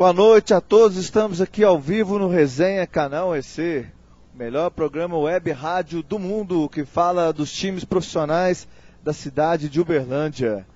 Boa noite a todos, estamos aqui ao vivo no Resenha Canal EC, o melhor programa web rádio do mundo que fala dos times profissionais da cidade de Uberlândia.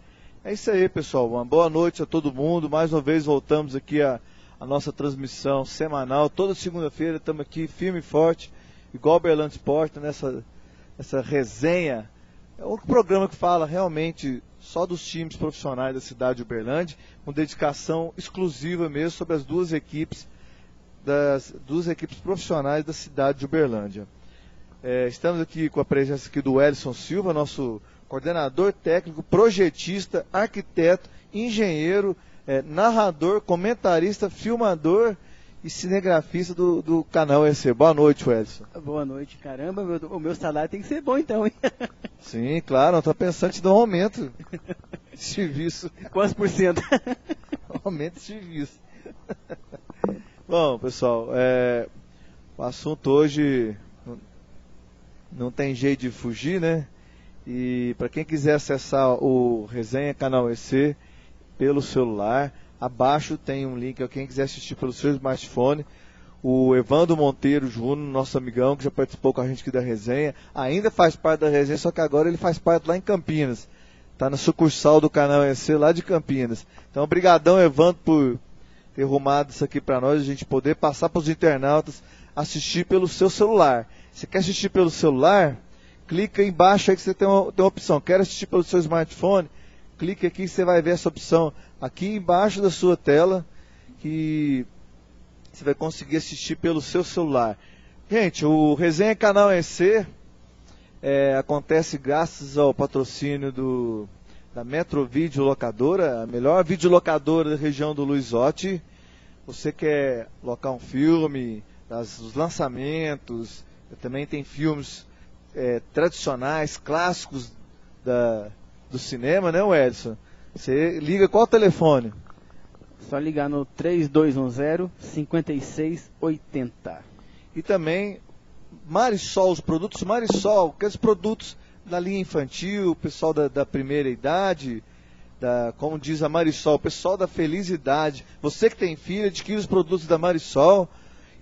É isso aí, pessoal, uma boa noite a todo mundo, mais uma vez voltamos aqui a nossa transmissão semanal, toda segunda-feira estamos aqui firme e forte, igual Uberlândia Sport, nessa resenha. É um programa que fala realmente só dos times profissionais da cidade de Uberlândia, com dedicação exclusiva mesmo sobre as duas equipes profissionais da cidade de Uberlândia. Estamos aqui com a presença aqui do Welson Silva, nosso coordenador técnico, projetista, arquiteto, engenheiro, narrador, comentarista, filmador e cinegrafista do canal EC. Boa noite, Welson. Boa noite, caramba, o meu salário tem que ser bom então, hein? Sim, claro, não estou pensando em te dar um aumento de serviço. Quantos por cento? Aumento de serviço. Bom, pessoal, o assunto hoje não tem jeito de fugir, né? E para quem quiser acessar o Resenha Canal EC pelo celular, abaixo tem um link, quem quiser assistir pelo seu smartphone. O Evandro Monteiro Júnior, nosso amigão, que já participou com a gente aqui da resenha, ainda faz parte da resenha, só que agora ele faz parte lá em Campinas. Está na sucursal do canal EC lá de Campinas. Então, obrigadão, Evandro, por ter arrumado isso aqui para nós, a gente poder passar para os internautas, assistir pelo seu celular. Você quer assistir pelo celular? Clica embaixo aí que você tem uma opção. Quer assistir pelo seu smartphone? Clique aqui que você vai ver essa opção aqui embaixo da sua tela, que você vai conseguir assistir pelo seu celular. Gente, o Resenha Canal EC acontece graças ao patrocínio da Metro Vídeo Locadora, a melhor videolocadora da região do Luizotti. Você quer locar um filme, os lançamentos, também tem filmes tradicionais, clássicos do cinema, né, Edson? Você liga qual telefone? Só ligar no 3210-5680. E também Marisol, os produtos Marisol, aqueles produtos da linha infantil, o pessoal da primeira idade, como diz a Marisol, o pessoal da feliz idade. Você que tem filho, adquire os produtos da Marisol.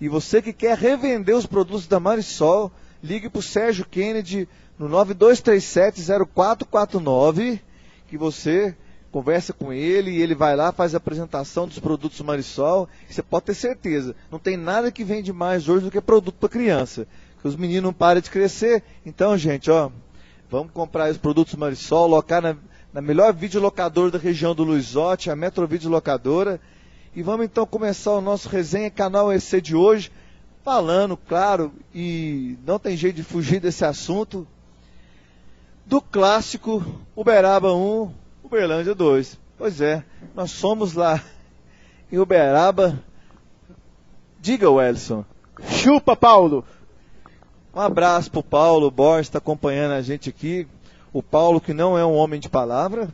E você que quer revender os produtos da Marisol, ligue para o Sérgio Kennedy no 9237-0449, que você conversa com ele e ele vai lá, faz a apresentação dos produtos Marisol. Você pode ter certeza, não tem nada que vende mais hoje do que produto para criança. Que os meninos não param de crescer. Então, gente, vamos comprar os produtos Marisol, locar na melhor videolocadora da região do Luizotti, a Metro Vídeo Locadora. E vamos então começar o nosso Resenha Canal EC de hoje, falando, claro, e não tem jeito de fugir desse assunto, do clássico Uberaba 1, Uberlândia 2. Pois é, nós somos lá em Uberaba. Diga, Welson. Chupa, Paulo! Um abraço pro Paulo Borges, está acompanhando a gente aqui. O Paulo que não é um homem de palavra.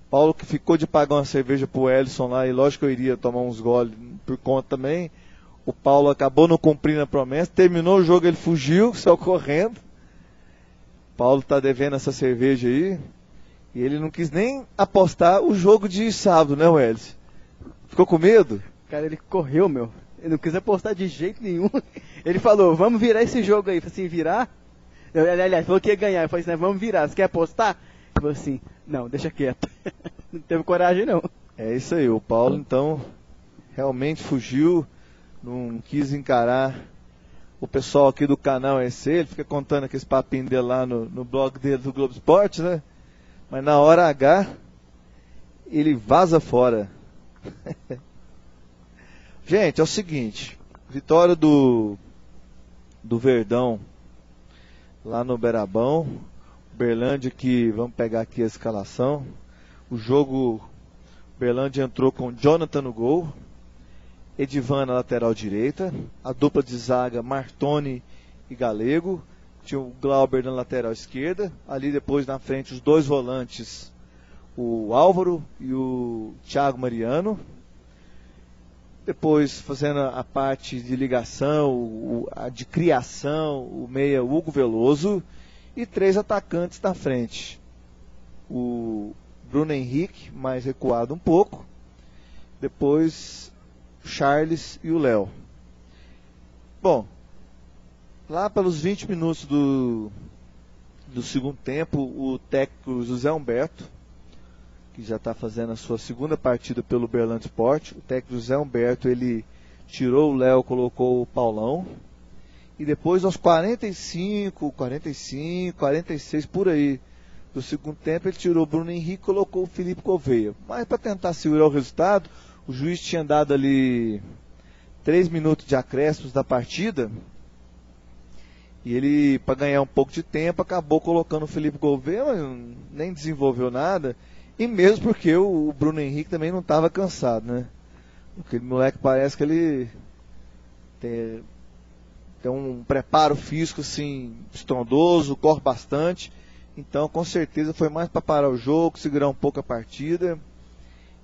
Paulo que ficou de pagar uma cerveja pro Ellison lá, e lógico que eu iria tomar uns goles por conta também. O Paulo acabou não cumprindo a promessa, terminou o jogo, ele fugiu, saiu correndo. Paulo tá devendo essa cerveja aí. E ele não quis nem apostar o jogo de sábado, né, Welles? Ficou com medo? Cara, ele correu, meu. Ele não quis apostar de jeito nenhum. Ele falou, vamos virar esse jogo aí. Eu falei assim, virar? Aliás, falou que ia ganhar. Eu falei assim, vamos virar. Você quer apostar? Ele falou assim, não, deixa quieto. Não teve coragem, não. É isso aí, o Paulo, então, realmente fugiu. Não quis encarar o pessoal aqui do canal EC. Ele fica contando aqueles papinhos dele lá no blog dele do Globo Esporte, né? Mas na hora H, ele vaza fora. Gente, é o seguinte. Vitória do Verdão lá no Uberabão. Uberlândia que, vamos pegar aqui a escalação. O jogo, Uberlândia entrou com Jonathan no gol. Edivan na lateral direita. A dupla de zaga, Martoni e Galego. Tinha o Glauber na lateral esquerda. Ali depois na frente os dois volantes, o Álvaro e o Thiago Mariano. Depois fazendo a parte de ligação, a de criação, o meia Hugo Veloso. E três atacantes na frente. O Bruno Henrique, mais recuado um pouco. Depois o Charles e o Léo. Bom, lá pelos 20 minutos do segundo tempo, o técnico José Humberto, que já está fazendo a sua segunda partida pelo Uberlândia Sport, o técnico José Humberto, ele tirou o Léo, colocou o Paulão, e depois aos 45, 46 por aí do segundo tempo, ele tirou o Bruno Henrique e colocou o Felipe Gouveia. Mas para tentar segurar o resultado, o juiz tinha dado ali 3 minutos de acréscimos da partida, e ele, para ganhar um pouco de tempo, acabou colocando o Felipe Gouveia, mas nem desenvolveu nada, e mesmo porque o Bruno Henrique também não estava cansado, né? Aquele moleque parece que ele tem um preparo físico assim, estrondoso, corre bastante, então com certeza foi mais para parar o jogo, segurar um pouco a partida,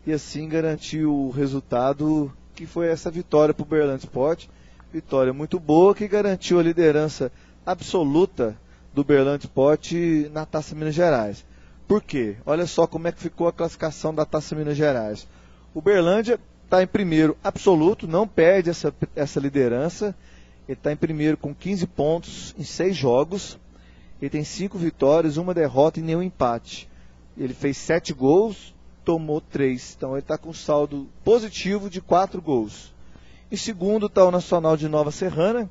e assim garantir o resultado, que foi essa vitória para o Uberlândia Sport. Vitória muito boa, que garantiu a liderança absoluta do Uberlândia Sport na Taça Minas Gerais. Por quê? Olha só como é que ficou a classificação da Taça Minas Gerais. O Uberlândia está em primeiro absoluto, não perde essa liderança. Ele está em primeiro com 15 pontos em 6 jogos. Ele tem 5 vitórias, 1 derrota e nenhum empate. Ele fez 7 gols, tomou 3. Então ele está com saldo positivo de 4 gols. Em segundo está o Nacional de Nova Serrana,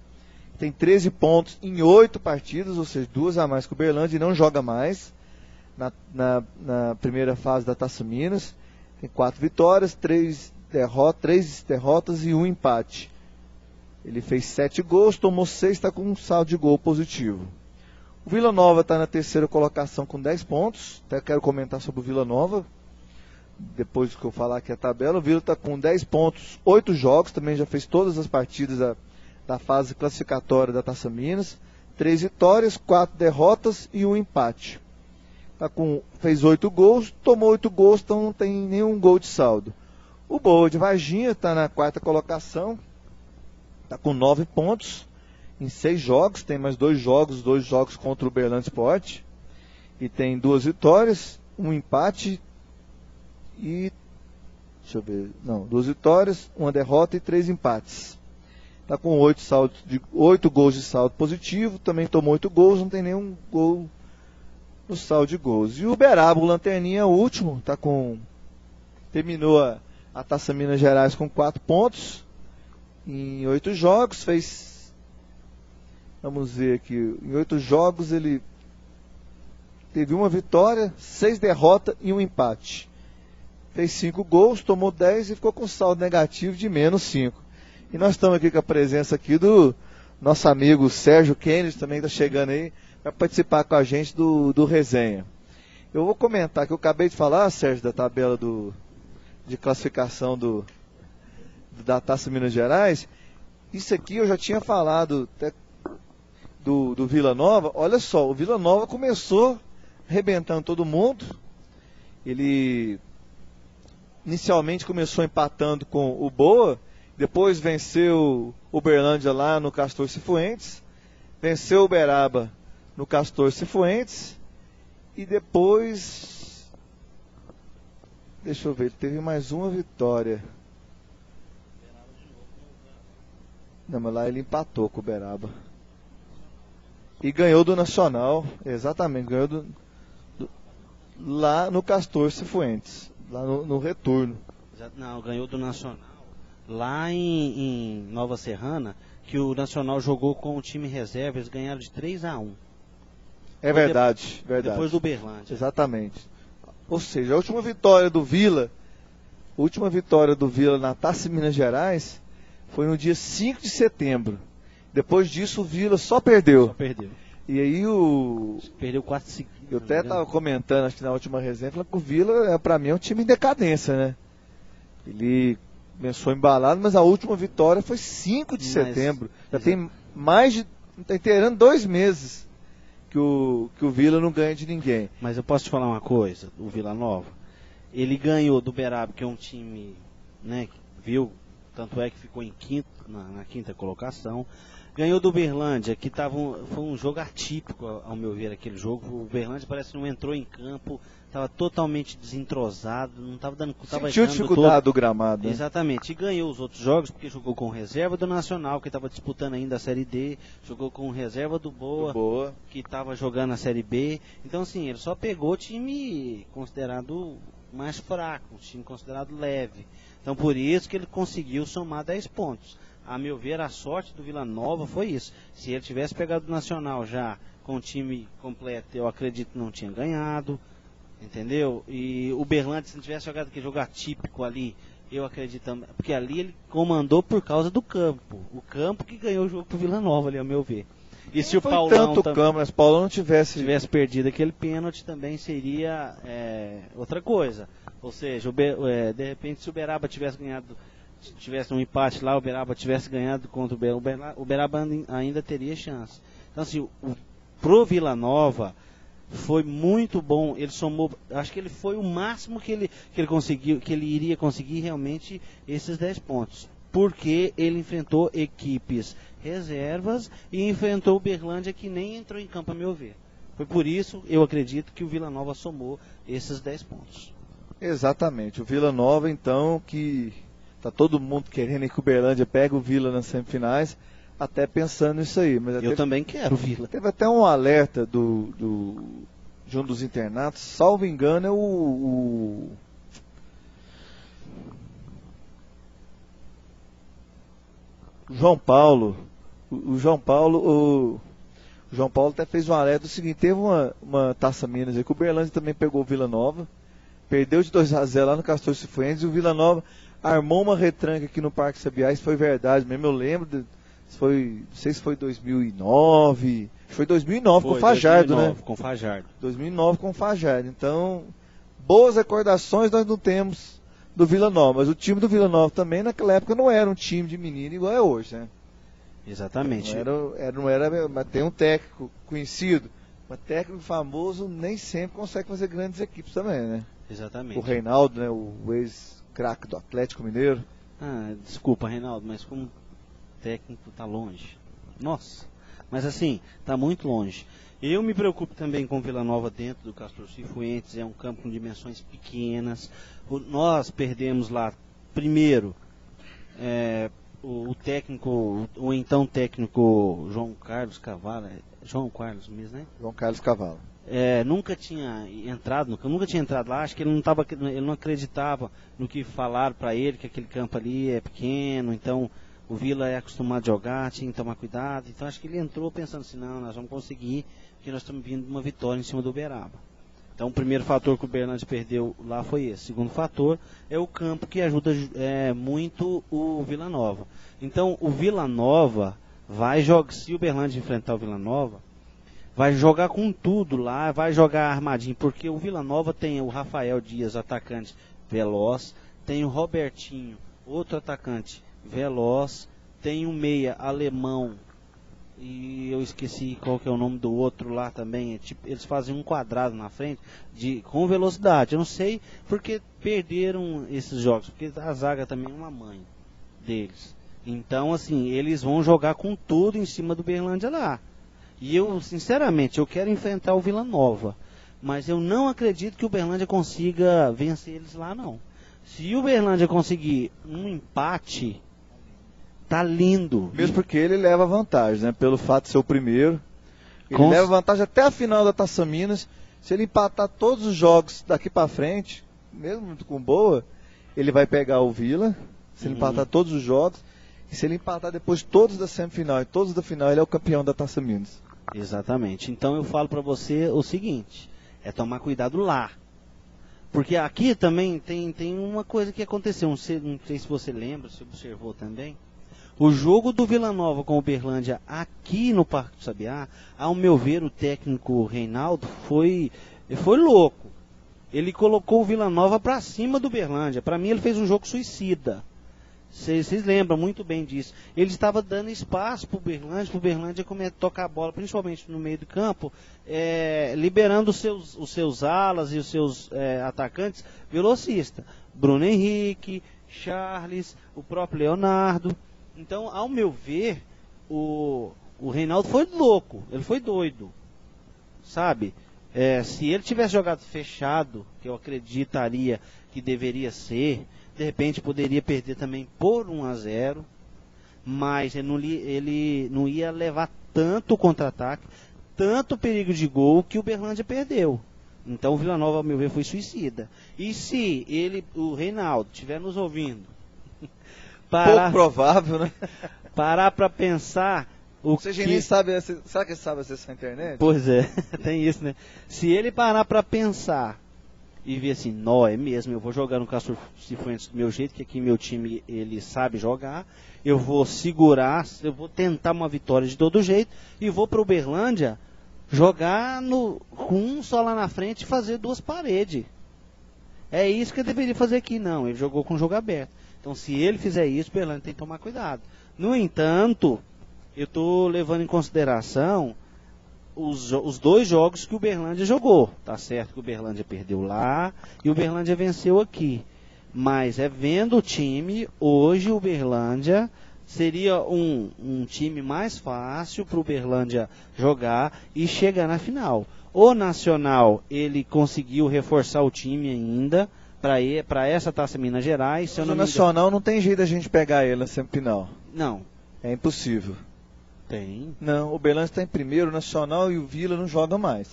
tem 13 pontos em 8 partidas, ou seja, 2 a mais que o Uberlândia, e não joga mais na primeira fase da Taça Minas. Tem 4 vitórias, 3 derrotas e 1 empate. Ele fez 7 gols, tomou 6, está com um saldo de gol positivo. O Vila Nova está na terceira colocação com 10 pontos. Até quero comentar sobre o Vila Nova, depois que eu falar aqui a tabela. O Vila está com 10 pontos, 8 jogos, também já fez todas as partidas da fase classificatória da Taça Minas. 3 vitórias, 4 derrotas e 1 empate. Fez 8 gols, tomou 8 gols, então não tem nenhum gol de saldo. O Boa de Varginha está na quarta colocação, está com 9 pontos em 6 jogos, tem mais 2 jogos contra o Uberlândia Sport, e tem 2 vitórias, 1 empate e 2 vitórias, 1 derrota e 3 empates. Está com 8 gols de saldo positivo, também tomou 8 gols, não tem nenhum gol no saldo de gols. E o Uberaba, o Lanterninha, o último, terminou a Taça Minas Gerais com 4 pontos em 8 jogos, vamos ver aqui, em 8 jogos ele teve 1 vitória, 6 derrotas e 1 empate. Fez 5 gols, tomou 10 e ficou com saldo negativo de menos 5. E nós estamos aqui com a presença aqui do nosso amigo Sérgio Kennedy, também está chegando aí, para participar com a gente do resenha. Eu vou comentar que eu acabei de falar, Sérgio, da tabela de classificação da Taça Minas Gerais. Isso aqui eu já tinha falado até do Vila Nova. Olha só, o Vila Nova começou arrebentando todo mundo. Ele inicialmente começou empatando com o Boa, depois venceu o Uberlândia lá no Castor Cifuentes, venceu o Uberaba no Castor Cifuentes, e depois, deixa eu ver, ele teve mais uma vitória. Não, mas lá ele empatou com o Uberaba. E ganhou do Nacional, exatamente, ganhou lá no Castor Cifuentes, lá no retorno. Não, ganhou do Nacional lá em Nova Serrana, que o Nacional jogou com o time reserva, eles ganharam de 3-1. É verdade, verdade. Depois do Uberlândia. Exatamente. Ou seja, a última vitória do Vila na Taça Minas Gerais foi no dia 5 de setembro. Depois disso o Vila só perdeu. Só perdeu. E aí Perdeu 4 seguidos. Eu até estava comentando, acho que na última resenha, falando que o Vila, para mim, é um time em decadência, né? Ele começou embalado, mas a última vitória foi 5 de setembro. Já tem está inteirando 2 meses que o Vila não ganha de ninguém. Mas eu posso te falar uma coisa, o Vila Nova, ele ganhou do Uberaba, que é um time, né, viu, tanto é que ficou em quinto, na quinta colocação, Ganhou do Uberlândia, que foi um jogo atípico, ao meu ver, aquele jogo. O Uberlândia parece que não entrou em campo, estava totalmente desentrosado, não estava dando... Sentiu dificuldade do gramado. Né? Exatamente, e ganhou os outros jogos, porque jogou com reserva do Nacional, que estava disputando ainda a Série D, jogou com reserva do Boa. Que estava jogando a Série B. Então, assim, ele só pegou o time considerado mais fraco, um time considerado leve. Então, por isso que ele conseguiu somar 10 pontos. A meu ver, a sorte do Vila Nova foi isso. Se ele tivesse pegado o Nacional já com o time completo, eu acredito que não tinha ganhado, entendeu? E o Uberlândia, se não tivesse jogado aquele jogo atípico ali, eu acredito também, porque ali ele comandou por causa do campo. O campo que ganhou o jogo pro Vila Nova ali, a meu ver. E se o Paulão mas o Paulão não tivesse perdido aquele pênalti, também seria outra coisa. Ou seja, de repente, se o Uberaba tivesse um empate lá, o Uberaba tivesse ganhado contra o Uberaba ainda teria chance. Então, assim, pro Vila Nova foi muito bom. Ele somou, acho que ele foi o máximo que ele conseguiu, que ele iria conseguir realmente esses 10 pontos. Porque ele enfrentou equipes reservas e enfrentou o Uberlândia, que nem entrou em campo, a meu ver. Foi por isso, eu acredito, que o Vila Nova somou esses 10 pontos. Exatamente. O Vila Nova, então, que tá todo mundo querendo que o Uberlândia pegue o Vila nas semifinais, até pensando nisso aí. Mas eu também quero o Vila. Teve até um alerta de um dos internatos, salvo engano, é o João Paulo. O João Paulo até fez um alerta do seguinte: teve uma Taça Minas aí que o Uberlândia também pegou o Vila Nova, perdeu de 2-0 lá no Castor Cifuentes, e o Vila Nova armou uma retranca aqui no Parque Sabiá. Isso foi verdade mesmo, eu lembro, não sei se foi 2009, foi 2009 com o Fajardo, 2009, né? Com o Fajardo. 2009 com o Fajardo. Então, boas recordações nós não temos do Vila Nova, mas o time do Vila Nova também naquela época não era um time de menino igual é hoje, né? Exatamente. Não era, mas tem um técnico conhecido, mas técnico famoso nem sempre consegue fazer grandes equipes também, né? Exatamente. O Reinaldo, né, o ex-craque do Atlético Mineiro. Desculpa, Reinaldo, mas como técnico tá longe. Nossa, mas assim, tá muito longe. Eu me preocupo também com Vila Nova dentro do Castor Cifuentes, é um campo com dimensões pequenas. Nós perdemos lá, primeiro, o técnico, o então técnico João Carlos Cavalo, João Carlos mesmo, né? João Carlos Cavalo. Nunca tinha entrado lá, acho que ele não acreditava no que falaram para ele, que aquele campo ali é pequeno, então o Vila é acostumado a jogar, tinha que tomar cuidado. Então acho que ele entrou pensando assim, não, nós vamos conseguir, porque nós estamos vindo de uma vitória em cima do Uberaba. Então o primeiro fator que o Uberlândia perdeu lá foi esse. O segundo fator é o campo, que ajuda muito o Vila Nova. Então o Vila Nova vai jogar, se o Uberlândia enfrentar o Vila Nova, vai jogar com tudo lá, vai jogar armadinho, porque o Vila Nova tem o Rafael Dias, atacante veloz, tem o Robertinho, outro atacante veloz, tem um meia alemão, e eu esqueci qual que é o nome do outro lá também, eles fazem um quadrado na frente com velocidade. Eu não sei porque perderam esses jogos, porque a zaga também é uma mãe deles. Então, assim, eles vão jogar com tudo em cima do Uberlândia lá. E eu, sinceramente, eu quero enfrentar o Vila Nova, mas eu não acredito que o Uberlândia consiga vencer eles lá, não. Se o Uberlândia conseguir um empate, tá lindo. Mesmo porque ele leva vantagem, né? Pelo fato de ser o primeiro. Ele leva vantagem até a final da Taça Minas. Se ele empatar todos os jogos daqui pra frente, mesmo muito com boa, ele vai pegar o Vila. Se ele empatar todos os jogos. E se ele empatar depois todos da semifinal e todos da final, ele é o campeão da Taça Minas. Exatamente. Então eu falo pra você o seguinte, é tomar cuidado lá. Porque aqui também tem uma coisa que aconteceu, não sei se você lembra, se observou também. O jogo do Vila Nova com o Uberlândia aqui no Parque do Sabiá, ao meu ver, o técnico Reinaldo foi louco. Ele colocou o Vila Nova pra cima do Uberlândia. Pra mim ele fez um jogo suicida. Vocês lembram muito bem disso. Ele estava dando espaço para o Uberlândia tocar a bola, principalmente no meio do campo, liberando os seus alas e os seus atacantes velocistas. Bruno Henrique, Charles, o próprio Leonardo. Então, ao meu ver, o Reinaldo foi louco, ele foi doido, sabe? Se ele tivesse jogado fechado, que eu acreditaria que deveria ser, de repente poderia perder também por 1-0, mas ele não ia levar tanto contra-ataque, tanto perigo de gol que o Uberlândia perdeu. Então o Vila Nova, ao meu ver, foi suicida. E se o Reinaldo estiver nos ouvindo, pouco provável, né? Parar para pensar Você nem sabe, será que ele sabe acessar a internet? Pois é, tem isso, né? Se ele parar para pensar e ver assim, não, é mesmo, eu vou jogar no Castor Cifuentes do meu jeito, que aqui meu time ele sabe jogar, eu vou segurar, eu vou tentar uma vitória de todo jeito e vou para o Uberlândia jogar com um só lá na frente e fazer 2 paredes. É isso que ele deveria fazer aqui, não, ele jogou com o jogo aberto. Então se ele fizer isso, o Uberlândia tem que tomar cuidado. No entanto, eu estou levando em consideração os 2 jogos que o Uberlândia jogou. Tá certo que o Uberlândia perdeu lá e o Uberlândia venceu aqui. Mas vendo o time, hoje o Uberlândia seria um time mais fácil para o Uberlândia jogar e chegar na final. O Nacional, ele conseguiu reforçar o time ainda para essa Taça Minas Gerais. Se eu não o Nacional não tem jeito a gente pegar ele na semifinal. Não. É impossível. Tem. Não, o Uberlândia está em primeiro, o Nacional e o Vila não jogam mais.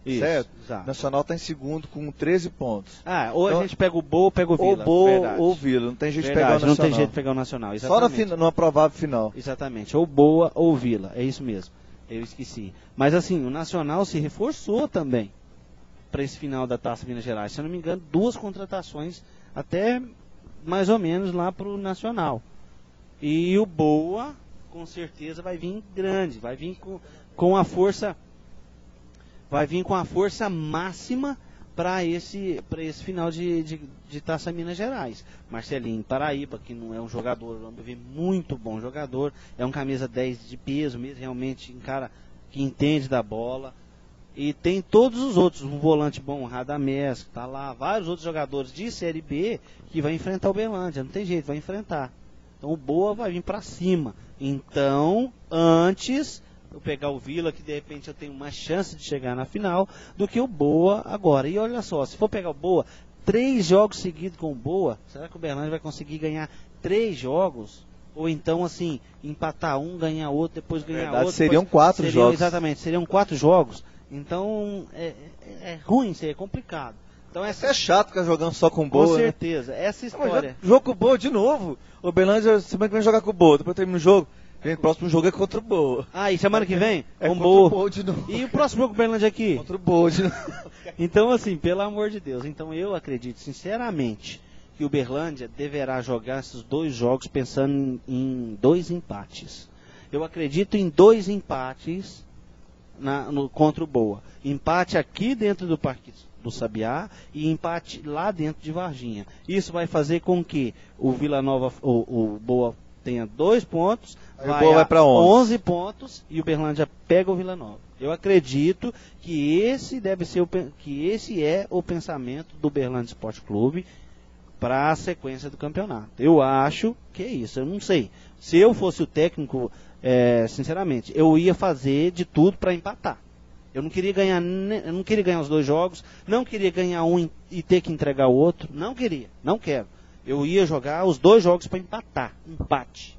Isso, certo? Exato. O Nacional está em segundo com 13 pontos. Ou então, a gente pega o Boa ou pega o Vila. Ou Boa ou Vila, não tem jeito de pegar o Nacional. Não tem jeito de pegar o Nacional, exatamente. Só no provável final. Exatamente, ou Boa ou Vila, é isso mesmo. Eu esqueci. Mas assim, o Nacional se reforçou também para esse final da Taça Minas Gerais. Se eu não me engano, 2 contratações até mais ou menos lá para o Nacional. E o Boa, com certeza, vai vir grande, vai vir com a força, vai vir com a força máxima para esse final de Taça Minas Gerais. Marcelinho Paraíba, que não é um jogador, muito bom jogador, é um camisa 10 de peso mesmo, realmente um cara que entende da bola. E tem todos os outros, um volante bom, Radamés, que tá lá, vários outros jogadores de Série B que vai enfrentar o Uberlândia, não tem jeito, vai enfrentar. Então o Boa vai vir para cima. Então, antes eu pegar o Vila, que de repente eu tenho mais chance de chegar na final, do que o Boa agora. E olha só, se for pegar o Boa, 3 jogos seguidos com o Boa, será que o Uberlândia vai conseguir ganhar 3 jogos? Ou então, assim, empatar um, ganhar outro, depois ganhar outro. Seriam 4 jogos. Exatamente, seriam 4 jogos. Então, é ruim, isso aí é complicado. Então, é chato ficar jogando só com o Boa. Com certeza, né? Essa história. Jogo com o Boa de novo. O Uberlândia, se bem que vai jogar com o Boa, depois termina o jogo. Gente, o próximo jogo é contra o Boa. E semana que vem? Com o Boa de novo. E o próximo jogo do Uberlândia aqui? Contra o Boa de novo. Então, assim, pelo amor de Deus. Então, eu acredito, sinceramente, que o Uberlândia deverá jogar esses 2 jogos pensando em 2 empates. Eu acredito em 2 empates contra o Boa. Empate aqui dentro do Parque do Sabiá e empate lá dentro de Varginha. Isso vai fazer com que o Vila Nova, o Boa tenha 2 pontos, vai para 11 pontos e o Uberlândia pega o Vila Nova. Eu acredito que esse é o pensamento do Uberlândia Esporte Clube para a sequência do campeonato. Eu acho que é isso, eu não sei. Se eu fosse o técnico, sinceramente, eu ia fazer de tudo para empatar. Eu não queria ganhar os 2 jogos, não queria ganhar um e ter que entregar o outro, não quero. Eu ia jogar os 2 jogos para empatar, empate.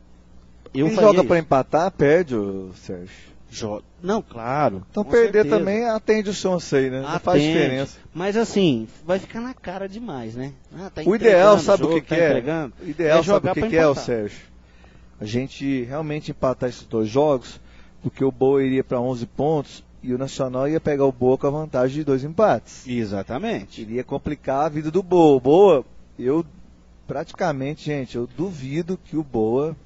Quem joga para empatar, perde, Sérgio. Não, claro. Então perder certeza. Também atende o som aí, né? Não faz diferença. Mas assim, vai ficar na cara demais, né? O ideal, sabe o que é? O ideal, sabe o que é, o Sérgio? A gente realmente empatar esses 2 jogos, porque o Boa iria para 11 pontos e o Nacional ia pegar o Boa com a vantagem de 2 empates. Exatamente. Iria complicar a vida do Boa. O Boa, eu duvido que o Boa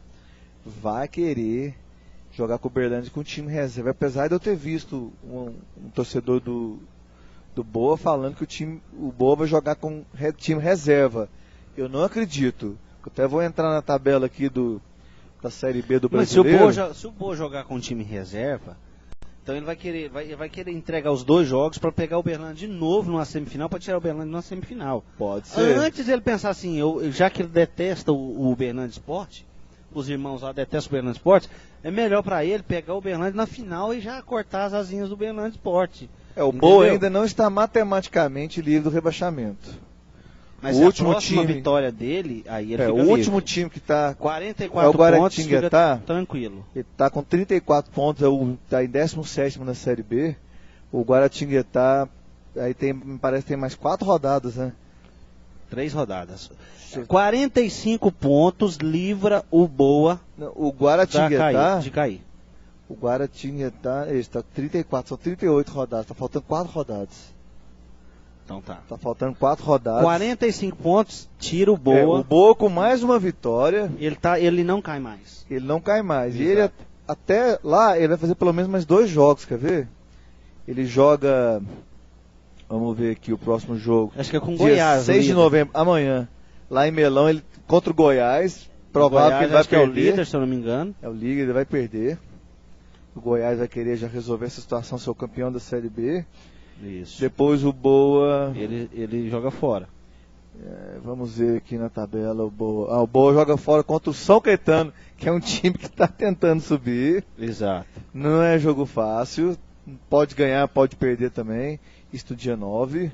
vai querer jogar com o Uberlândia com o time reserva, apesar de eu ter visto um torcedor do Boa falando que o Boa vai jogar com time reserva. Eu não acredito. Eu até vou entrar na tabela aqui da Série B do Brasileiro. Mas se o Boa jogar com time reserva, então ele vai querer entregar os 2 jogos para pegar o Uberlândia de novo numa semifinal, para tirar o Uberlândia numa semifinal. Pode ser. Antes ele pensar assim, já que ele detesta o Uberlândia Esporte, os irmãos lá detestam o Uberlândia Esporte, É melhor pra ele pegar o Uberlândia na final e já cortar as asinhas do Uberlândia Esporte. O Boa ainda não está matematicamente livre do rebaixamento. Mas o último a próxima time, vitória dele, aí ele fica o livre. último time que está 44 o pontos, Guaratinga, fica tá? tranquilo. Ele está com 34 pontos, está em 17º na Série B. O Guaratinguetá, aí me parece que tem mais 4 rodadas, né? 3 rodadas. 45 pontos livra o Boa o Guaratinguetá de cair. O Guaratinguetá, ele está 34, são 38 rodadas, está faltando 4 rodadas. Então tá. Está faltando 4 rodadas. 45 pontos, tira o Boa. O Boa com mais uma vitória. Ele não cai mais. Ele não cai mais. Exato. E ele até lá, ele vai fazer pelo menos mais 2 jogos, quer ver? Ele joga, vamos ver aqui o próximo jogo. Acho que é com dia Goiás. 6 de novembro, amanhã, lá em Melão, ele contra o Goiás. Provável Goiás, que ele vai acho perder. Que é o líder, se eu não me engano. É o líder, ele vai perder. O Goiás vai querer já resolver essa situação, ser o campeão da Série B. Isso. Depois o Boa. Ele joga fora. Vamos ver aqui na tabela o Boa. O Boa joga fora contra o São Caetano, que é um time que está tentando subir. Exato. Não é jogo fácil. Pode ganhar, pode perder também. Isso dia 9.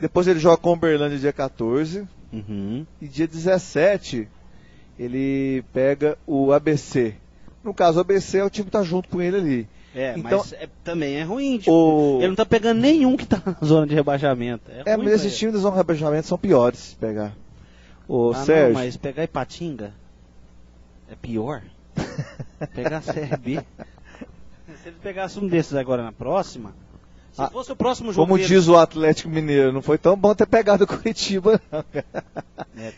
Depois ele joga com o Uberlândia dia 14. Uhum. E dia 17 ele pega o ABC. No caso, o ABC é o time que está junto com ele ali. Então, mas também é ruim. Tipo, ele não está pegando nenhum que está na zona de rebaixamento. Mas esses times da zona de rebaixamento são piores se pegar. Sérgio. Não, mas pegar Ipatinga é pior. Pegar a Série B. Se ele pegasse um desses agora na próxima, se fosse o próximo jogo. Como diz o Atlético Mineiro, não foi tão bom ter pegado o Curitiba, não,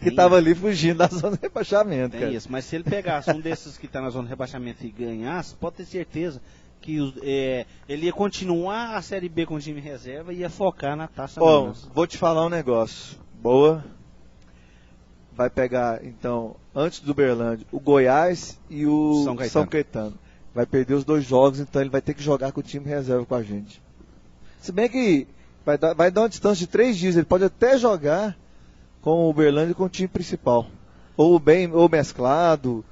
que estava ali fugindo da zona de rebaixamento. É isso, mas se ele pegasse um desses que está na zona de rebaixamento e ganhasse, pode ter certeza que ele ia continuar a Série B com o time reserva e ia focar na Taça Minas. Vou te falar um negócio. Boa. Vai pegar, então, antes do Uberlândia, o Goiás e o São Caetano. Vai perder os 2 jogos, então ele vai ter que jogar com o time reserva com a gente. Se bem que vai dar uma distância de 3 dias, ele pode até jogar com o Uberlândia e com o time principal. Ou mesclado,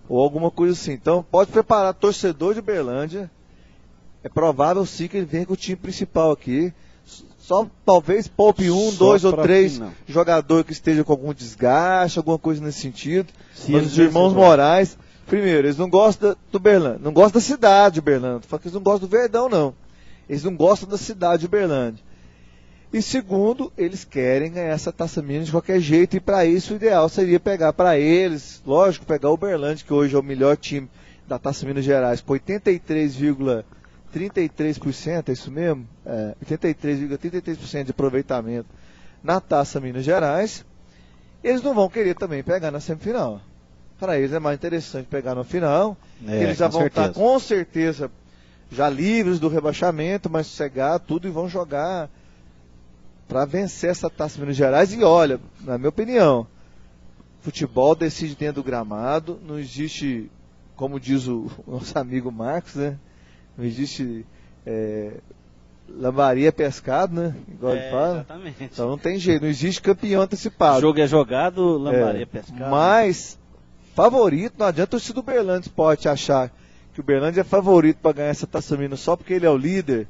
ou alguma coisa assim. Então pode preparar torcedor de Uberlândia. É provável sim que ele venha com o time principal aqui. Só talvez poupe 1, 2 ou 3 jogadores que estejam com algum desgaste, alguma coisa nesse sentido. Mas os irmãos Moraes, primeiro, eles não gostam do Uberlândia, não gostam da cidade de Uberlândia. Tô falando que eles não gostam do Verdão, não. Eles não gostam da cidade de Uberlândia. E segundo, eles querem ganhar essa Taça Minas de qualquer jeito. E para isso o ideal seria pegar para eles, lógico, pegar o Uberlândia, que hoje é o melhor time da Taça Minas Gerais, com 83,33%, é isso mesmo? 83,33% de aproveitamento na Taça Minas Gerais. Eles não vão querer também pegar na semifinal. Para eles é mais interessante pegar na final. Eles já vão estar com certeza já livres do rebaixamento, mas sossegar tudo e vão jogar para vencer essa Taça Minas Gerais. E olha, na minha opinião, futebol decide dentro do gramado, não existe, como diz o nosso amigo Marcos, né? Não existe lambaria pescado, né? Igual ele fala. Exatamente. Então não tem jeito, não existe campeão antecipado. O jogo é jogado, lambaria pescado. Mas, favorito, não adianta o torcida do Uberlândia Esporte achar que o Uberlândia é favorito para ganhar essa Taça Minas só porque ele é o líder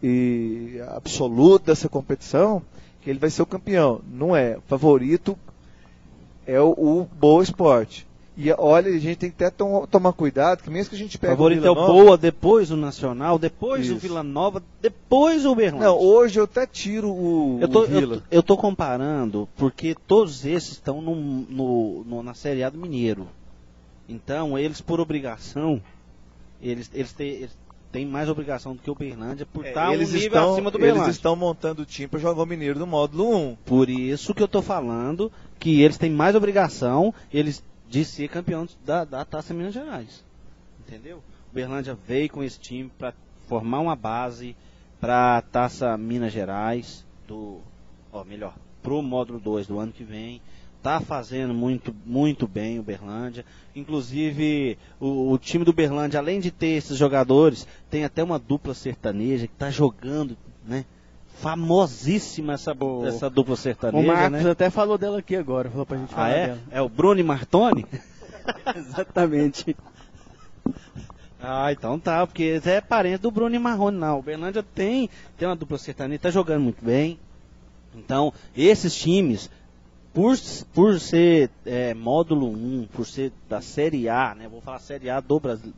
e absoluto dessa competição, que ele vai ser o campeão. Não é. Favorito é o Boa Esporte. E olha, a gente tem que até tomar cuidado, que mesmo que a gente pegue favorito o Vila Nova, é o Boa, depois o Nacional, depois o Vila Nova, depois o Uberlândia. Não, hoje eu até tiro o Vila. Eu tô comparando, porque todos esses estão na Série A do Mineiro. Então, eles por obrigação, eles têm mais obrigação do que o Uberlândia por estar um nível acima do Uberlândia. Eles estão montando o time para jogar o Mineiro no módulo 1. Por isso que eu tô falando que eles têm mais obrigação de ser campeões da Taça Minas Gerais. Entendeu? O Uberlândia veio com esse time para formar uma base para a Taça Minas Gerais, pro módulo 2 do ano que vem. Tá fazendo muito, muito bem o Uberlândia. Inclusive, o time do Uberlândia, além de ter esses jogadores, tem até uma dupla sertaneja que tá jogando, né? Famosíssima essa dupla sertaneja, o Marcos né? até falou dela aqui agora, falou pra gente falar dela. É o Bruno e Martoni? Exatamente. Ah, então tá, porque é parente do Bruno e Marrone, não. O Uberlândia tem uma dupla sertaneja, tá jogando muito bem. Então, esses times, por ser módulo 1, por ser da Série A, né? Vou falar Série A do Brasil,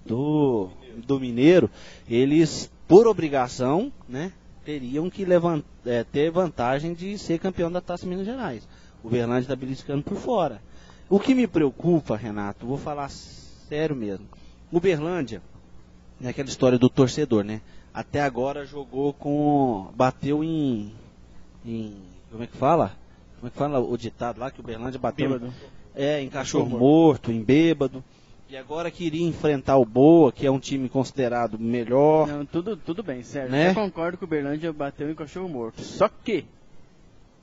do Mineiro, eles, por obrigação, né? Teriam que ter vantagem de ser campeão da Taça Minas Gerais. O Uberlândia está beliscando por fora. O que me preocupa, Renato, vou falar sério mesmo. O Uberlândia, é aquela história do torcedor, né? Até agora bateu em como é que fala? Como é que fala o ditado lá que o Uberlândia bateu? Bêbado. Em cachorro morto, em bêbado. E agora queria enfrentar o Boa, que é um time considerado melhor. Não, tudo bem, Sérgio. Né? Eu concordo que o Uberlândia bateu em cachorro morto. Só que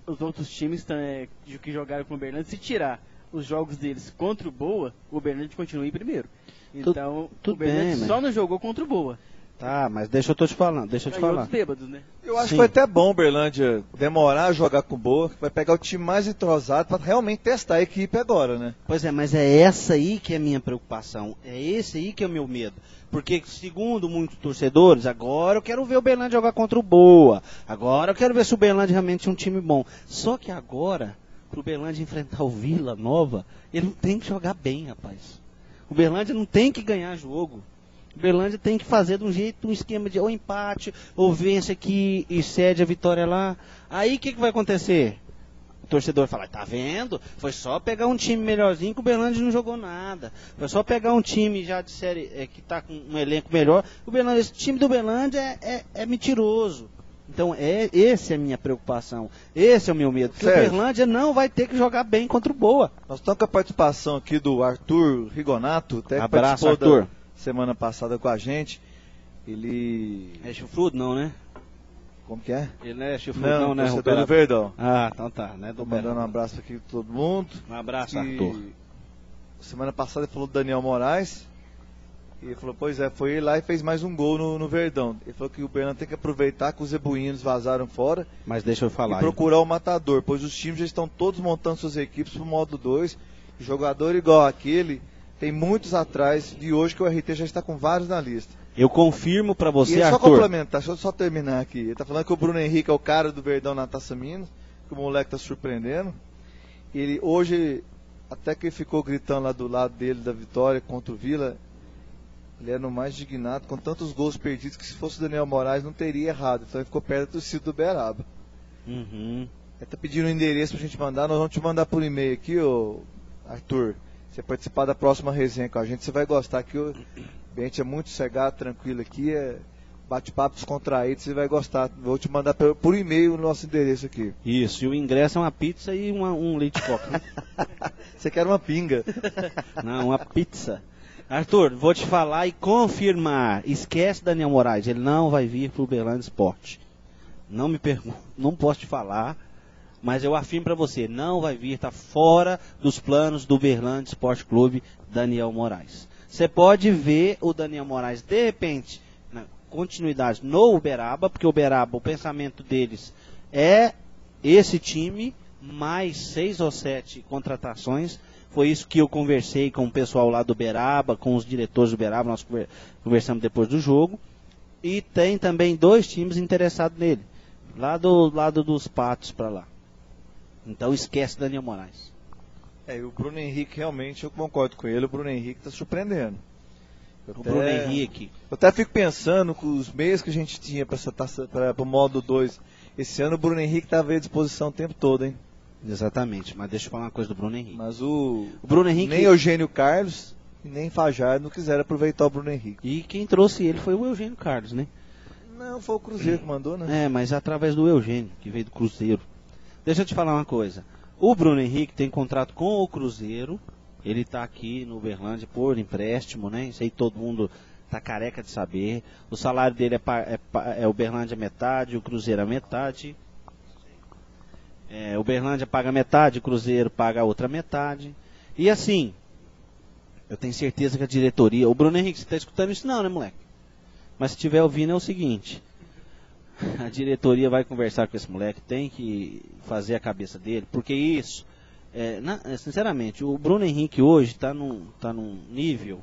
os outros times que jogaram com o Uberlândia, se tirar os jogos deles contra o Boa, o Uberlândia continua em primeiro. Então, o Uberlândia bem, só não jogou contra o Boa. Tá, mas deixa eu te falar. Os bêbados, né? Eu acho Sim. que foi até bom o Uberlândia demorar a jogar com boa, vai pegar o time mais entrosado para realmente testar a equipe agora, né? Pois é, mas é essa aí que é a minha preocupação. É esse aí que é o meu medo. Porque, segundo muitos torcedores, agora eu quero ver o Uberlândia jogar contra o Boa. Agora eu quero ver se o Uberlândia realmente é um time bom. Só que agora, pro Uberlândia enfrentar o Vila Nova, ele não tem que jogar bem, rapaz. O Uberlândia não tem que ganhar jogo. O Uberlândia tem que fazer de um esquema de ou empate, ou vence aqui e cede a vitória lá. Aí o que vai acontecer? O torcedor fala, tá vendo? Foi só pegar um time melhorzinho que o Uberlândia não jogou nada. Foi só pegar um time já de série que tá com um elenco melhor. Esse time do Uberlândia é mentiroso. Então essa é a minha preocupação. Esse é o meu medo. Porque o Uberlândia não vai ter que jogar bem contra o Boa. Nós estamos com a participação aqui do Arthur Rigonato, até que Abraço, participou Arthur. semana passada com a gente. Ele... É chifrudo não, né? Como que é? Ele não é chifrudo Não, né? torcedor do Verdão. Ah, então tá, né? Tô mandando um abraço aqui pra todo mundo. Um abraço, E Arthur. semana passada ele falou do Daniel Moraes. E ele falou, pois é, foi ele lá e fez mais um gol no Verdão. Ele falou que o Uberlândia tem que aproveitar que os zebuínos vazaram fora Mas deixa eu falar. e procurar o matador, pois os times já estão todos montando suas equipes pro modo 2. Jogador igual aquele, tem muitos atrás de hoje que o RT já está com vários na lista. Eu confirmo pra você, E só Arthur. complementar, deixa eu só terminar aqui. Ele tá falando que o Bruno Henrique é o cara do Verdão na Taça Minas, que o moleque tá surpreendendo. Ele hoje, até que ele ficou gritando lá do lado dele da vitória contra o Vila, ele era o mais indignado com tantos gols perdidos que se fosse o Daniel Moraes não teria errado. Então ele ficou perto da torcida do Uberaba. Uhum. Ele tá pedindo um endereço pra gente mandar, nós vamos te mandar por e-mail aqui, ô Arthur. Você participar da próxima resenha com a gente, você vai gostar que o ambiente é muito cegado, tranquilo aqui, bate-papo descontraído, você vai gostar. Vou te mandar por e-mail o nosso endereço aqui. Isso, e o ingresso é uma pizza e um leite coca. Né? Você quer uma pinga? Não, uma pizza. Arthur, vou te falar e confirmar. Esquece Daniel Moraes, ele não vai vir pro Uberlândia Esporte. Não me pergunte, não posso te falar, mas eu afirmo pra você, não vai vir, tá fora dos planos do Uberlândia Esporte Clube Daniel Moraes. Você pode ver o Daniel Moraes, de repente, na continuidade no Uberaba, porque o Uberaba, o pensamento deles é esse time, mais 6 ou 7 contratações. Foi isso que eu conversei com o pessoal lá do Uberaba, com os diretores do Uberaba, nós conversamos depois do jogo. E tem também 2 times interessados nele, lá do lado dos Patos para lá. Então esquece Daniel Moraes. E o Bruno Henrique realmente, eu concordo com ele, o Bruno Henrique está surpreendendo. Bruno Henrique. Eu até fico pensando que os meios que a gente tinha para o modo 2, esse ano o Bruno Henrique estava à disposição o tempo todo, hein? Exatamente, mas deixa eu falar uma coisa do Bruno Henrique. Mas o Bruno Henrique... nem Eugênio Carlos e nem Fajardo não quiseram aproveitar o Bruno Henrique. E quem trouxe ele foi o Eugênio Carlos, né? Não, foi o Cruzeiro que mandou, né? Mas através do Eugênio, que veio do Cruzeiro. Deixa eu te falar uma coisa. O Bruno Henrique tem contrato com o Cruzeiro. Ele está aqui no Uberlândia por empréstimo, né? Isso aí todo mundo tá careca de saber. O salário dele é Uberlândia metade, o Cruzeiro a metade. O Uberlândia paga metade, o Cruzeiro paga a outra metade. E assim, eu tenho certeza que a diretoria... O Bruno Henrique, você está escutando isso não, né, moleque? Mas se estiver ouvindo é o seguinte... A diretoria vai conversar com esse moleque, tem que fazer a cabeça dele, porque isso, sinceramente, o Bruno Henrique hoje está num nível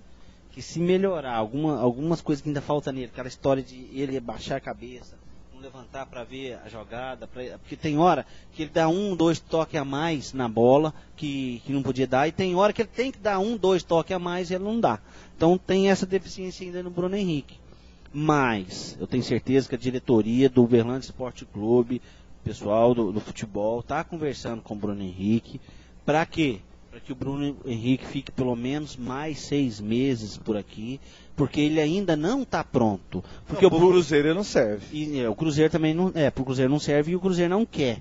que se melhorar algumas coisas que ainda falta nele, aquela história de ele baixar a cabeça, não levantar para ver a jogada, porque tem hora que ele dá 1, 2 toques a mais na bola que não podia dar, e tem hora que ele tem que dar 1, 2 toques a mais e ele não dá. Então tem essa deficiência ainda no Bruno Henrique. Mas eu tenho certeza que a diretoria do Uberlândia Esporte Clube, o pessoal do futebol, está conversando com o Bruno Henrique. Para quê? Para que o Bruno Henrique fique pelo menos mais 6 meses por aqui, porque ele ainda não está pronto. Porque o Cruzeiro não serve. O Cruzeiro também não. Pro Cruzeiro não serve e o Cruzeiro não quer.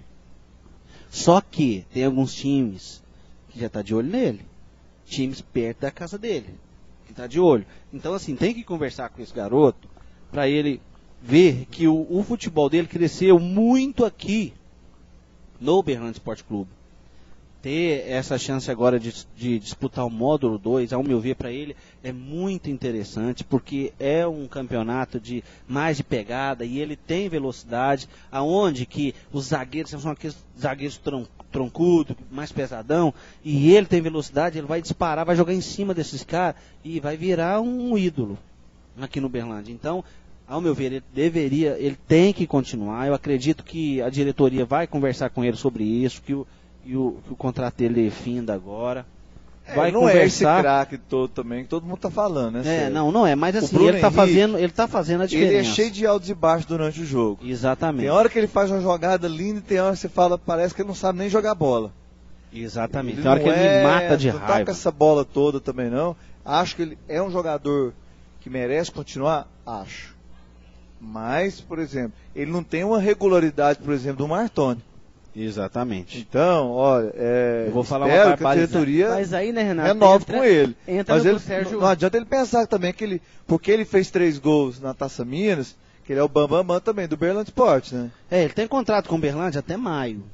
Só que tem alguns times que já tá de olho nele. Times perto da casa dele, que tá de olho. Então, assim, tem que conversar com esse garoto para ele ver que o futebol dele cresceu muito aqui no Uberlândia Esporte Clube. Ter essa chance agora de disputar o módulo 2, ao meu ver, para ele é muito interessante, porque é um campeonato mais de pegada e ele tem velocidade, aonde que os zagueiros são aqueles zagueiros troncudos, mais pesadão, e ele tem velocidade, ele vai disparar, vai jogar em cima desses caras e vai virar um ídolo aqui no Uberlândia. Então, ao meu ver, ele tem que continuar. Eu acredito que a diretoria vai conversar com ele sobre isso, que o contrato dele finda agora. Vai não conversar. É esse craque todo também, que todo mundo tá falando, né? Não é, mas assim, ele tá fazendo a diferença. Ele é cheio de altos e baixos durante o jogo. Exatamente. Tem hora que ele faz uma jogada linda e tem hora que você fala, parece que ele não sabe nem jogar bola. Exatamente. Tem hora que ele mata de raiva. Não tá com essa bola toda também não. Acho que ele é um jogador que merece continuar, acho. Mas, por exemplo, ele não tem uma regularidade, por exemplo, do Martoni. Exatamente. Então, olha, eu vou falar espero uma que a diretoria mas aí, né, Renato, renove com ele. Mas ele, Sérgio... não adianta ele pensar também que porque ele fez 3 gols na Taça Minas, que ele é o bambambam também do Uberlândia Esporte, né? Ele tem contrato com o Uberlândia até maio.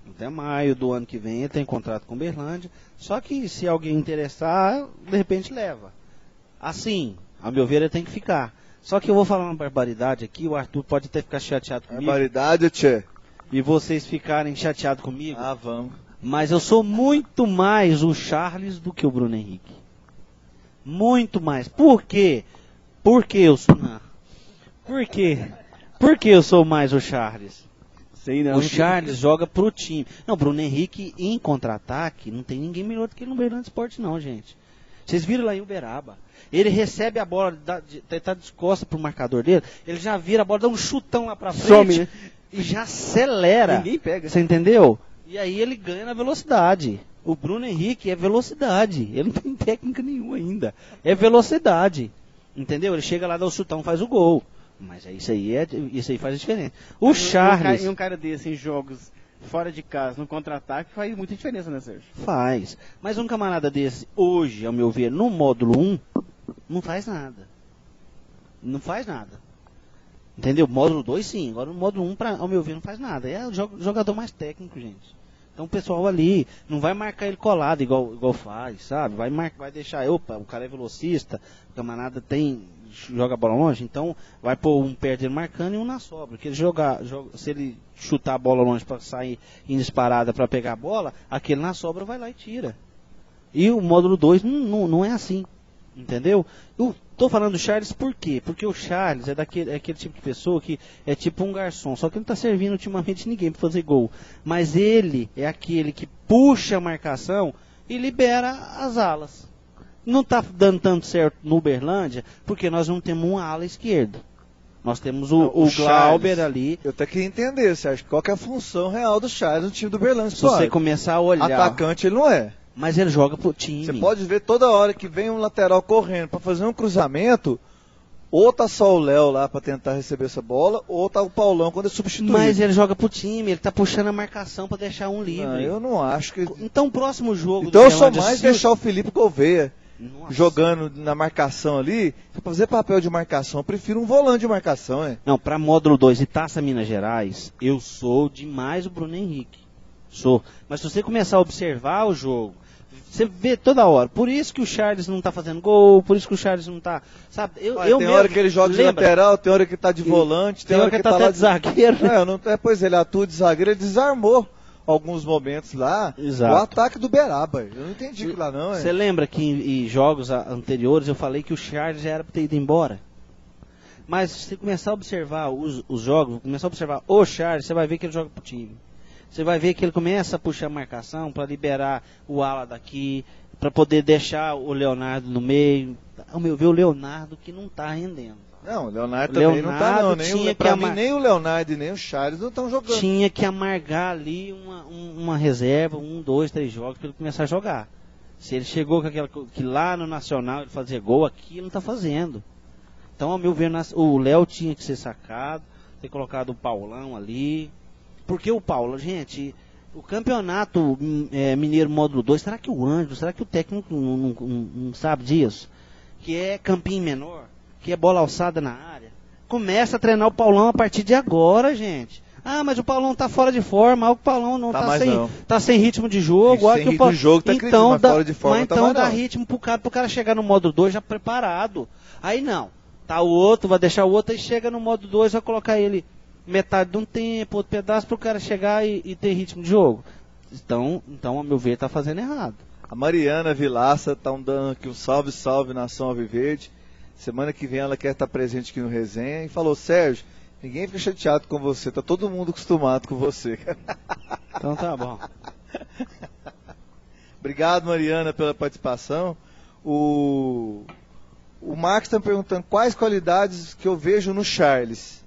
Até maio do ano que vem ele tem contrato com o Uberlândia. Só que se alguém interessar, de repente leva. Assim, a meu ver, ele tem que ficar. Só que eu vou falar uma barbaridade aqui, o Arthur pode até ficar chateado comigo. Barbaridade, tchê. E vocês ficarem chateados comigo. Ah, vamos. Mas eu sou muito mais o Charles do que o Bruno Henrique. Muito mais. Por quê? Porque eu sou... Não. Por quê? Porque eu sou mais o Charles. Sei não. O Charles joga pro time. Não, Bruno Henrique em contra-ataque, não tem ninguém melhor do que ele no Uberlândia Esporte não, gente. Vocês viram lá em Uberaba. Ele recebe a bola, tá de costas pro marcador dele, ele já vira a bola, dá um chutão lá pra frente. Some, né? E já acelera. Ninguém pega. Você entendeu? E aí ele ganha na velocidade. O Bruno Henrique é velocidade. Ele não tem técnica nenhuma ainda. É velocidade. Entendeu? Ele chega lá, dá o chutão, faz o gol. Mas isso aí faz a diferença. O Charles... E um cara desse em jogos fora de casa, no contra-ataque, faz muita diferença, né, Sérgio? Faz. Mas um camarada desse, hoje, ao meu ver, no módulo 1, não faz nada. Não faz nada. Entendeu? Módulo 2 sim, agora no módulo 1, ao meu ver, não faz nada. É o jogador mais técnico, gente. Então o pessoal ali não vai marcar ele colado igual faz, sabe? Vai deixar, opa, o cara é velocista, o camarada joga a bola longe, então vai pôr um perto dele marcando e um na sobra. Porque ele se ele chutar a bola longe para sair em disparada para pegar a bola, aquele na sobra vai lá e tira. E o módulo 2 não é assim. Entendeu? Eu tô falando do Charles por quê? Porque o Charles é aquele tipo de pessoa que é tipo um garçom, só que não tá servindo ultimamente ninguém para fazer gol. Mas ele é aquele que puxa a marcação e libera as alas. Não tá dando tanto certo no Uberlândia, porque nós não temos um ala esquerdo. Nós temos o Glauber ali. Eu até queria entender, Sérgio, qual que é a função real do Charles no time do Uberlândia. Se você começar a olhar... Atacante ele não é. Mas ele joga pro time. Você pode ver toda hora que vem um lateral correndo para fazer um cruzamento, ou tá só o Léo lá para tentar receber essa bola, ou tá o Paulão quando é substituído. Mas ele joga pro time, ele tá puxando a marcação para deixar um livre. Não, eu não acho que... Então o próximo jogo... Então eu sou mais deixar o Felipe Gouveia Nossa. jogando na marcação ali, pra fazer papel de marcação. Eu prefiro um volante de marcação, hein? Não, pra módulo 2 e Taça Minas Gerais, eu sou demais o Bruno Henrique. Sou. Mas se você começar a observar o jogo, você vê toda hora. Por isso que o Charles não tá fazendo gol, por isso que o Charles não tá... Sabe, tem hora que ele joga de lateral, tem hora que tá de volante, tem hora que tá até de zagueiro. Pois ele atua de zagueiro, ele desarmou alguns momentos lá, Exato. o ataque do Beraba. Eu não entendi aquilo lá não. Você lembra que em jogos anteriores eu falei que o Charles já era para ter ido embora? Mas se você começar a observar os jogos, começar a observar o Charles, você vai ver que ele joga pro time. Você vai ver que ele começa a puxar a marcação para liberar o ala daqui, para poder deixar o Leonardo no meio. Ao meu ver, o Leonardo que não tá rendendo. Não, o Leonardo também não tá não. Nem o Leonardo e nem o Charles não estão jogando. Tinha que amargar ali uma reserva, 1, 2, 3 jogos para ele começar a jogar. Se ele chegou com aquela que lá no Nacional ele fazia gol, aqui ele não tá fazendo. Então, ao meu ver, o Léo tinha que ser sacado, ter colocado o Paulão ali. Porque o Paulo, gente, o campeonato Mineiro Módulo 2, será que o Ângelo, será que o técnico não sabe disso? Que é campinho menor, que é bola alçada na área. Começa a treinar o Paulão a partir de agora, gente. Ah, mas o Paulão tá fora de forma, o Paulão não tá sem ritmo de jogo. Sem ritmo de jogo, tá então, mas fora de forma, mas então dá ritmo pro cara chegar no modo 2 já preparado. Aí não, tá o outro, vai deixar o outro, aí chega no modo 2, vai colocar ele metade de um tempo, outro pedaço pro cara chegar e ter ritmo de jogo. Então, ao meu ver, tá fazendo errado. A Mariana Vilaça tá dando aqui um salve Nação Alviverde. Semana que vem ela quer estar presente aqui no Resenha e falou: Sérgio, ninguém fica chateado com você, tá todo mundo acostumado com você. Então tá bom. Obrigado, Mariana, pela participação. O Marcos está me perguntando quais qualidades que eu vejo no Charles.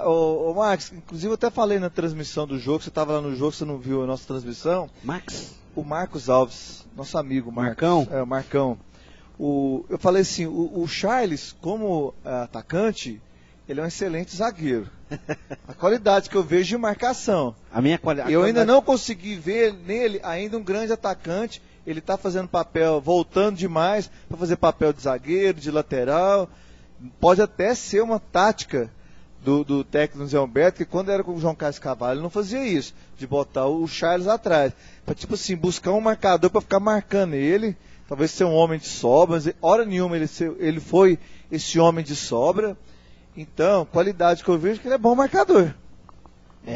Ô Max, inclusive eu até falei na transmissão do jogo, você estava lá no jogo, você não viu a nossa transmissão. Max? O Marcos Alves, nosso amigo Marcão. É, o Marcão. Eu falei assim, o Charles, como atacante, ele é um excelente zagueiro. A qualidade que eu vejo de marcação. Eu ainda não consegui ver nele ainda um grande atacante. Ele está fazendo papel, voltando demais para fazer papel de zagueiro, de lateral. Pode até ser uma tática do técnico Zé Humberto, que quando era com o João Carlos Carvalho, ele não fazia isso, de botar o Charles atrás. Para, tipo assim, buscar um marcador para ficar marcando ele, talvez ser um homem de sobra, mas hora nenhuma ele foi esse homem de sobra. Então, qualidade que eu vejo é que ele é bom marcador.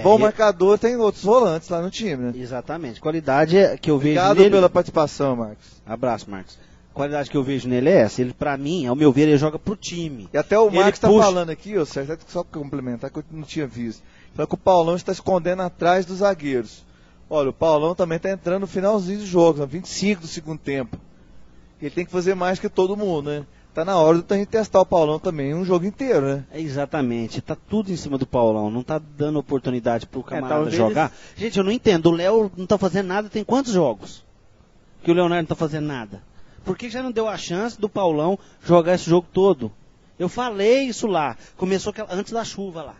Bom marcador tem outros volantes lá no time, né? Exatamente. Qualidade que eu vejo nele... Obrigado pela participação, Marcos. Abraço, Marcos. A qualidade que eu vejo nele é essa. Ele, pra mim, ao meu ver, ele joga pro time. E até o Marcos está falando aqui, Sérgio, só para complementar, que eu não tinha visto. Falando que o Paulão está escondendo atrás dos zagueiros. Olha, o Paulão também está entrando no finalzinho do jogo, 25 do segundo tempo. Ele tem que fazer mais que todo mundo, né? Tá na hora de a gente testar o Paulão também um jogo inteiro, né? Exatamente, tá tudo em cima do Paulão, não tá dando oportunidade pro camarada jogar. Gente, eu não entendo, o Léo não tá fazendo nada, tem quantos jogos que o Leonardo não tá fazendo nada? Por que já não deu a chance do Paulão jogar esse jogo todo? Eu falei isso lá, começou antes da chuva lá.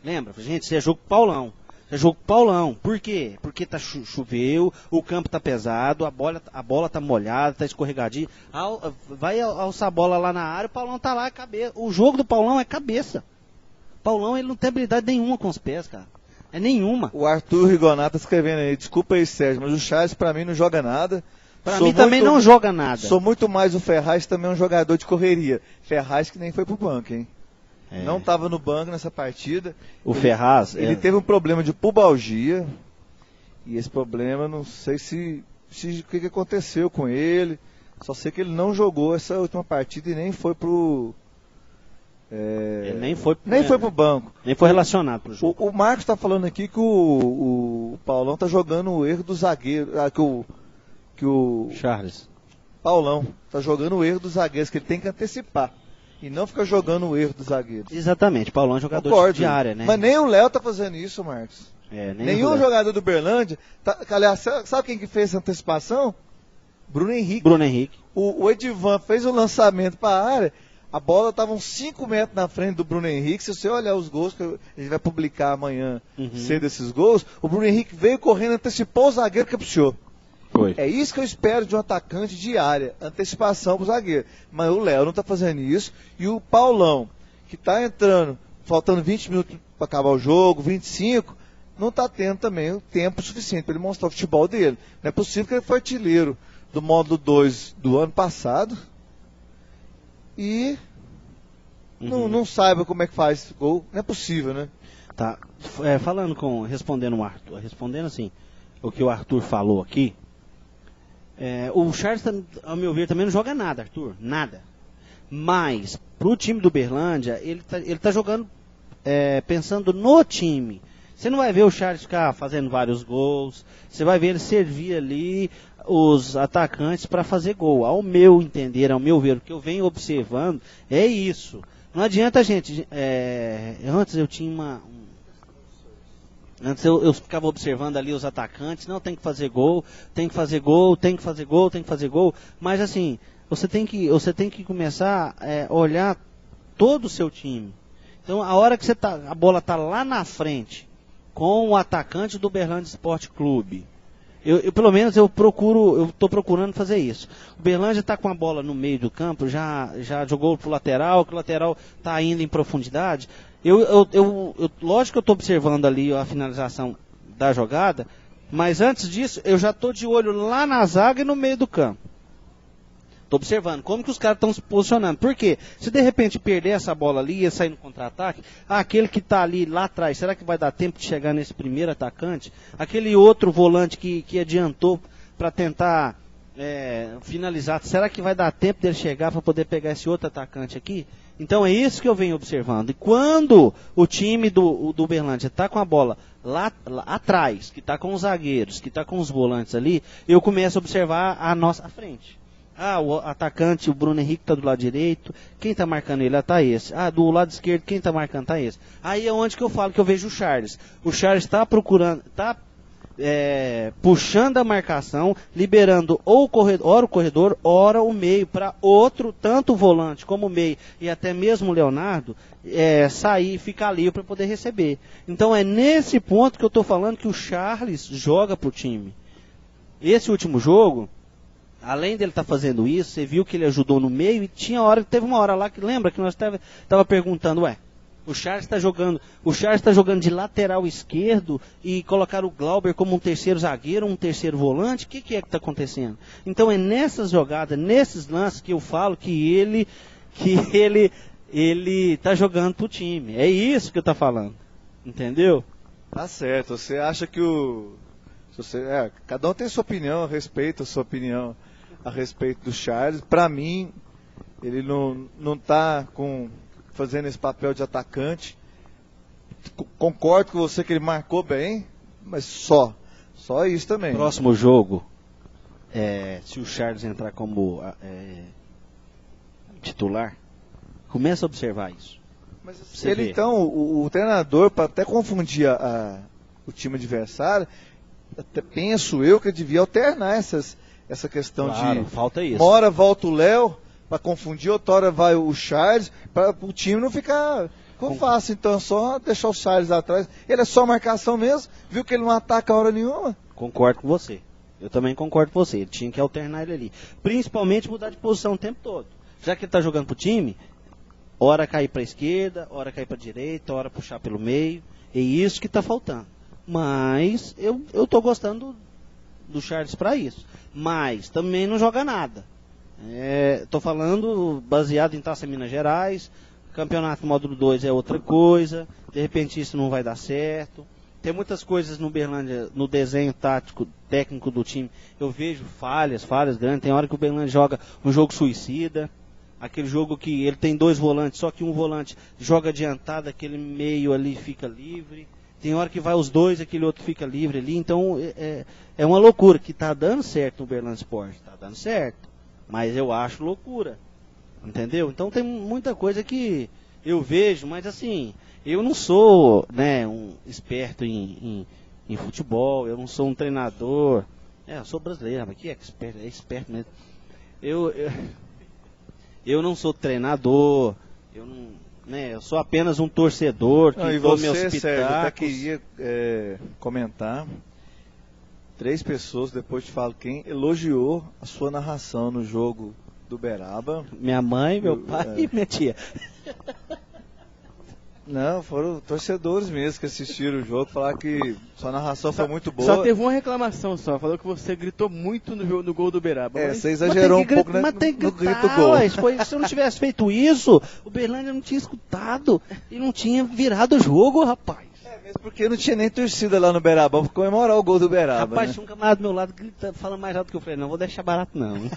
Lembra? Gente, isso é jogo pro Paulão. É jogo pro Paulão. Por quê? Porque choveu, o campo tá pesado, a bola tá molhada, tá escorregadinha. Vai alçar a bola lá na área, o Paulão tá lá, cabeça. O jogo do Paulão é cabeça. Paulão, ele não tem habilidade nenhuma com os pés, cara. É nenhuma. O Arthur Rigonato tá escrevendo aí, desculpa aí, Sérgio, mas o Charles pra mim não joga nada. Pra mim também não joga nada. Sou muito mais o Ferraz, também é um jogador de correria. Ferraz que nem foi pro banco, hein? Não estava no banco nessa partida. O Ferraz... Ele teve um problema de pubalgia. E esse problema, não sei o que aconteceu com ele. Só sei que ele não jogou essa última partida e nem foi pro... Ele nem foi pro banco. Nem foi relacionado pro jogo. O Marcos está falando aqui que o Paulão está jogando o erro do zagueiro. Que o Charles. Paulão está jogando o erro dos zagueiros, que ele tem que antecipar. E não fica jogando o erro dos zagueiros. Exatamente, Paulão é jogador de área, né? Mas nem o Léo tá fazendo isso, Marcos. Nenhum jogador do Berlândia. Aliás, sabe quem que fez essa antecipação? Bruno Henrique. O Edivan fez o lançamento para a área, a bola estava uns 5 metros na frente do Bruno Henrique. Se você olhar os gols, que a gente vai publicar amanhã cedo esses gols, o Bruno Henrique veio correndo, antecipou o zagueiro que caprichou. Foi. É isso que eu espero de um atacante de área, antecipação pro zagueiro. Mas o Léo não está fazendo isso. E o Paulão, que está entrando, faltando 20 minutos para acabar o jogo, 25, não está tendo também o tempo suficiente para ele mostrar o futebol dele. Não é possível que ele foi artilheiro do módulo 2 do ano passado e não saiba como é que faz gol. Não é possível, né? Tá. Respondendo o Arthur, respondendo assim, o que o Arthur falou aqui, o Charles, ao meu ver, também não joga nada, Arthur, nada. Mas, pro time do Uberlândia, ele tá jogando pensando no time. Você não vai ver o Charles ficar fazendo vários gols, você vai ver ele servir ali os atacantes para fazer gol. Ao meu entender, ao meu ver, o que eu venho observando é isso. Não adianta, gente, antes eu tinha Antes eu ficava observando ali os atacantes, não, tem que fazer gol, tem que fazer gol, tem que fazer gol, tem que fazer gol. Mas assim, você tem que começar a olhar todo o seu time. Então a hora que a bola está lá na frente, com o atacante do Uberlândia Esporte Clube, pelo menos eu estou procurando fazer isso. O Uberlândia está com a bola no meio do campo, já jogou pro lateral, que o lateral está indo em profundidade. Lógico que eu estou observando ali a finalização da jogada, mas antes disso eu já estou de olho lá na zaga e no meio do campo. Estou observando como que os caras estão se posicionando. Por quê? Se de repente perder essa bola ali e sair no contra-ataque, aquele que está ali lá atrás, será que vai dar tempo de chegar nesse primeiro atacante? Aquele outro volante que adiantou para tentar finalizar, será que vai dar tempo dele chegar para poder pegar esse outro atacante aqui? Então é isso que eu venho observando. E quando o time do Uberlândia está com a bola lá atrás, que está com os zagueiros, que está com os volantes ali, eu começo a observar a nossa frente. O atacante, o Bruno Henrique está do lado direito, quem está marcando ele? Tá esse. Do lado esquerdo, quem está marcando? Tá esse. Aí é onde que eu falo que eu vejo o Charles. O Charles está procurando, está puxando a marcação, liberando ora o corredor, ora o meio, para outro, tanto o volante como o meio, e até mesmo o Leonardo, sair e ficar livre para poder receber. Então é nesse ponto que eu estou falando que o Charles joga pro time. Esse último jogo, além dele estar fazendo isso, você viu que ele ajudou no meio, e teve uma hora lá que lembra que nós estava perguntando, o Charles está jogando de lateral esquerdo e colocar o Glauber como um terceiro zagueiro, um terceiro volante, o que é que está acontecendo? Então é nessas jogadas, nesses lances que eu falo que ele está jogando pro time. É isso que eu estou falando, entendeu? Tá certo, você acha que cada um tem sua opinião, eu respeito a sua opinião a respeito do Charles. Para mim, ele não está fazendo esse papel de atacante. Concordo com você que ele marcou bem, mas só isso também. Próximo jogo, se o Charles entrar como titular, começa a observar isso. Mas ele então, o treinador, para até confundir o time adversário, até penso eu que devia alternar essa questão falta isso. Uma hora volta o Léo para confundir, outra hora vai o Charles, para o time não ficar fácil. Então é só deixar o Charles atrás. Ele é só marcação mesmo, viu que ele não ataca a hora nenhuma. Concordo com você. Eu também concordo com você. Ele tinha que alternar ele ali. Principalmente mudar de posição o tempo todo. Já que ele está jogando pro time, hora cair para a esquerda, hora cair para a direita, hora puxar pelo meio. É isso que está faltando. Mas eu estou gostando do Charles para isso. Mas também não joga nada. Estou falando baseado em Taça Minas Gerais. Campeonato Módulo 2 é outra coisa. De repente isso não vai dar certo. Tem muitas coisas no Uberlândia, no desenho tático, técnico do time. Eu vejo falhas grandes. Tem hora que o Uberlândia joga um jogo suicida. Aquele jogo que ele tem dois volantes, só que um volante joga adiantado, aquele meio ali fica livre. Tem hora que vai os dois, aquele outro fica livre ali. Então é uma loucura, que está dando certo no Uberlândia Sport. Está dando certo. Mas eu acho loucura. Entendeu? Então tem muita coisa que eu vejo, mas assim, eu não sou um esperto em futebol, eu não sou um treinador. Eu sou brasileiro, mas que é esperto mesmo. Eu não sou treinador, eu sou apenas um torcedor que dou meus pitacos. Sérgio, eu até queria comentar. 3 pessoas, depois te falo quem, elogiou a sua narração no jogo do Uberaba. Minha mãe, meu pai e minha tia. Não, foram torcedores mesmo que assistiram o jogo, falaram que sua narração foi muito boa. Só teve uma reclamação só, falou que você gritou muito no gol do Uberaba. Você exagerou um pouco no grito gol. Se eu não tivesse feito isso, o Uberlândia não tinha escutado e não tinha virado o jogo, rapaz. Mesmo porque não tinha nem torcida lá no Berabão pra comemorar o gol do Beraba. Rapaz, né? tinha um camarada do meu lado gritando, falando mais alto que eu falei, não vou deixar barato não.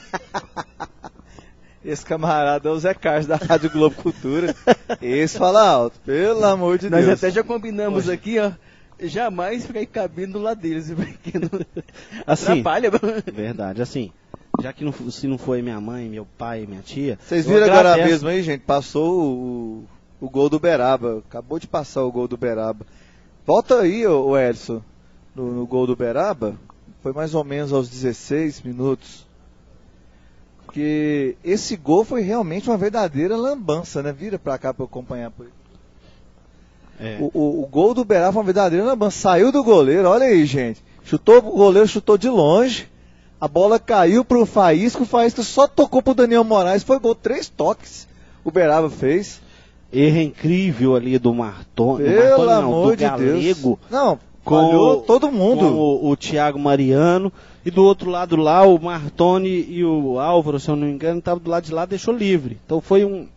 Esse camarada é o Zé Carlos da Rádio Globo Cultura. Esse fala alto, pelo amor de Nós Deus. até já combinamos aqui, ó. Jamais ficar cabendo do lado deles, porque não Assim, atrapalha. verdade, assim, já que não, se não foi minha mãe, meu pai, minha tia... Vocês eu viram agora agradeço. mesmo aí, gente? Passou o gol do Beraba. Acabou de passar o gol do Beraba. Volta aí, o Edson, no gol do Beraba. Foi mais ou menos aos 16 minutos. Porque esse gol foi realmente uma verdadeira lambança, né? Vira pra cá pra eu acompanhar. É. O gol do Beraba foi uma verdadeira lambança. Saiu do goleiro, olha aí, gente. Chutou, o goleiro chutou de longe. A bola caiu pro Faísca. O Faísca só tocou pro Daniel Moraes. Foi gol, 3 toques. O Beraba fez. Erro incrível ali do Martoni. Pelo não, amor do de Deus. Galego. Não, Com falhou todo mundo. Com o Thiago Mariano. E do outro lado lá, o Martoni e o Álvaro, se eu não me engano, estavam do lado de lá, deixou livre. Então foi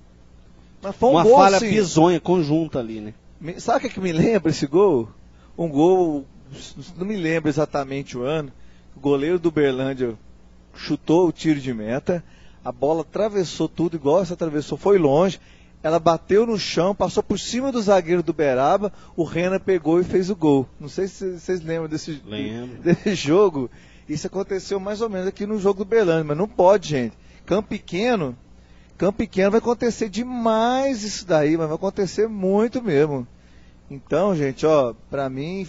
Mas foi um uma gol, falha assim, bizonha, conjunta ali, né? Sabe o que, que me lembra esse gol? Um gol, não me lembro exatamente o ano. O goleiro do Berlândia chutou o tiro de meta. A bola atravessou tudo, igual essa atravessou, foi longe. Ela bateu no chão, passou por cima do zagueiro do Beraba. O Rena pegou e fez o gol. Não sei se vocês lembram desse jogo. Isso aconteceu mais ou menos aqui no jogo do Berlândia, mas não pode, gente. Campo pequeno vai acontecer demais isso daí, mas vai acontecer muito mesmo. Então, gente, ó, pra mim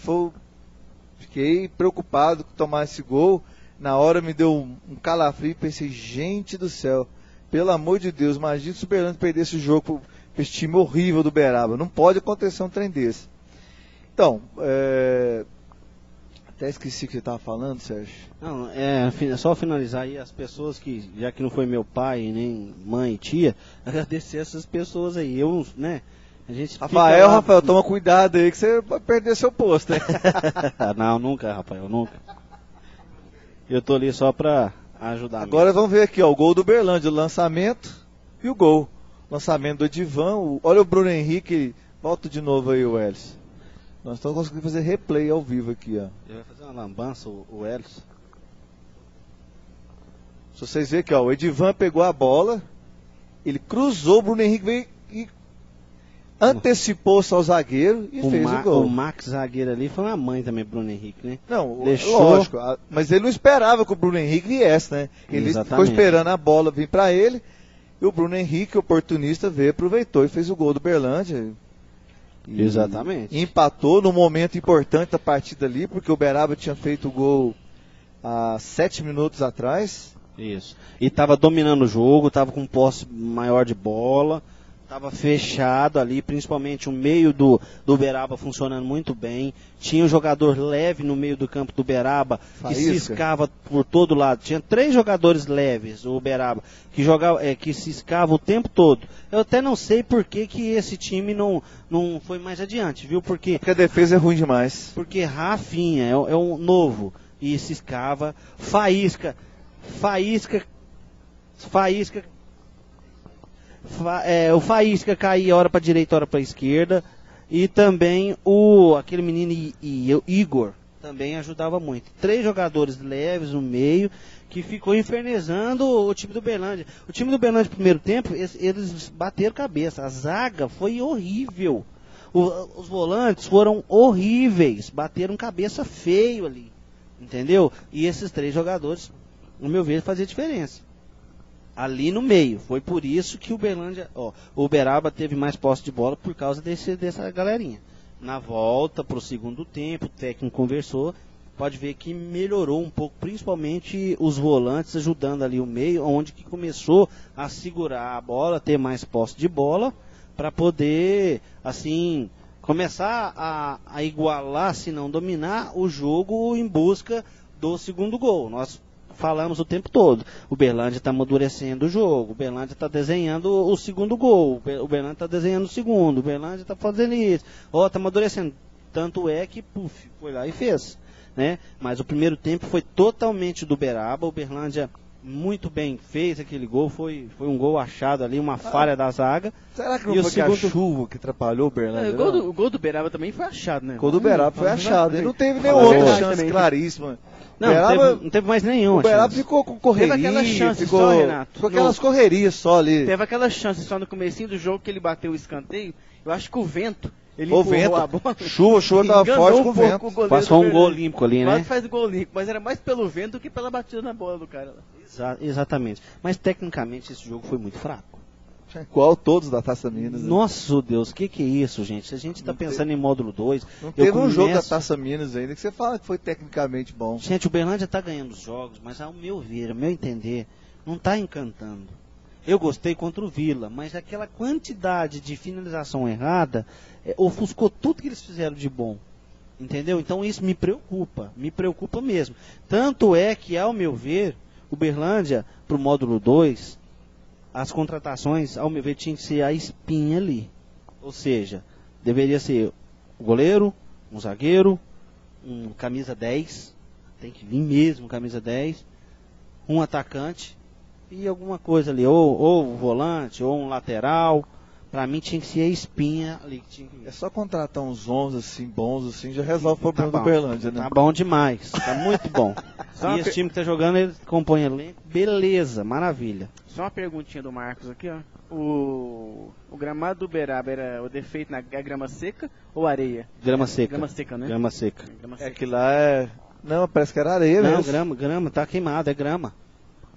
fiquei preocupado com tomar esse gol. Na hora me deu um calafrio e pensei, gente do céu, pelo amor de Deus, imagina se o Berlândia perdesse o jogo pra esse time horrível do Beraba. Não pode acontecer um trem desse. Então, até esqueci o que você estava falando, Sérgio. Não, só finalizar aí as pessoas que, já que não foi meu pai, nem mãe e tia, agradecer essas pessoas aí. Eu, né? A gente Rafael, toma cuidado aí que você vai perder seu posto, né? Não, nunca, Rafael, nunca. Eu tô ali só pra ajudar. Agora vamos ver aqui, ó, o gol do Berlândia, o lançamento e o gol. Lançamento do Edivan, olha o Bruno Henrique, volta de novo aí o Elis. Nós estamos conseguindo fazer replay ao vivo aqui, ó. Ele vai fazer uma lambança, o Elis. Se vocês verem aqui, ó, o Edivan pegou a bola, ele cruzou, o Bruno Henrique veio e antecipou-se ao zagueiro e fez o gol. O Max zagueiro ali foi uma mãe também, Bruno Henrique, né? Não, lógico, mas ele não esperava que o Bruno Henrique viesse, né? Ele ficou esperando a bola vir para ele, e o Bruno Henrique, oportunista, veio, aproveitou e fez o gol do Berlândia. Exatamente. E empatou no momento importante da partida ali, porque o Beraba tinha feito o gol há 7 minutos atrás. Isso. E estava dominando o jogo, estava com posse maior de bola, estava fechado ali, principalmente o meio do Beraba funcionando muito bem. Tinha um jogador leve no meio do campo do Beraba, que ciscava por todo lado. Tinha 3 jogadores leves, o Beraba, que ciscava o tempo todo. Eu até não sei por que esse time não foi mais adiante, viu? Porque Porque Rafinha é um novo e ciscava. Faísca o Faísca caía hora para direita, hora para esquerda, e também aquele menino Igor também ajudava muito. 3 jogadores leves no meio que ficou infernizando o time do Berlândia. O time do Berlândia no primeiro tempo, eles bateram cabeça. A zaga foi horrível. Os volantes foram horríveis, bateram cabeça feio ali, entendeu? E esses 3 jogadores, no meu ver, faziam diferença ali no meio. Foi por isso que o Beraba teve mais posse de bola, por causa dessa galerinha. Na volta para o segundo tempo, o técnico conversou, pode ver que melhorou um pouco, principalmente os volantes ajudando ali o meio, onde que começou a segurar a bola, ter mais posse de bola, para poder, assim, começar a igualar, se não dominar, o jogo em busca do segundo gol. Nós falamos o tempo todo, o Berlândia está amadurecendo o jogo, o Berlândia está desenhando o segundo gol, o Berlândia está desenhando o segundo, o Berlândia está fazendo isso, está amadurecendo. Tanto é que, foi lá e fez, né? Mas o primeiro tempo foi totalmente do Beraba, o Berlândia muito bem fez aquele gol, foi um gol achado ali, uma falha da zaga. Será que não E o foi segundo- a chuva que atrapalhou o Berlândia? O gol do Beraba também foi achado, né? O gol do Beraba foi achado. Ele não teve Fala nenhuma a verdade chance também. claríssima. Não, Beraba- não teve mais nenhuma O Beraba chance. ficou com correria, Teve aquela chance ficou, só, Renato. ficou aquelas correrias só ali. Teve aquela chance só no comecinho do jogo que ele bateu o escanteio. Eu acho que o vento, ele O empurrou vento, a bola. chuva tava enganou forte um com o pouco vento. o goleiro Passou do um gol Berlândia. olímpico ali, Quase né? faz o gol limpo, mas era mais pelo vento do que pela batida na bola do cara lá. Exatamente. Mas tecnicamente esse jogo foi muito fraco. Igual todos da Taça Minas. né? Nossa, Deus, o que é isso, gente? Se a gente tá pensando em módulo 2, Não teve um jogo da começo- Taça Minas ainda que você fala que foi tecnicamente bom. Gente, o Berlândia tá ganhando os jogos, mas ao meu ver, ao meu entender, não tá encantando. Eu gostei contra o Vila, mas aquela quantidade de finalização errada ofuscou tudo que eles fizeram de bom. Entendeu? Então isso me preocupa mesmo. Tanto é que, ao meu ver, o Berlândia, pro módulo 2, as contratações, ao meu ver, tinha que ser a espinha ali. Ou seja, deveria ser o goleiro, um zagueiro, um camisa 10, tem que vir mesmo camisa 10, um atacante e alguma coisa ali, ou um volante, ou um lateral. Pra mim tinha que ser a espinha ali. Que tinha que vir. É só contratar uns 11 assim, bons assim, já resolve o problema Tá do bom. Berlândia, né? Tá bom demais, tá muito bom. Só E uma esse time que tá jogando, ele compõe elenco, beleza, maravilha. Só uma perguntinha do Marcos aqui, ó. O gramado do Beraba era o defeito na grama seca ou areia? Grama seca. Grama seca, né? Grama seca. Grama É seca. que lá é... Não, parece que era areia Não, mesmo. grama, tá queimado, é grama.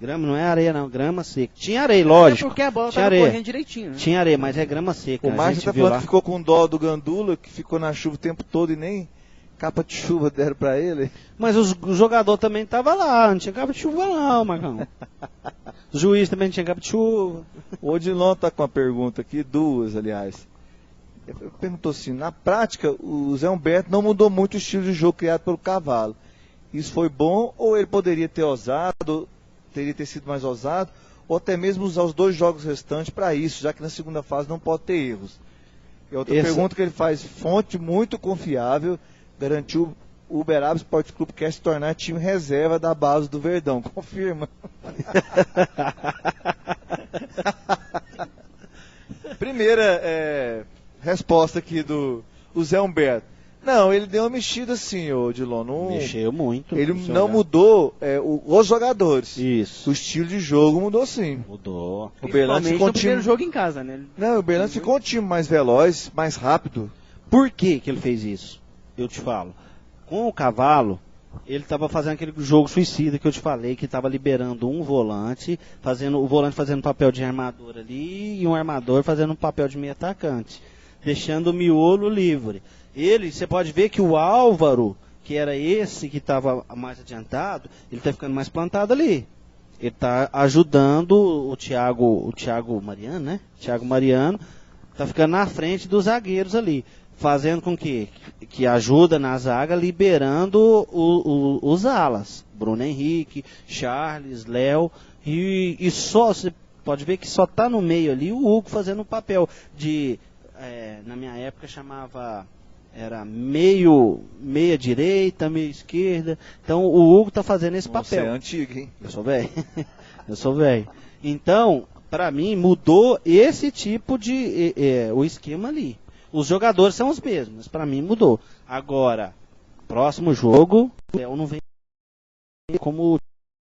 Grama não é areia não, grama seca. Tinha areia, lógico. É porque a bola Tinha tava areia. correndo direitinho, né? Tinha areia, mas é grama seca. O A Márcio gente tá viu falando lá. que ficou com dó do Gandula, que ficou na chuva o tempo todo e nem capa de chuva deram pra ele. Mas o jogador também tava lá, não tinha cabo de chuva não, Marcão. O juiz também não tinha cabo de chuva. O Odilon tá com uma pergunta aqui, duas, aliás. Ele perguntou assim, na prática, o Zé Humberto não mudou muito o estilo de jogo criado pelo Cavalo. Isso foi bom ou ele poderia ter ousado, teria ter sido mais ousado, ou até mesmo usar os 2 jogos restantes para isso, já que na segunda fase não pode ter erros? E outra pergunta que ele faz, fonte muito confiável, garantiu o Uberaba Esporte Clube quer se tornar time reserva da base do Verdão. Confirma. Primeira resposta aqui do Zé Humberto. Não, ele deu uma mexida sim, ô Dilon. Mexeu muito. Ele no não jogar. mudou os jogadores. Isso. O estilo de jogo mudou sim. Mudou. O Berlândia Principalmente ficou um no primeiro time... jogo em casa, né? Não, o Berlândia ficou um time mais veloz, mais rápido. Por que ele fez isso? Eu te falo. Com o Cavalo, ele estava fazendo aquele jogo suicida que eu te falei, que estava liberando um volante, o volante fazendo papel de armador ali, e um armador fazendo um papel de meio atacante, deixando o miolo livre. Você pode ver que o Álvaro, que era esse que estava mais adiantado, ele está ficando mais plantado ali. Ele está ajudando o Thiago Mariano, né? Thiago Mariano está ficando na frente dos zagueiros ali, fazendo com que ajuda na zaga, liberando os alas. Bruno Henrique, Charles, Léo, e só, você pode ver que só está no meio ali o Hugo fazendo um papel de, na minha época chamava, era meia direita, meia esquerda, então o Hugo está fazendo esse Você papel. é antigo, hein? Eu sou velho. Eu sou velho. Então, para mim, mudou esse tipo de o esquema ali. Os jogadores são os mesmos, para mim mudou. Agora, próximo jogo, o Léo não vem como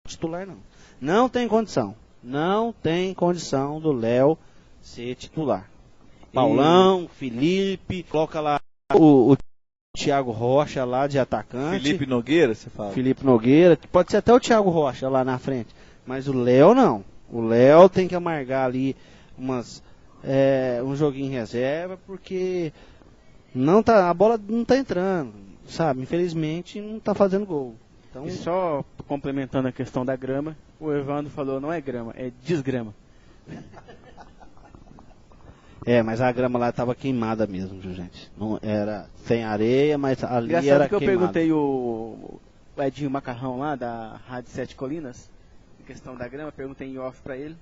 titular não. Não tem condição. Não tem condição do Léo ser titular. Paulão, Felipe, coloca lá o Thiago Rocha lá de atacante. Felipe Nogueira, você fala? Felipe Nogueira, pode ser até o Thiago Rocha lá na frente. Mas o Léo não. O Léo tem que amargar ali um joguinho em reserva, porque a bola não tá entrando, sabe? Infelizmente não tá fazendo gol. Então, E só complementando a questão da grama, o Evandro falou, não é grama, é desgrama. mas a grama lá tava queimada mesmo, viu, gente? Não era sem areia, mas ali Engraçado era que eu queimada. perguntei o Edinho Macarrão lá, da Rádio Sete Colinas, a questão da grama, perguntei em off pra ele.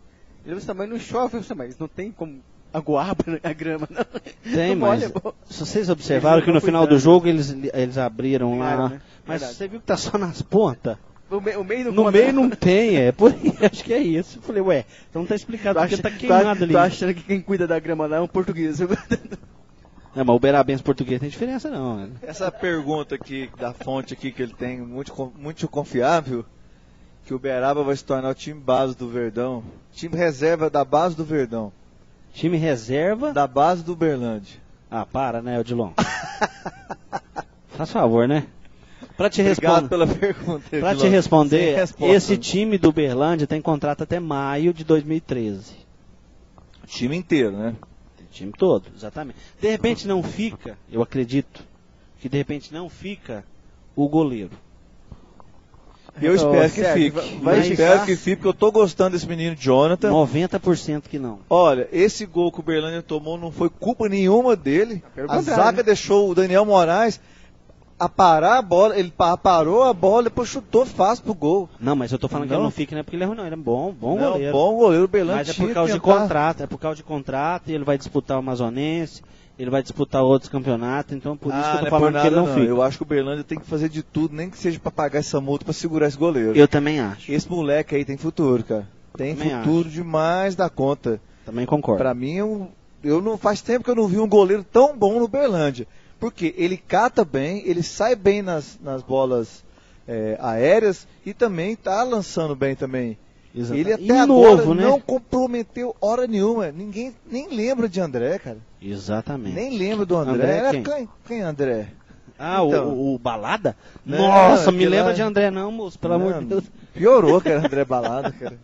Ele disse, mas não chove, eu disse, mas não tem como aguar a grama, não. Tem, Não mas molha, pô. se vocês observaram Eles que no não final do cuidando. jogo eles abriram lá, Claro, né? mas Verdade. você viu que tá só nas pontas? O meio não No conta. meio não tem, por aí, acho que é isso. Eu falei, ué, então tá explicado porque tá queimado ali. Tô achando que quem cuida da grama lá é um português. Não, mas o Berabense português não tem diferença não, né? Essa pergunta aqui, da fonte aqui que ele tem, muito confiável, que o Uberaba vai se tornar o time base do Verdão, time reserva da base do Verdão, Time reserva. da base do Uberlândia. Ah, para, né, Odilon? Faz favor, né? Pra te Obrigado responder. pela pergunta. Pra Edilon. te Sem responder, resposta. esse time do Uberlândia tem contrato até maio de 2013. O time inteiro, né? O time todo, exatamente. De repente não fica, eu acredito, que de repente não fica o goleiro. Eu espero que Sérgio, fique. vai Eu ficar? espero que fique, porque eu tô gostando desse menino Jonathan. 90% que não. Olha, esse gol que o Uberlândia tomou não foi culpa nenhuma dele. Pelo A contrário, zaga né? deixou o Daniel Moraes parar a bola, ele parou a bola, depois chutou fácil pro gol. Não, mas eu tô falando que Não. ele não fica, não é porque ele é ruim, não. Ele é bom Não, goleiro. bom goleiro, o Uberlândia Mas é tinha por que causa de tentar. contrato, e ele vai disputar o Amazonense, ele vai disputar outros campeonatos, então por isso que eu não tô é falando por que ele nada, não fica. Eu acho que o Uberlândia tem que fazer de tudo, nem que seja pra pagar essa multa pra segurar esse goleiro. Eu também acho, Esse moleque aí tem futuro, cara. Tem Também futuro demais da conta. também concordo. Pra mim, eu não faz tempo que eu não vi um goleiro tão bom no Uberlândia. Porque ele cata bem, ele sai bem nas bolas aéreas e também tá lançando bem também. Exato. Ele E até novo, agora né? não comprometeu hora nenhuma. Ninguém nem lembra de André, cara. Exatamente. Nem lembra do André. André Era quem? quem André? Ah, Então. o Balada? Não, Nossa, me aquele lembra lá- de André não, moço, pelo amor de Deus. Piorou, cara, André Balada, cara.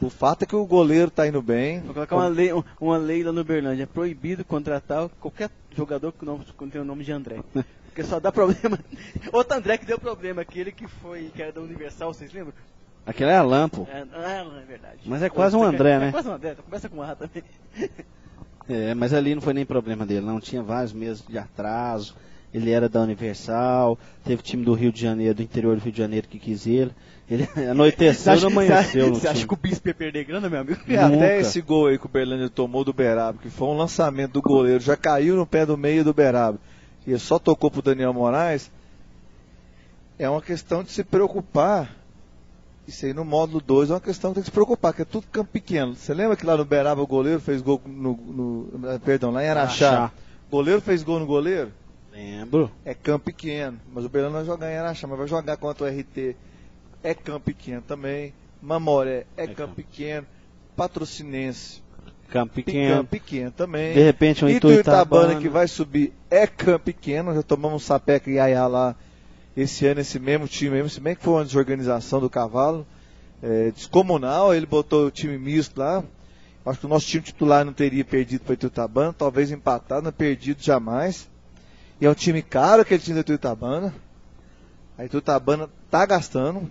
O fato é que o goleiro tá indo bem. Vou colocar uma lei lá no Uberlândia. É proibido contratar qualquer jogador que tem o nome de André. Porque só dá problema. Outro André que deu problema, aquele que era da Universal, vocês lembram? Aquele é Alan, pô. Não é verdade. Mas é quase um André, né? É quase um André, começa com A também. É, mas ali não foi nem problema dele, não. Tinha vários meses de atraso. Ele era da Universal, teve time do Rio de Janeiro, do interior do Rio de Janeiro que quis ele. Ele anoiteceu, não amanheceu no Você acha time. que o Bispo ia perder grana, meu amigo? E até Nunca. esse gol aí que o Uberlândia tomou do Beraba, que foi um lançamento do goleiro, já caiu no pé do meio do Beraba, e ele só tocou pro Daniel Moraes, é uma questão de se preocupar. Isso aí no módulo 2 é uma questão que tem que se preocupar, que é tudo campo pequeno. Você lembra que lá no Beraba o goleiro fez gol lá em Araxá. O goleiro fez gol no goleiro? Lembro. É campo pequeno, mas o Uberlândia vai jogar em Araxá, mas vai jogar contra o RT. É campo pequeno também. Mamoré é campo campo. pequeno. Patrocinense, Campo campo pequeno. pequeno também. De repente um Ituiutabana que vai subir é campo pequeno. Já tomamos um sapeca e Iaiá lá esse ano, esse mesmo time mesmo, se bem que foi uma desorganização do cavalo. Descomunal, ele botou o time misto lá. Acho que o nosso time titular não teria perdido para Ituiutabana, talvez empatado, não perdido jamais. E é um time caro aquele time da Ituiutabana. A Ituiutabana tá gastando.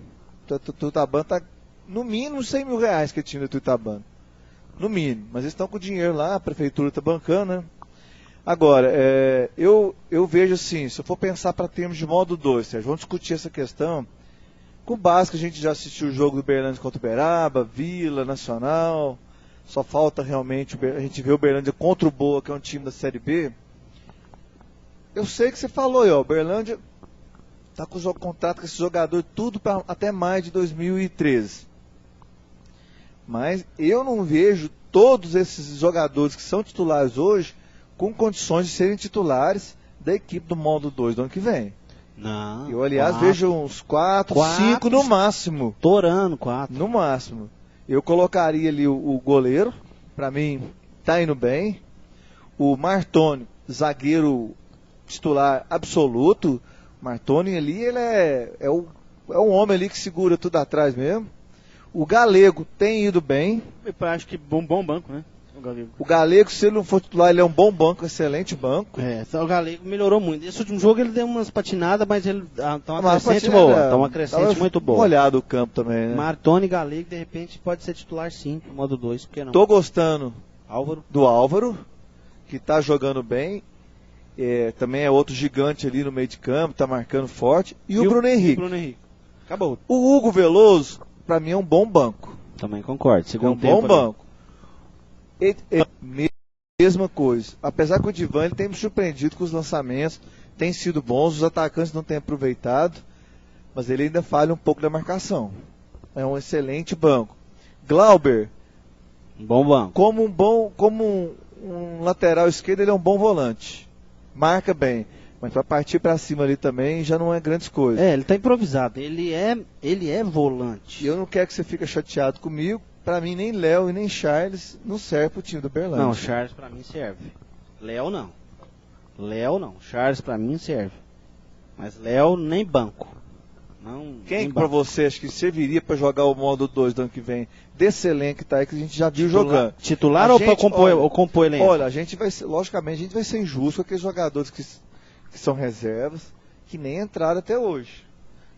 A Ituiutabana tá no mínimo 100 mil reais que é o time da Ituiutabana. No mínimo. Mas eles estão com dinheiro lá, a prefeitura tá bancando, né? Agora, eu vejo assim, se eu for pensar para termos de modo 2, Sérgio, vamos discutir essa questão. Com base que a gente já assistiu o jogo do Uberlândia contra o Uberaba, Vila, Nacional. Só falta realmente a gente ver o Uberlândia contra o Boa, que é um time da Série B. Eu sei que você falou aí, ó, o Uberlândia tá com o contrato com esse jogador tudo pra, até mais de 2013. Mas eu não vejo todos esses jogadores que são titulares hoje com condições de serem titulares da equipe do módulo 2 do ano que vem. Não. Eu, aliás, 4. vejo uns 4, Quatro. 5 no máximo. Torando 4. No máximo. Eu colocaria ali o goleiro, pra mim tá indo bem. O Martoni, zagueiro titular absoluto. Martoni ali, ele é um homem ali que segura tudo atrás mesmo. O Galego tem ido bem. Eu acho que bom banco, né? O Galego. O Galego, se ele não for titular, ele é um bom banco, excelente banco. O Galego melhorou muito. Esse último jogo ele deu umas patinadas, mas ele tá uma Mas crescente patina, boa. Tá uma crescente muito boa. Molhado o campo também, né? Martoni e Galego, de repente, pode ser titular sim, no modo 2, por que não? Tô gostando Álvaro. do Álvaro, que tá jogando bem. Também é outro gigante ali no meio de campo, tá marcando forte. E o Bruno Henrique. Bruno Henrique. Acabou. O Hugo Veloso, pra mim, é um bom banco. Também concordo. É Segundo um tempo, bom banco. Mesma coisa. Apesar que o Divan ele tem me surpreendido com os lançamentos, tem sido bons, os atacantes não têm aproveitado, mas ele ainda falha um pouco da marcação. É um excelente banco. Glauber, Um bom banco. como um lateral esquerdo, ele é um bom volante. Marca bem, mas para partir para cima ali também já não é grandes coisas. Ele tá improvisado. Ele é volante. E eu não quero que você fique chateado comigo. Para mim, nem Léo e nem Charles não serve pro time do Uberlândia. Não, Charles pra mim serve. Léo não. Charles pra mim serve. Mas Léo nem banco. Não, Quem nem que pra você acha que serviria para jogar o modo 2 do ano que vem? Desse elenco que tá aí, que a gente já viu jogando. Titular A ou gente, pra compor elenco? Olha, a gente vai ser, logicamente, a gente vai ser injusto com aqueles jogadores que são reservas, que nem entraram até hoje.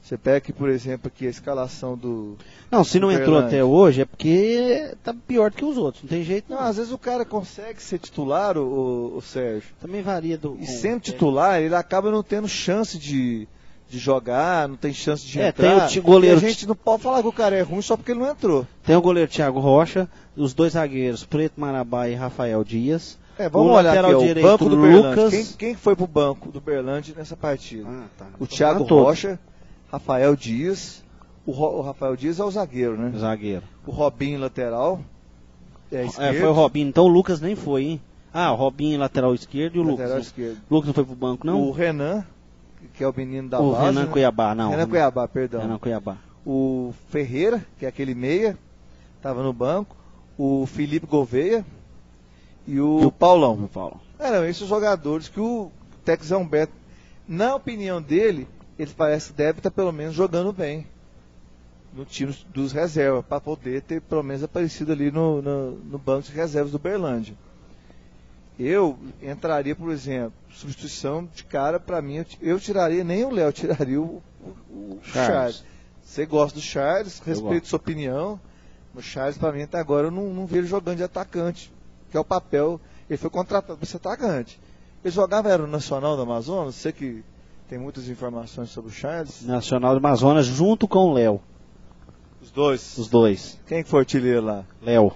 Você pega aqui, por exemplo, aqui a escalação do... Não, se não entrou Uberlândia. até hoje é porque tá pior do que os outros. Não tem jeito Não, não. às vezes o cara consegue ser titular, o Sérgio. Também varia do... E sendo titular, ele acaba não tendo chance de jogar, não tem chance de tem entrar. o goleiro. E a gente não pode falar que o cara é ruim só porque ele não entrou. Tem o goleiro Thiago Rocha, os dois zagueiros, Preto Marabá e Rafael Dias. Vamos O olhar aqui, lateral ó, o direito, banco do Uberlândia. Lucas. Quem foi pro banco do Uberlândia nessa partida? Tá. O Thiago Todo. Rocha, Rafael Dias. O Rafael Dias é o zagueiro, né? Zagueiro. O Robinho, lateral. Esquerdo. Foi o Robinho. Então o Lucas nem foi, hein? O Robinho, lateral esquerdo, e o Lateral Lucas. esquerdo. O Lucas não foi pro banco, não? O Renan, que é o menino da O base. Renan né? Cuiabá, não. Renan Cuiabá, perdão. Renan Cuiabá. O Ferreira, que é aquele meia, estava no banco. O Felipe Gouveia e o Paulão. O Paulo. Eram esses jogadores que o Tex Humberto, na opinião dele, ele parece que deve estar pelo menos jogando bem no time dos reservas, para poder ter pelo menos aparecido ali no banco de reservas do Uberlândia. Eu entraria, por exemplo, substituição de cara, para mim, eu tiraria nem o Léo, tiraria o Charles. Você gosta do Charles, respeito sua opinião. O Charles, para mim, até agora, eu não vejo jogando de atacante, que é o papel. Ele foi contratado para ser atacante. Ele jogava, era o Nacional do Amazonas, você que tem muitas informações sobre o Charles. Nacional do Amazonas junto com o Léo. Os dois. Os dois. Quem que foi artilheiro lá? Léo.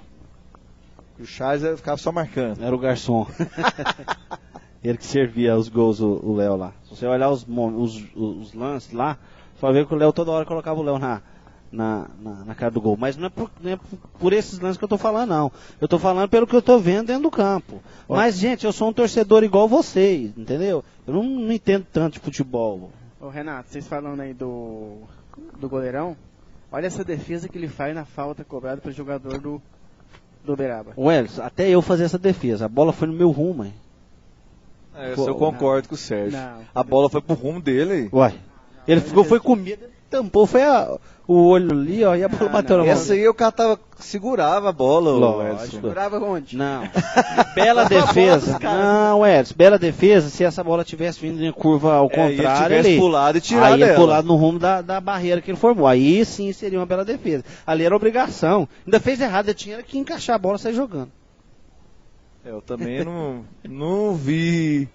E o Charles ficava só marcando. Era o garçom. Ele que servia os gols, o Léo lá. Se você olhar os lances lá, você vai ver que o Léo toda hora colocava o Léo na cara do gol. Mas não é por esses lances que eu tô falando, não. Eu tô falando pelo que eu tô vendo dentro do campo. Mas, gente, eu sou um torcedor igual vocês, entendeu? Eu não entendo tanto de futebol. Ô Renato, vocês falando aí do goleirão, olha essa defesa que ele faz na falta cobrada pelo jogador do Uberaba. Welles, até eu fazer essa defesa. A bola foi no meu rumo, hein? Eu concordo com o Sérgio. Não. A bola foi pro rumo dele aí. Uai. Ele foi com medo, tampou, foi o olho ali, ó, e a bola bateu na bola. Essa aí o cara segurava a bola, Lógico. Edson. Segurava onde? Não. Bela defesa. Não, Edson, bela defesa. Se essa bola tivesse vindo em curva ao contrário, ele ele pulado e tirado aí ele dela. pulado no rumo da barreira que ele formou. Aí sim seria uma bela defesa. Ali era obrigação. Ainda fez errado, ele tinha que encaixar a bola e sair jogando. Eu também não vi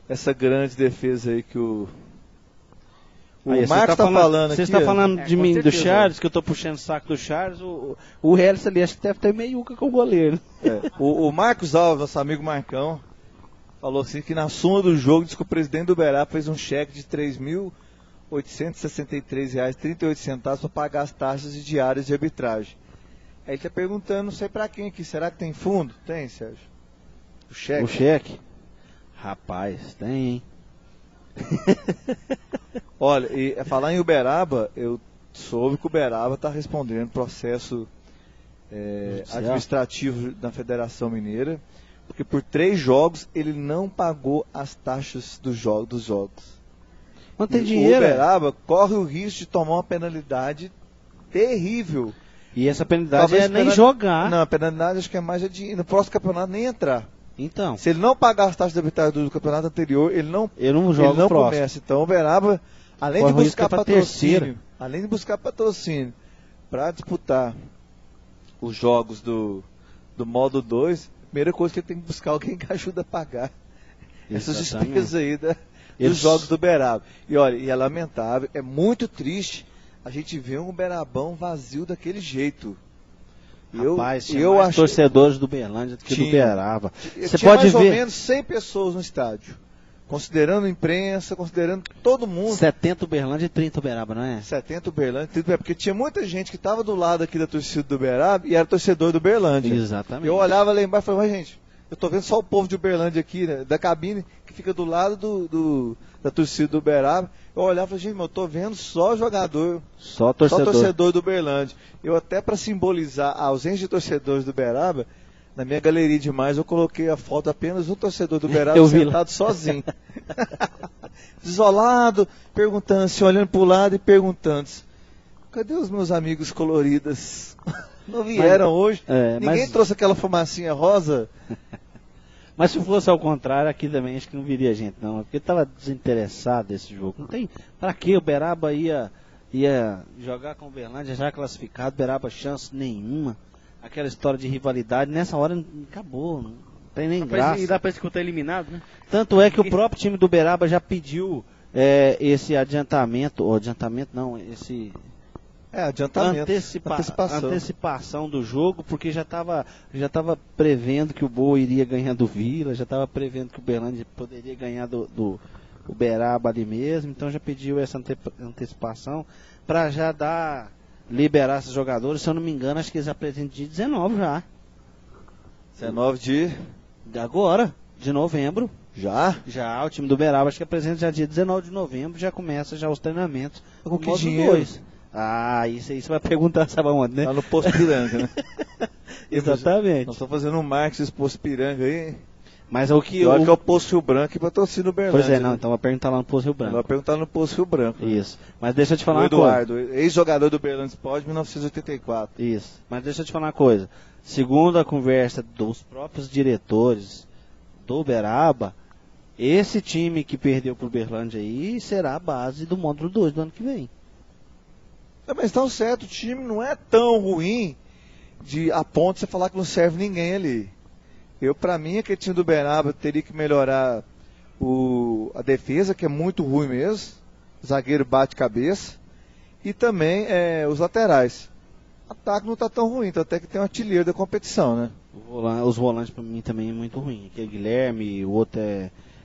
essa grande defesa aí que o Aí, Marcos tá falando aqui. Você está falando de com mim, do certeza. Charles, que eu tô puxando o saco do Charles. O Hellis ali, acho que deve ter meiuca com o goleiro. O Marcos Alves, nosso amigo Marcão, falou assim que na soma do jogo diz que o presidente do Uberaba fez um cheque de R$ 3.863,38 para pagar as taxas de diárias de arbitragem. Aí ele tá perguntando, não sei para quem aqui, será que tem fundo? Tem, Sérgio? O cheque? O cheque? Rapaz, tem, hein? Olha, e falar em Uberaba, eu soube que o Uberaba está respondendo processo administrativo na Federação Mineira, porque por 3 jogos ele não pagou as taxas dos jogos. Não tem E dinheiro. O Uberaba corre o risco de tomar uma penalidade terrível. E essa penalidade Talvez é nem penalidade- jogar. Não, a penalidade acho que é mais de no próximo campeonato nem entrar. Então, Se ele não pagar as taxas de arbitragem do campeonato anterior, ele não eu não jogo ele não o próximo. começa. Então o Uberaba, além Corre de o risco buscar pra patrocínio, terceira. além de buscar patrocínio para disputar os jogos do modo 2, a primeira coisa que ele tem que buscar é alguém que ajuda a pagar essas Exatamente. despesas aí dos Eles- jogos do Uberaba. E olha, e é lamentável, é muito triste a gente ver um Uberabão vazio daquele jeito. Rapaz, tinha eu mais achei- torcedores do Berlândia do que do Tinha. Uberaba. Você Tinha pode mais ou ver. menos 100 pessoas no estádio. considerando a imprensa, considerando todo mundo. 70 Uberlândia e 30 Uberaba, não é? 70 Uberlândia, 30 Uberaba, porque tinha muita gente que estava do lado aqui da torcida do Uberaba e era torcedor do Uberlândia. Exatamente. Eu olhava lá embaixo e falava, mas gente, eu tô vendo só o povo de Uberlândia aqui, né, da cabine, que fica do lado da torcida do Uberaba. Eu olhava e falava, gente, mas eu tô vendo só jogador, Só torcedor do Uberlândia. Eu até para simbolizar a ausência de torcedores do Uberaba, na minha galeria de imagens eu coloquei a foto apenas um torcedor do Uberaba sentado sozinho. Isolado, perguntando assim, olhando pro lado e perguntando, cadê os meus amigos coloridos? Não vieram hoje? Ninguém trouxe aquela fumacinha rosa? Mas se fosse ao contrário, aqui também acho que não viria gente, não. Porque estava desinteressado desse jogo. Não tem. Pra que o Uberaba ia jogar com o Uberlândia já classificado? Uberaba chance nenhuma. Aquela história de rivalidade. Nessa hora acabou. Não tem nem graça. E dá pra escutar eliminado, né? Tanto é que o próprio time do Uberaba já pediu esse adiantamento. Ou adiantamento não, esse. Adiantamento. Antecipação do jogo, porque já estava prevendo que o Boa iria ganhar do Vila, já estava prevendo que o Uberlândia poderia ganhar do Uberaba ali mesmo, então já pediu essa antecipação para já liberar esses jogadores. Se eu não me engano, acho que eles apresentam dia 19 já. 19 de agora, de novembro. Já? Já, o time do Uberaba acho que apresenta já dia 19 de novembro, já começa já os treinamentos. Com que dinheiro? 2. Isso aí você vai perguntar, sabe aonde, né? Lá no Poço Piranga, né? Exatamente. Nós estamos fazendo um marketing desse Poço Piranga aí. Mas o que eu acho que é o Poço Rio Branco e patrocina o Uberlândia. Pois é, não, então vai perguntar lá no Poço Rio Branco. Vai perguntar no Poço Rio Branco. Isso. Mas deixa eu te falar uma Eduardo, coisa. ex-jogador do Uberlândia Sport, 1984. Isso. Mas deixa eu te falar uma coisa. Segundo a conversa dos próprios diretores do Uberaba, esse time que perdeu pro Uberlândia aí será a base do módulo 2 do ano que vem. Mas tão certo, o time não é tão ruim a ponto de você falar que não serve ninguém ali. Pra mim, aquele time do Uberaba teria que melhorar a defesa, que é muito ruim mesmo. O zagueiro bate cabeça. E também os laterais. O ataque não está tão ruim, então até que tem um artilheiro da competição, né? Os volantes para mim também é muito ruim. Aquele Guilherme, o outro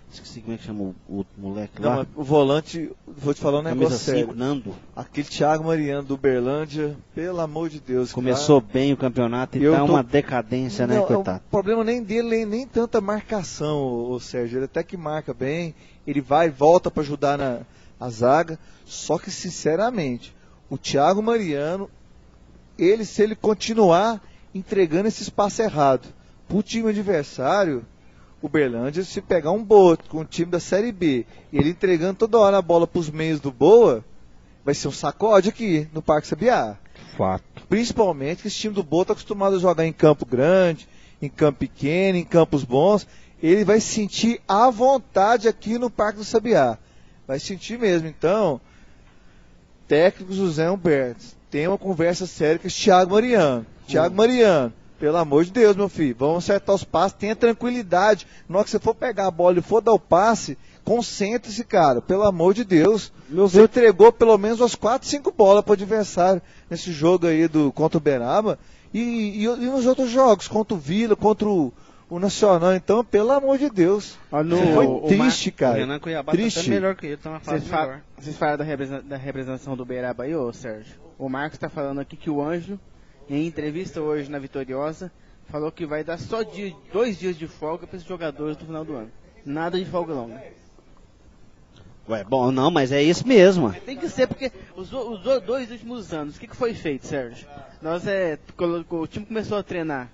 esqueci como é que chama o moleque lá. Não, o volante, vou te falar um negócio sério. Nando. Aquele Thiago Mariano do Uberlândia, pelo amor de Deus. Começou bem o campeonato e tá uma decadência, né, coitado? O problema nem dele, nem tanta marcação, o Sérgio. Ele até que marca bem, ele vai e volta para ajudar na zaga. Só que, sinceramente, o Thiago Mariano, se ele continuar entregando esse espaço errado pro time adversário, o Uberlândia, se pegar um Boto com o time da Série B, ele entregando toda hora a bola pros meios do Boa, vai ser um sacode aqui no Parque Sabiá. Fato. Principalmente que esse time do Boa está acostumado a jogar em campo grande, em campo pequeno, em campos bons. Ele vai sentir à vontade aqui no Parque do Sabiá. Vai sentir mesmo. Então, técnico José Humberto, tem uma conversa séria com esse Thiago Mariano. Thiago Mariano, pelo amor de Deus, meu filho, vamos acertar os passes, tenha tranquilidade. Na hora que você for pegar a bola e for dar o passe, concentre-se, cara, pelo amor de Deus. Você entregou pelo menos umas 4, 5 bolas para o adversário nesse jogo aí contra o Uberaba e nos outros jogos, contra o Vila, contra o Nacional. Então, pelo amor de Deus, foi triste, cara. O Renan Cuiabá triste. Tá até melhor que ele, tá na fase melhor. Vocês falaram da representação do Uberaba aí, ô Sérgio? O Marcos tá falando aqui que o Ângelo, em entrevista hoje na Vitoriosa, falou que vai dar só 2 dias de folga para esses jogadores no final do ano. Nada de folga longa. Ué, bom, não, mas é isso mesmo. Tem que ser, porque os 2 últimos anos, o que foi feito, Sérgio? O time começou a treinar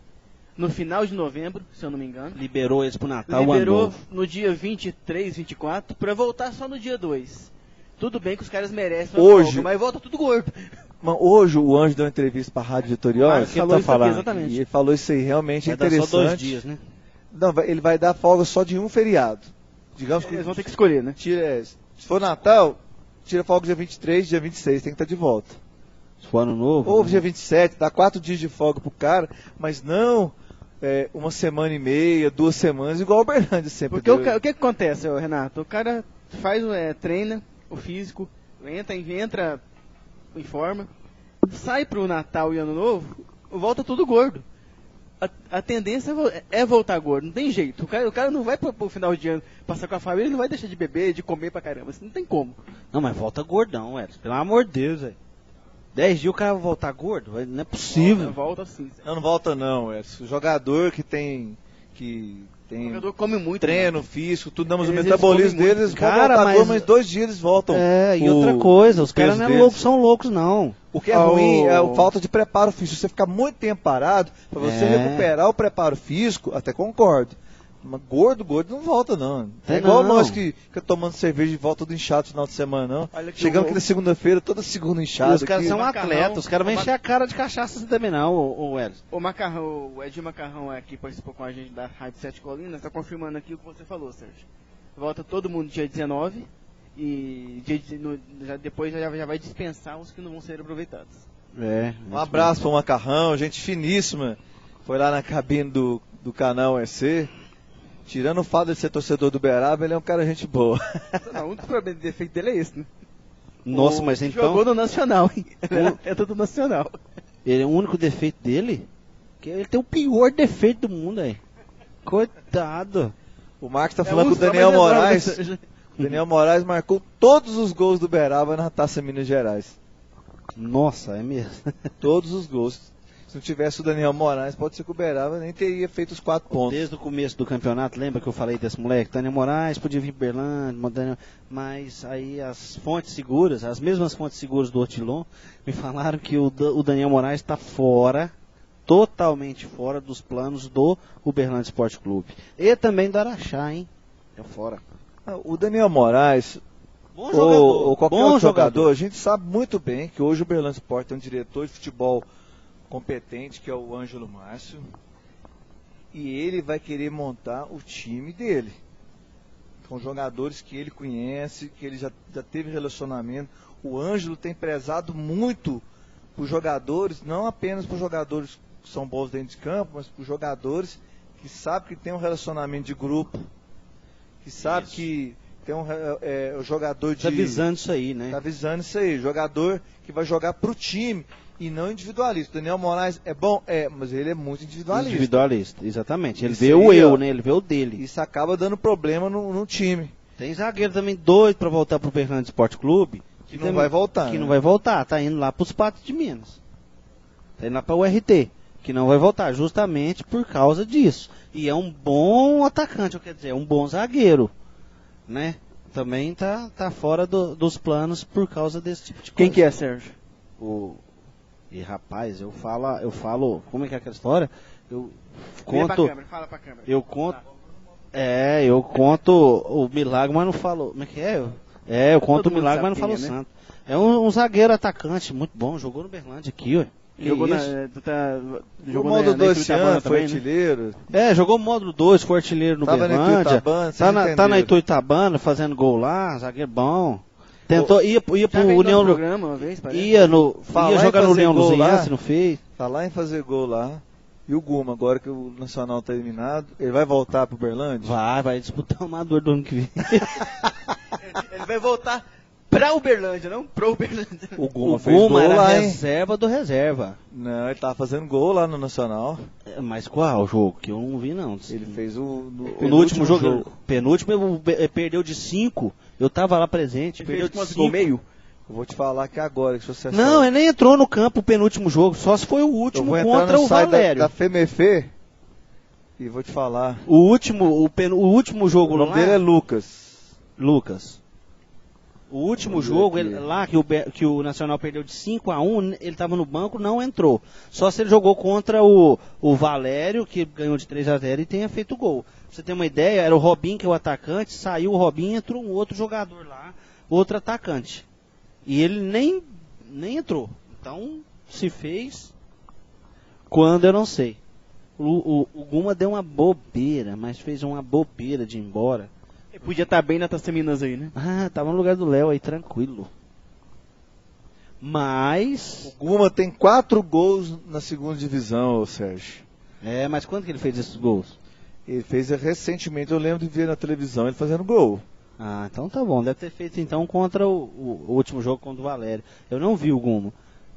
no final de novembro, se eu não me engano. Liberou eles pro Natal. Liberou no dia 23, 24, para voltar só no dia 2. Tudo bem que os caras merecem uma folga, mas volta tudo gordo. Hoje o Anjo deu uma entrevista para a Rádio Vitoriosa. Que falou isso aqui, exatamente. E ele falou isso aí, realmente vai interessante. Dar só 2 dias, né? Não, ele vai dar folga só de um feriado. Digamos que eles vão ter que escolher, né? Se for Natal, tira folga dia 23, dia 26, tem que estar de volta. Se for Ano Novo. Ou dia 27, dá 4 dias de folga pro cara, mas não 1 semana e meia, 2 semanas, igual o Uberlândia sempre. Porque o que acontece, Renato? O cara treina o físico, entra em forma, sai pro Natal e Ano Novo, volta tudo gordo. a tendência é voltar gordo, não tem jeito. O cara não vai pro final de ano passar com a família, ele não vai deixar de beber, de comer pra caramba, assim, não tem como. Não, mas volta gordão, Edson. Pelo amor de Deus, velho. 10 dias o cara vai voltar gordo? Não é possível. Volta sim. Não volta não, Edson. O jogador que tem O jogador come muito. treino, né? físico, tudo, não, mas o Eles metabolismo comem muito. deles Cara, voltar mas- gordo, mas 2 dias eles voltam. E outra coisa, os caras não é deles. loucos, são loucos não. O que é ruim é a falta de preparo físico. Se você ficar muito tempo parado, pra você recuperar o preparo físico, até concordo. Mas gordo não volta não. É igual não. nós que fica tomando cerveja e volta todo inchado no final de semana, não. Olha que Chegamos eu- aqui na segunda-feira, toda segunda inchado. E os caras aqui. são macarrão, atletas, os caras vão o encher a cara de cachaça assim também não, o Edson. O Edinho Macarrão aqui participou com a gente da Rádio 7 Colinas, tá confirmando aqui o que você falou, Sérgio. Volta todo mundo dia 19 e depois já vai dispensar os que não vão ser aproveitados. Um abraço para o Macarrão, gente finíssima. Foi lá na cabine do canal EC. Tirando o fato de ser torcedor do Uberaba, ele é um cara gente boa. Não, o único problema de defeito dele é esse, né? Nossa, mas então... Jogou no Nacional, hein? É tudo Nacional. Ele é o único defeito dele? Que ele tem o pior defeito do mundo aí. Coitado. O Marcos tá falando que o Daniel Moraes. O Daniel Moraes marcou todos os gols do Uberaba na Taça Minas Gerais. Nossa, é mesmo. Todos os gols. Se não tivesse o Daniel Moraes, pode ser que o Uberaba nem teria feito os 4 pontos. Desde o começo do campeonato, lembra que eu falei desse moleque? Daniel Moraes podia vir para Berlândia, mas aí as fontes seguras, as mesmas fontes seguras do Otilon, me falaram que o Daniel Moraes está fora, totalmente fora dos planos do Uberlândia Esporte Clube. E também do Araxá, hein? É fora. O Daniel Moraes, Bom jogador. ou qualquer bom outro jogador, a gente sabe muito bem que hoje o Uberlândia Esporte tem um diretor de futebol competente, que é o Ângelo Márcio, e ele vai querer montar o time dele, com jogadores que ele conhece, que ele já teve relacionamento. O Ângelo tem prezado muito por jogadores, não apenas por jogadores que são bons dentro de campo, mas por jogadores que sabem que tem um relacionamento de grupo, que sabe que tem um jogador de... Tá visando isso aí, né? Tá visando isso aí, jogador que vai jogar pro time e não individualista. O Daniel Moraes é bom? É, mas ele é muito individualista. Individualista, exatamente. Ele Isso vê o aí, eu, ó. né? Ele vê o dele. Isso acaba dando problema no time, Tem zagueiro também doido pra voltar pro Uberlândia Esporte Clube. que não vai voltar. Que né? não vai voltar, tá indo lá pros Patos de Minas. Tá indo lá pra URT, que não vai voltar, justamente por causa disso. E é um bom atacante, quer dizer, é um bom zagueiro, né? Também tá fora dos planos por causa desse tipo de coisa. Quem que é, Sérgio? E rapaz, eu falo, como é que é aquela história? Eu Vira pra conto, câmera, fala pra câmera. eu conto o milagre, mas não falo, como é que é? Eu conto o Todo mundo milagre, mas não sabe falo quem é, né? santo. É um zagueiro atacante, muito bom, jogou no Berlândia aqui, ué. Que Jogou isso? O jogou modo 2 esse Ituitabana ano, foi também, né? artilheiro. Jogou módulo 2, foi artilheiro no Tava na Berlândia. Ituitabana, vocês Tá na entenderam. Ituitabana fazendo gol lá, zagueiro bom. Tentou, ia pro Já veio no União, programa uma vez, parece. ia Falar em jogar no fazer União gol lá. Luziense, não fez. Falar em fazer gol lá. E o Guma, agora que o Nacional tá eliminado, ele vai voltar pro Uberlândia? Vai disputar o Amador do ano que vem. Ele vai voltar pra Uberlândia, não pro Uberlândia. O Guma O fez gol Guma era lá, hein? reserva do reserva. Não, ele tava fazendo gol lá no Nacional. Mas qual jogo? Que eu não vi, não. Ele fez no No último jogo. Penúltimo, perdeu de 5. Eu tava lá presente. Perdeu de 5. meio. Eu vou te falar que agora, que se você Não, ele nem entrou no campo o penúltimo jogo. Só se foi o eu último vou entrar contra no o site Valério. da FEMEFE e vou te falar. O último jogo O nome lá, dele é Lucas. Lucas. O último Vamos ver jogo, aqui. lá que o Nacional perdeu de 5-1, ele estava no banco, não entrou. Só se ele jogou contra o Valério, que ganhou de 3-0 e tenha feito gol. Pra você ter uma ideia, era o Robinho que é o atacante, saiu o Robinho, entrou um outro jogador lá, outro atacante. E ele nem entrou. Então, se fez, quando eu não sei. O Guma deu uma bobeira, mas fez uma bobeira de ir embora. Ele podia estar bem na Taça Minas aí, né? Tava no lugar do Léo aí, tranquilo. Mas... O Guma tem 4 gols na segunda divisão, ô Sérgio. mas quando que ele fez esses gols? Ele fez recentemente, eu lembro de ver na televisão ele fazendo gol. Então tá bom. Deve ter feito então contra o último jogo contra o Valério. Eu não vi o Guma.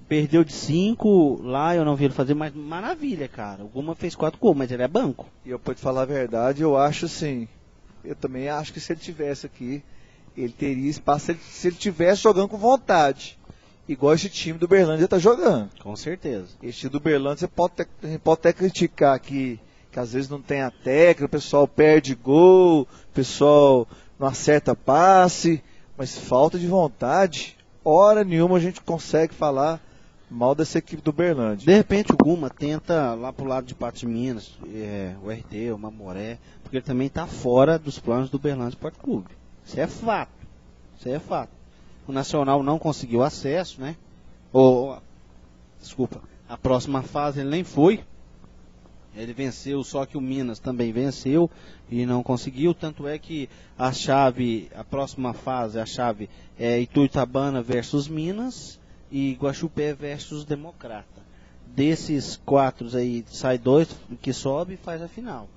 Perdeu de 5 lá, eu não vi ele fazer, mas maravilha, cara. O Guma fez 4 gols, mas ele é banco. E eu, pra te falar a verdade, eu acho assim, eu também acho que se ele tivesse aqui, ele teria espaço se ele tivesse jogando com vontade. Igual esse time do Uberlândia tá jogando. Com certeza. Esse time do Uberlândia, a gente pode até criticar que às vezes não tem a técnica, o pessoal perde gol, o pessoal não acerta passe, mas falta de vontade, hora nenhuma a gente consegue falar mal dessa equipe do Uberlândia. De repente o Guma tenta lá pro lado de Patos de Minas, o RT, o Mamoré, porque ele também tá fora dos planos do Uberlândia Esporte Clube. Isso é fato. Isso é fato. O Nacional não conseguiu acesso, né? Desculpa, a próxima fase ele nem foi. Ele venceu, só que o Minas também venceu e não conseguiu. Tanto é que a próxima fase, a chave é Ituiutabana versus Minas e Guaxupé versus Democrata. Desses 4 aí, sai 2 que sobe e faz a final.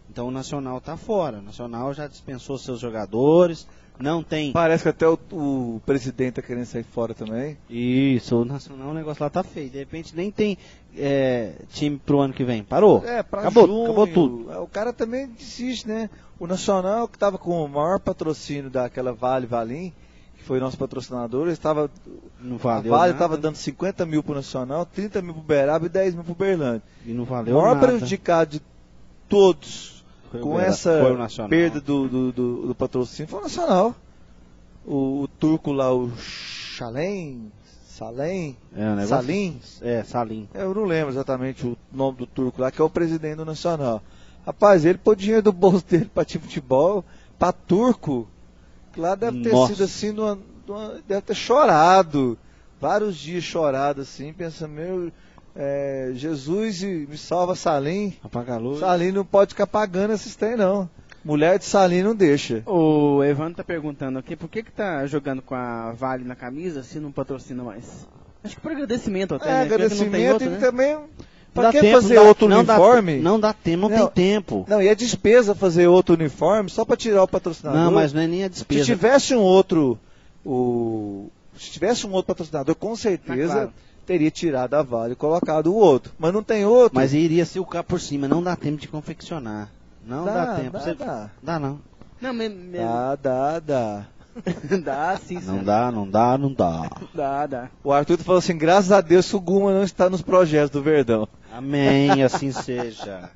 Então o Nacional está fora. O Nacional já dispensou seus jogadores. Não tem. Parece que até o presidente tá querendo sair fora também. Isso, o Nacional, o negócio lá tá feio. De repente nem tem time pro ano que vem. Parou. Acabou tudo. O cara também desiste, né? O Nacional, que tava com o maior patrocínio daquela Vale Valim, que foi nosso patrocinador, estava. Não valeu a Vale nada. estava dando 50 mil pro Nacional, 30 mil pro Beraba e 10 mil pro Berlândia. E não valeu O maior nada. prejudicado de todos com essa foi o Nacional. perda do patrocínio foi o Nacional. O turco lá, o Salem, Salim. Salim. eu não lembro exatamente o nome do turco lá, que é o presidente do Nacional. Rapaz, ele pôs dinheiro do bolso dele pra time de futebol, pra turco, que lá deve ter sido assim, deve ter chorado, vários dias chorado assim, pensando, Jesus me salva Salim. Apaga a luz. Salim não pode ficar pagando esses trem não. Mulher de Salim não deixa. O Evandro tá perguntando aqui, por que tá jogando com a Vale na camisa se não patrocina mais? Acho que por agradecimento até, né? Agradecimento Não tem outro, e né? também... Não Pra dá que tempo, fazer outro uniforme? Não dá tempo, não tem tempo. Não, e é despesa fazer outro uniforme só pra tirar o patrocinador. Não, mas não é nem a Se despesa. tivesse um outro... Se tivesse um outro patrocinador, com certeza... claro. Teria tirado a Vale e colocado o outro. Mas não tem outro. Mas iria ser o cá por cima, não dá tempo de confeccionar. Não dá tempo. Dá não. Não, Dá. dá sim, sim. Não dá. Dá. O Arthur falou assim, graças a Deus que o Guma não está nos projetos do Verdão. Amém, assim seja.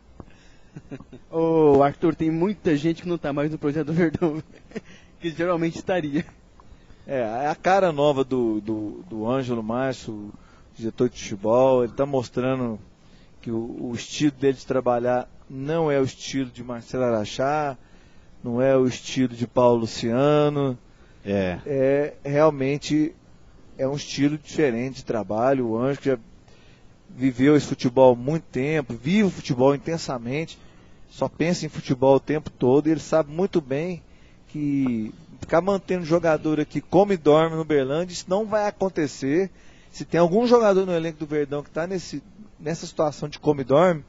Ô, Arthur, tem muita gente que não tá mais no projeto do Verdão, que geralmente estaria. É a cara nova do Ângelo Márcio, diretor de futebol. Ele está mostrando que o estilo dele de trabalhar não é o estilo de Marcelo Araxá, não é o estilo de Paulo Luciano. Realmente é um estilo diferente de trabalho. O Ângelo já viveu esse futebol há muito tempo, vive o futebol intensamente, só pensa em futebol o tempo todo, e ele sabe muito bem que ficar mantendo jogador aqui come e dorme no Uberlândia, isso não vai acontecer. Se tem algum jogador no elenco do Verdão que está nessa situação de come e dorme,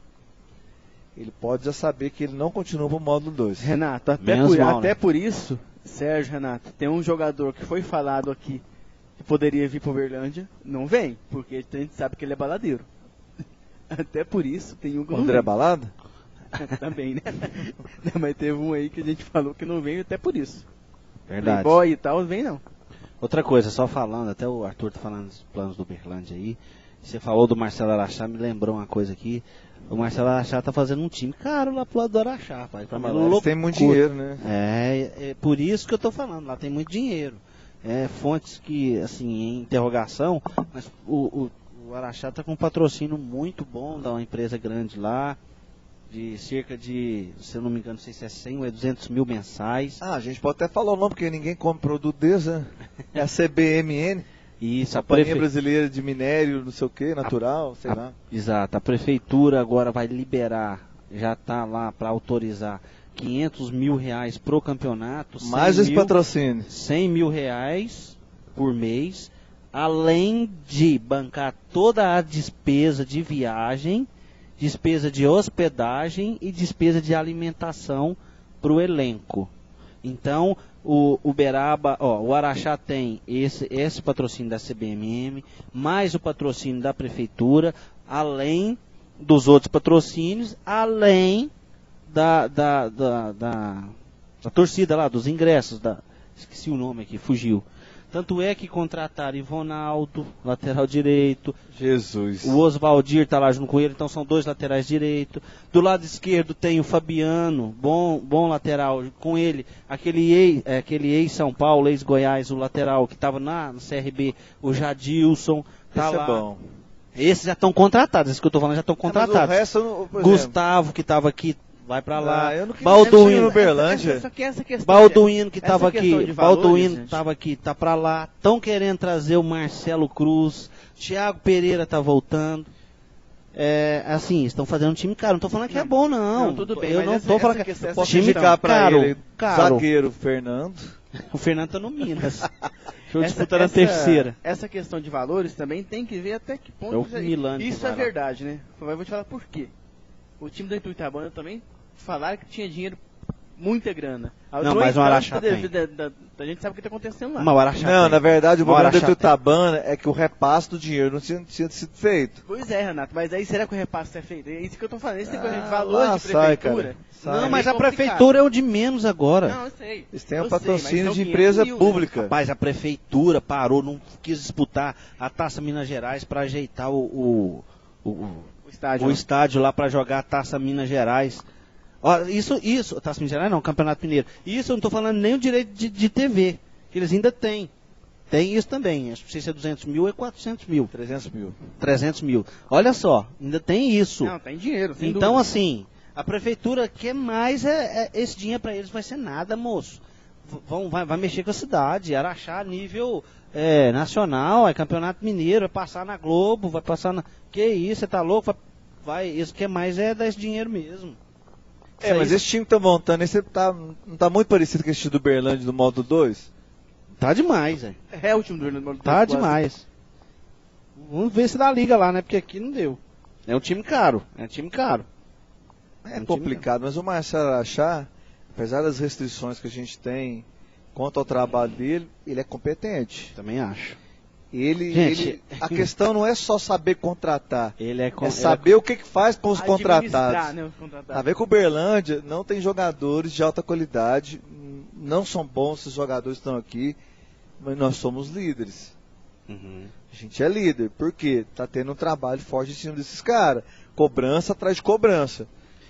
ele pode já saber que ele não continua para o módulo 2. Renato, até por isso, Sérgio, Renato, tem um jogador que foi falado aqui que poderia vir para o Uberlândia, não vem, porque a gente sabe que ele é baladeiro. Até por isso tem um que não André vem. Balada? Também, né? Não, mas teve um aí que a gente falou que não veio até por isso. Verdade. Playboy e tal, vem não. Outra coisa, só falando, até o Arthur tá falando dos planos do Uberlândia aí. Você falou do Marcelo Araxá, me lembrou uma coisa aqui. O Marcelo Araxá tá fazendo um time caro lá pro lado do Araxá, rapaz. Pra mim, Eles têm muito dinheiro, né? É por isso que eu tô falando, lá tem muito dinheiro. Fontes que, assim, em interrogação, mas o Araxá tá com um patrocínio muito bom da uma empresa grande lá, de cerca de, se eu não me engano, não sei se é 100 ou é 200 mil mensais. A gente pode até falar o nome, porque ninguém come produto desse, né? É a CBMN, Isso, Companhia Brasileira de Minério, não sei o que, natural, sei lá. Exato, a prefeitura agora vai liberar, já está lá para autorizar 500 mil reais pro campeonato. Mais esse patrocínio. 100 mil reais por mês, além de bancar toda a despesa de viagem, despesa de hospedagem e despesa de alimentação para o elenco. Então, O Uberaba, o Araxá tem esse patrocínio da CBMM, mais o patrocínio da prefeitura, além dos outros patrocínios, além da torcida lá, dos ingressos, esqueci o nome aqui, fugiu. Tanto é que contrataram Ivonaldo, lateral direito. Jesus. O Osvaldir tá lá junto com ele, então são 2 laterais direito. Do lado esquerdo tem o Fabiano, bom lateral. Com ele, aquele ex-São Paulo, ex-Goiás, o lateral que estava no CRB, o Jadilson. Tá Esse lá. é bom. Esses já estão contratados, esses que eu tô falando já estão contratados. Mas o resto, por Gustavo, que estava aqui, vai pra lá. eu não queria Balduino no Uberlândia. Só que essa questão Balduino que essa estava questão aqui, de valores, Balduino gente. estava aqui, tá pra lá. Estão querendo trazer o Marcelo Cruz, Thiago Pereira tá voltando. Assim, estão fazendo um time caro. Não tô falando que é bom, não. Não, tudo bem, Eu mas não essa- tô essa falando que questão- é essa Posso time indicar pra caro, ele, caro. zagueiro Fernando. O Fernando tá no Minas. Show Essa- disputando a essa- terceira. Essa questão de valores também tem que ver até que ponto É o isso, Milan que isso vai é lá. verdade, né? Eu vou te falar por quê. O time da Ituitabana também falaram que tinha dinheiro, muita grana. Não, mas o Araxá tem. A gente sabe o que está acontecendo lá. Mas o Araxá Não, tem. na verdade, o problema do Araxá tem. Ituitabana é que o repasse do dinheiro não tinha sido feito. Pois é, Renato, mas aí será que o repasse é feito? É isso que eu tô falando, esse coisa de lá valor de sai, prefeitura. cara. Sai. Não, é mas meio a complicado. prefeitura é o de menos agora. Não, eu sei. Eles têm Eu um sei, patrocínio mas de são empresa 500 mil, né? pública. Rapaz, a prefeitura parou, não quis disputar a Taça Minas Gerais para ajeitar o O estádio. estádio lá para jogar a Taça Minas Gerais. Ó, isso, Taça Minas Gerais não, Campeonato Mineiro. Isso eu não estou falando nem o direito de TV, que eles ainda têm. Tem isso também, acho que não sei se é 200 mil ou é 400 mil. 300 mil. 300 mil. Olha só, ainda tem isso. Não, tem dinheiro, sem Então, dúvida. assim, a prefeitura quer mais esse dinheiro para eles, vai ser nada, moço. Vai mexer com a cidade, Araxá nível nacional, é campeonato mineiro, vai passar na Globo, vai passar na... Que isso, você tá louco? Isso que é mais é dar esse dinheiro mesmo. Mas esse time que tá montando, não tá muito parecido com esse time do Uberlândia do modo 2? Tá demais, velho. É o time do Orlando. Tá demais. Vamos ver se dá liga lá, né? Porque aqui não deu. É um time caro, É um time complicado, mas o Marcelo Araxá, apesar das restrições que a gente tem quanto ao trabalho dele, ele é competente. Também acho. Ele, a questão não é só saber contratar, Ele é é saber o que faz com os contratados. Né, os contratados. Tá vendo que o Uberlândia não tem jogadores de alta qualidade, não são bons esses jogadores que estão aqui, mas nós somos líderes. Uhum. A gente é líder, por quê? Tá tendo um trabalho forte em cima desses caras, cobrança atrás de cobrança.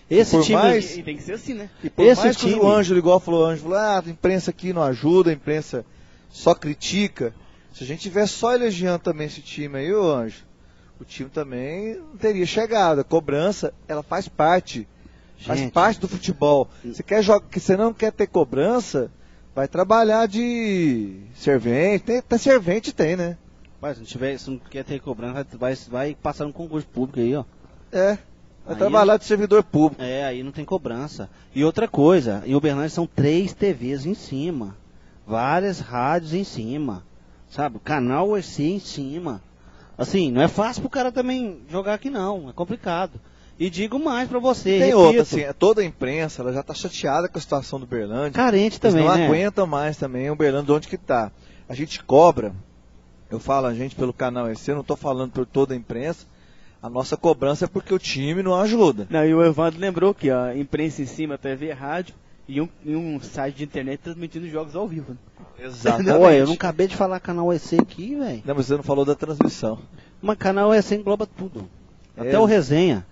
Esse por time... mais- E tem que ser assim, né? E por Esse mais que time- o Ângelo, igual falou, a imprensa aqui não ajuda, a imprensa só critica. Se a gente tivesse só elogiando também esse time aí, ô Ângelo, o time também não teria chegado. A cobrança, ela faz parte. Faz Gente. parte do futebol. Você quer jogar, que você não quer ter cobrança, vai trabalhar de servente. Até servente tem, né? Rapaz, se não quer ter cobrança, vai passar no concurso público aí, ó. É. Vai Aí trabalhar de servidor público. Aí não tem cobrança. E outra coisa, em Uberlândia são 3 TVs em cima. Várias rádios em cima. Sabe? Canal UEC em cima. Assim, não é fácil pro cara também jogar aqui não. É complicado. E digo mais pra você, Tem repito, outra, assim, toda a imprensa, ela já tá chateada com a situação do Uberlândia. carente também, Eles não né? aguentam mais também o Uberlândia de onde que tá. A gente cobra, eu falo a gente pelo canal EC, eu não tô falando por toda a imprensa, a nossa cobrança é porque o time não ajuda. Não, e o Evandro lembrou que a imprensa em cima, TV, rádio e um site de internet transmitindo jogos ao vivo. Né? Exatamente. Olha, eu não acabei de falar canal EC aqui, velho. Não, mas você não falou da transmissão. Mas canal EC engloba tudo. Até É. o resenha.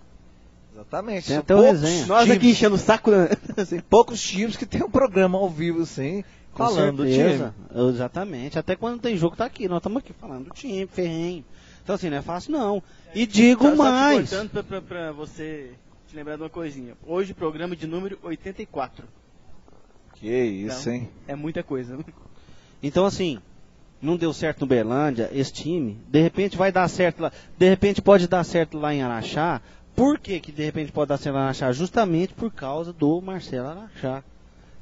Exatamente. Tem São até o poucos resenha. Nós aqui times, enchendo o saco, né? tem poucos times que tem um programa ao vivo, assim, Com falando do time. certeza. Exatamente. Até quando tem jogo tá aqui. Nós estamos aqui falando do time, ferrenho. Então assim, não é fácil não. E digo Só te mais. cortando pra você te lembrar de uma coisinha. Hoje, programa de número 84. Que isso, Então, hein? É muita coisa. Então assim, não deu certo no Uberlândia, esse time, de repente vai dar certo lá. De repente pode dar certo lá em Araxá. Por que de repente pode dar certo lá em Araxá? Justamente por causa do Marcelo Araxá.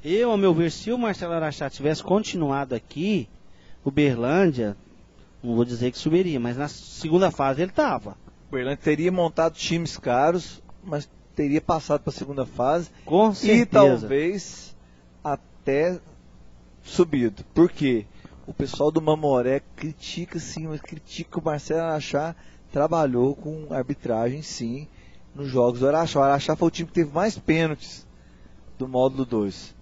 Eu, ao meu ver, se o Marcelo Araxá tivesse continuado aqui, o Uberlândia, não vou dizer que subiria, mas na segunda fase ele estava. O Uberlândia teria montado times caros, mas teria passado para a segunda fase. Com certeza. E talvez até subido. Por quê? O pessoal do Mamoré critica sim, mas critica que o Marcelo Araxá trabalhou com arbitragem sim nos jogos do Araxá. O Araxá foi o time que teve mais pênaltis do módulo 2.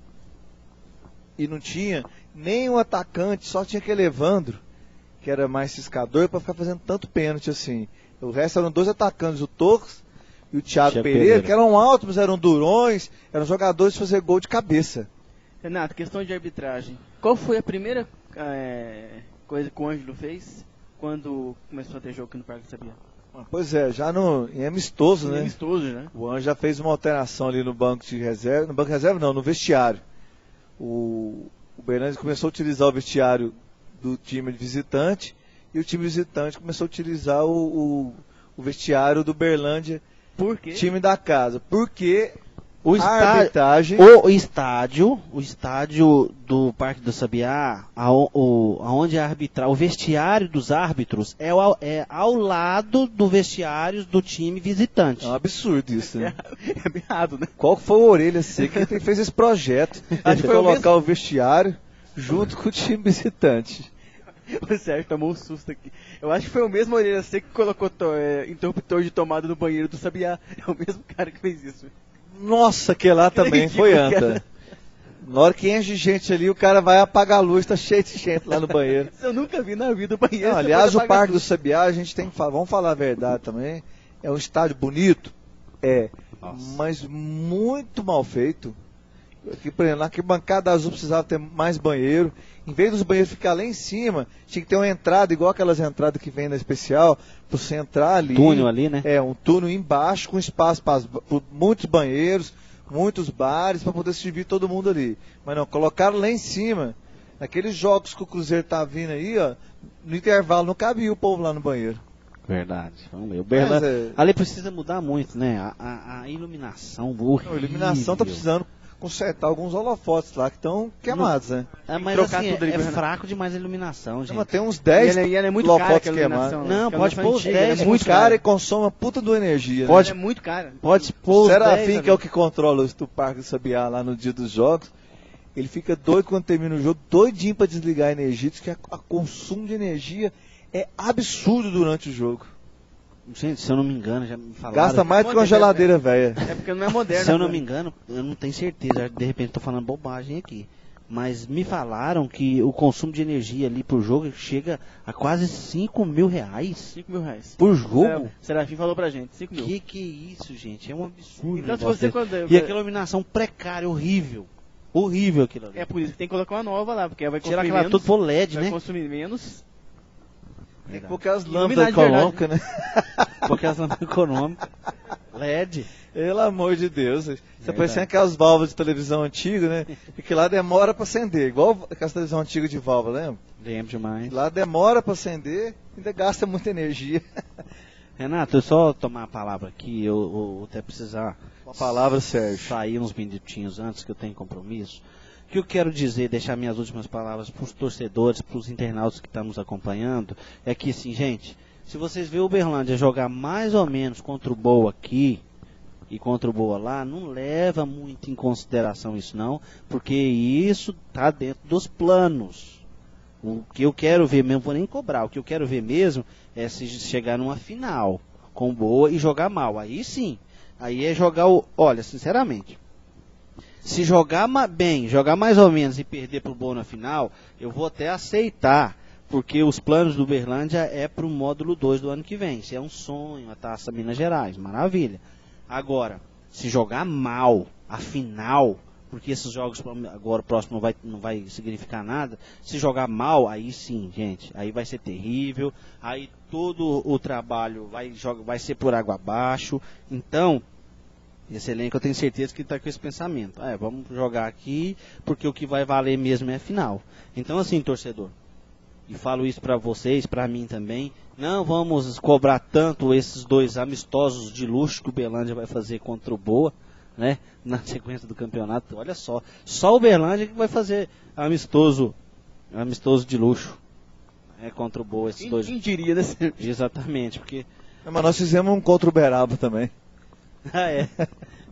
E não tinha nenhum atacante, só tinha aquele Evandro, que era mais ciscador, para ficar fazendo tanto pênalti assim. O resto eram 2 atacantes, o Torres e o Thiago Pereira, que eram altos, mas eram durões, eram jogadores de fazer gol de cabeça. Renato, questão de arbitragem. Qual foi a primeira coisa que o Ângelo fez quando começou a ter jogo aqui no Parque do Sabiá? Pois é, já em amistoso, né? Amistoso, né? O Ângelo já fez uma alteração ali no banco de reserva. No banco de reserva não, no vestiário. O Berlândia começou a utilizar o vestiário do time visitante e o time visitante começou a utilizar o vestiário do Berlândia, Por quê? time da casa. Porque O arbitragem... O estádio do Parque do Sabiá, aonde arbitrar, o vestiário dos árbitros é ao lado do vestiário do time visitante. É um absurdo isso, né? É errado, né? Qual foi a orelha seca que fez esse projeto de colocar o vestiário junto com o time visitante? O Sérgio tomou um susto aqui. Eu acho que foi o mesmo orelha seca que colocou interruptor de tomada no banheiro do Sabiá. É o mesmo cara que fez isso. Nossa, que lá também foi anta. Na hora que enche gente ali, o cara vai apagar a luz, tá cheio de gente lá no banheiro. Eu nunca vi na vida o banheiro. Não, aliás, o Parque do Sabiá, a gente tem que falar, vamos falar a verdade também. É um estádio bonito, mas muito mal feito. Aqui, por exemplo, na arquibancada azul precisava ter mais banheiro. Em vez dos banheiros ficar lá em cima, tinha que ter uma entrada, igual aquelas entradas que vem na especial, para você entrar ali. Túnel ali, né? Um túnel embaixo com espaço para muitos banheiros, muitos bares, para poder servir todo mundo ali. Mas não, colocaram lá em cima. Naqueles jogos que o Cruzeiro tá vindo aí, ó, no intervalo não cabia o povo lá no banheiro. Verdade. Vamos ver. O Berlândia, ali precisa mudar muito, né? A iluminação, horrível. A iluminação tá precisando consertar alguns holofotes lá que estão queimados, né? Mas assim, é fraco demais a iluminação, gente. Mas tem uns 10 e ela é muito holofotes cara, queimados. Não, pode pôr os 10. É muito cara e consome uma puta de energia. Pode, né? É muito cara. Pode pôr os 10. Serafim, que é o que controla o Parque do Sabiá lá no dia dos jogos, ele fica doido quando termina o jogo, doidinho pra desligar a energia, diz que a consumo de energia é absurdo durante o jogo. Gente, se eu não me engano, já me falaram. Gasta mais do que uma geladeira velha. É porque não é moderno. Se eu não me engano, eu não tenho certeza, de repente estou falando bobagem aqui. Mas me falaram que o consumo de energia ali por jogo chega a quase 5 mil reais. 5 mil reais. Por jogo? O Serafim falou pra gente, 5 mil. Que é isso, gente? É um absurdo. Então, se você E aquela iluminação precária, horrível. Horrível aquilo ali. É por isso que tem que colocar uma nova lá, porque vai consumir Tirar aquela menos. tudo por LED, vai né? consumir menos. Tem que colocar as lâmpadas Iluminar de econômicas, né? Porque as lâmpadas econômicas. LED. Pelo amor de Deus. Isso é parecendo aquelas válvulas de televisão antiga, né? Porque lá demora pra acender. Igual aquelas televisão antiga de válvula, lembra? Lembro demais. Lá demora pra acender, ainda gasta muita energia. Renato, eu só tomar a palavra aqui, eu até precisar Uma palavra, Sérgio. sair uns minutinhos antes que eu tenho compromisso. O que eu quero dizer, deixar minhas últimas palavras para os torcedores, para os internautas que estão nos acompanhando, é que assim, gente, se vocês verem o Uberlândia jogar mais ou menos contra o Boa aqui e contra o Boa lá, não leva muito em consideração isso não, porque isso está dentro dos planos. O que eu quero ver mesmo, vou nem cobrar, o que eu quero ver mesmo é se chegar numa final com Boa e jogar mal. Aí sim, aí é jogar olha, sinceramente, se jogar bem, jogar mais ou menos e perder pro Boa na final, eu vou até aceitar, porque os planos do Uberlândia é pro módulo 2 do ano que vem. Isso é um sonho, a Taça Minas Gerais, maravilha. Agora, se jogar mal a final, porque esses jogos agora próximo não vai significar nada, se jogar mal, aí sim, gente, aí vai ser terrível, aí todo o trabalho vai ser por água abaixo. Então, esse elenco eu tenho certeza que está com esse pensamento. Vamos jogar aqui, porque o que vai valer mesmo é a final. Então assim, torcedor, e falo isso para vocês, para mim também, não vamos cobrar tanto esses 2 amistosos de luxo que o Uberlândia vai fazer contra o Boa, né, na sequência do campeonato. Olha só o Uberlândia que vai fazer amistoso de luxo, contra o Boa, esses dois. Quem diria, né? Exatamente, porque... Mas nós fizemos um contra o Uberaba também.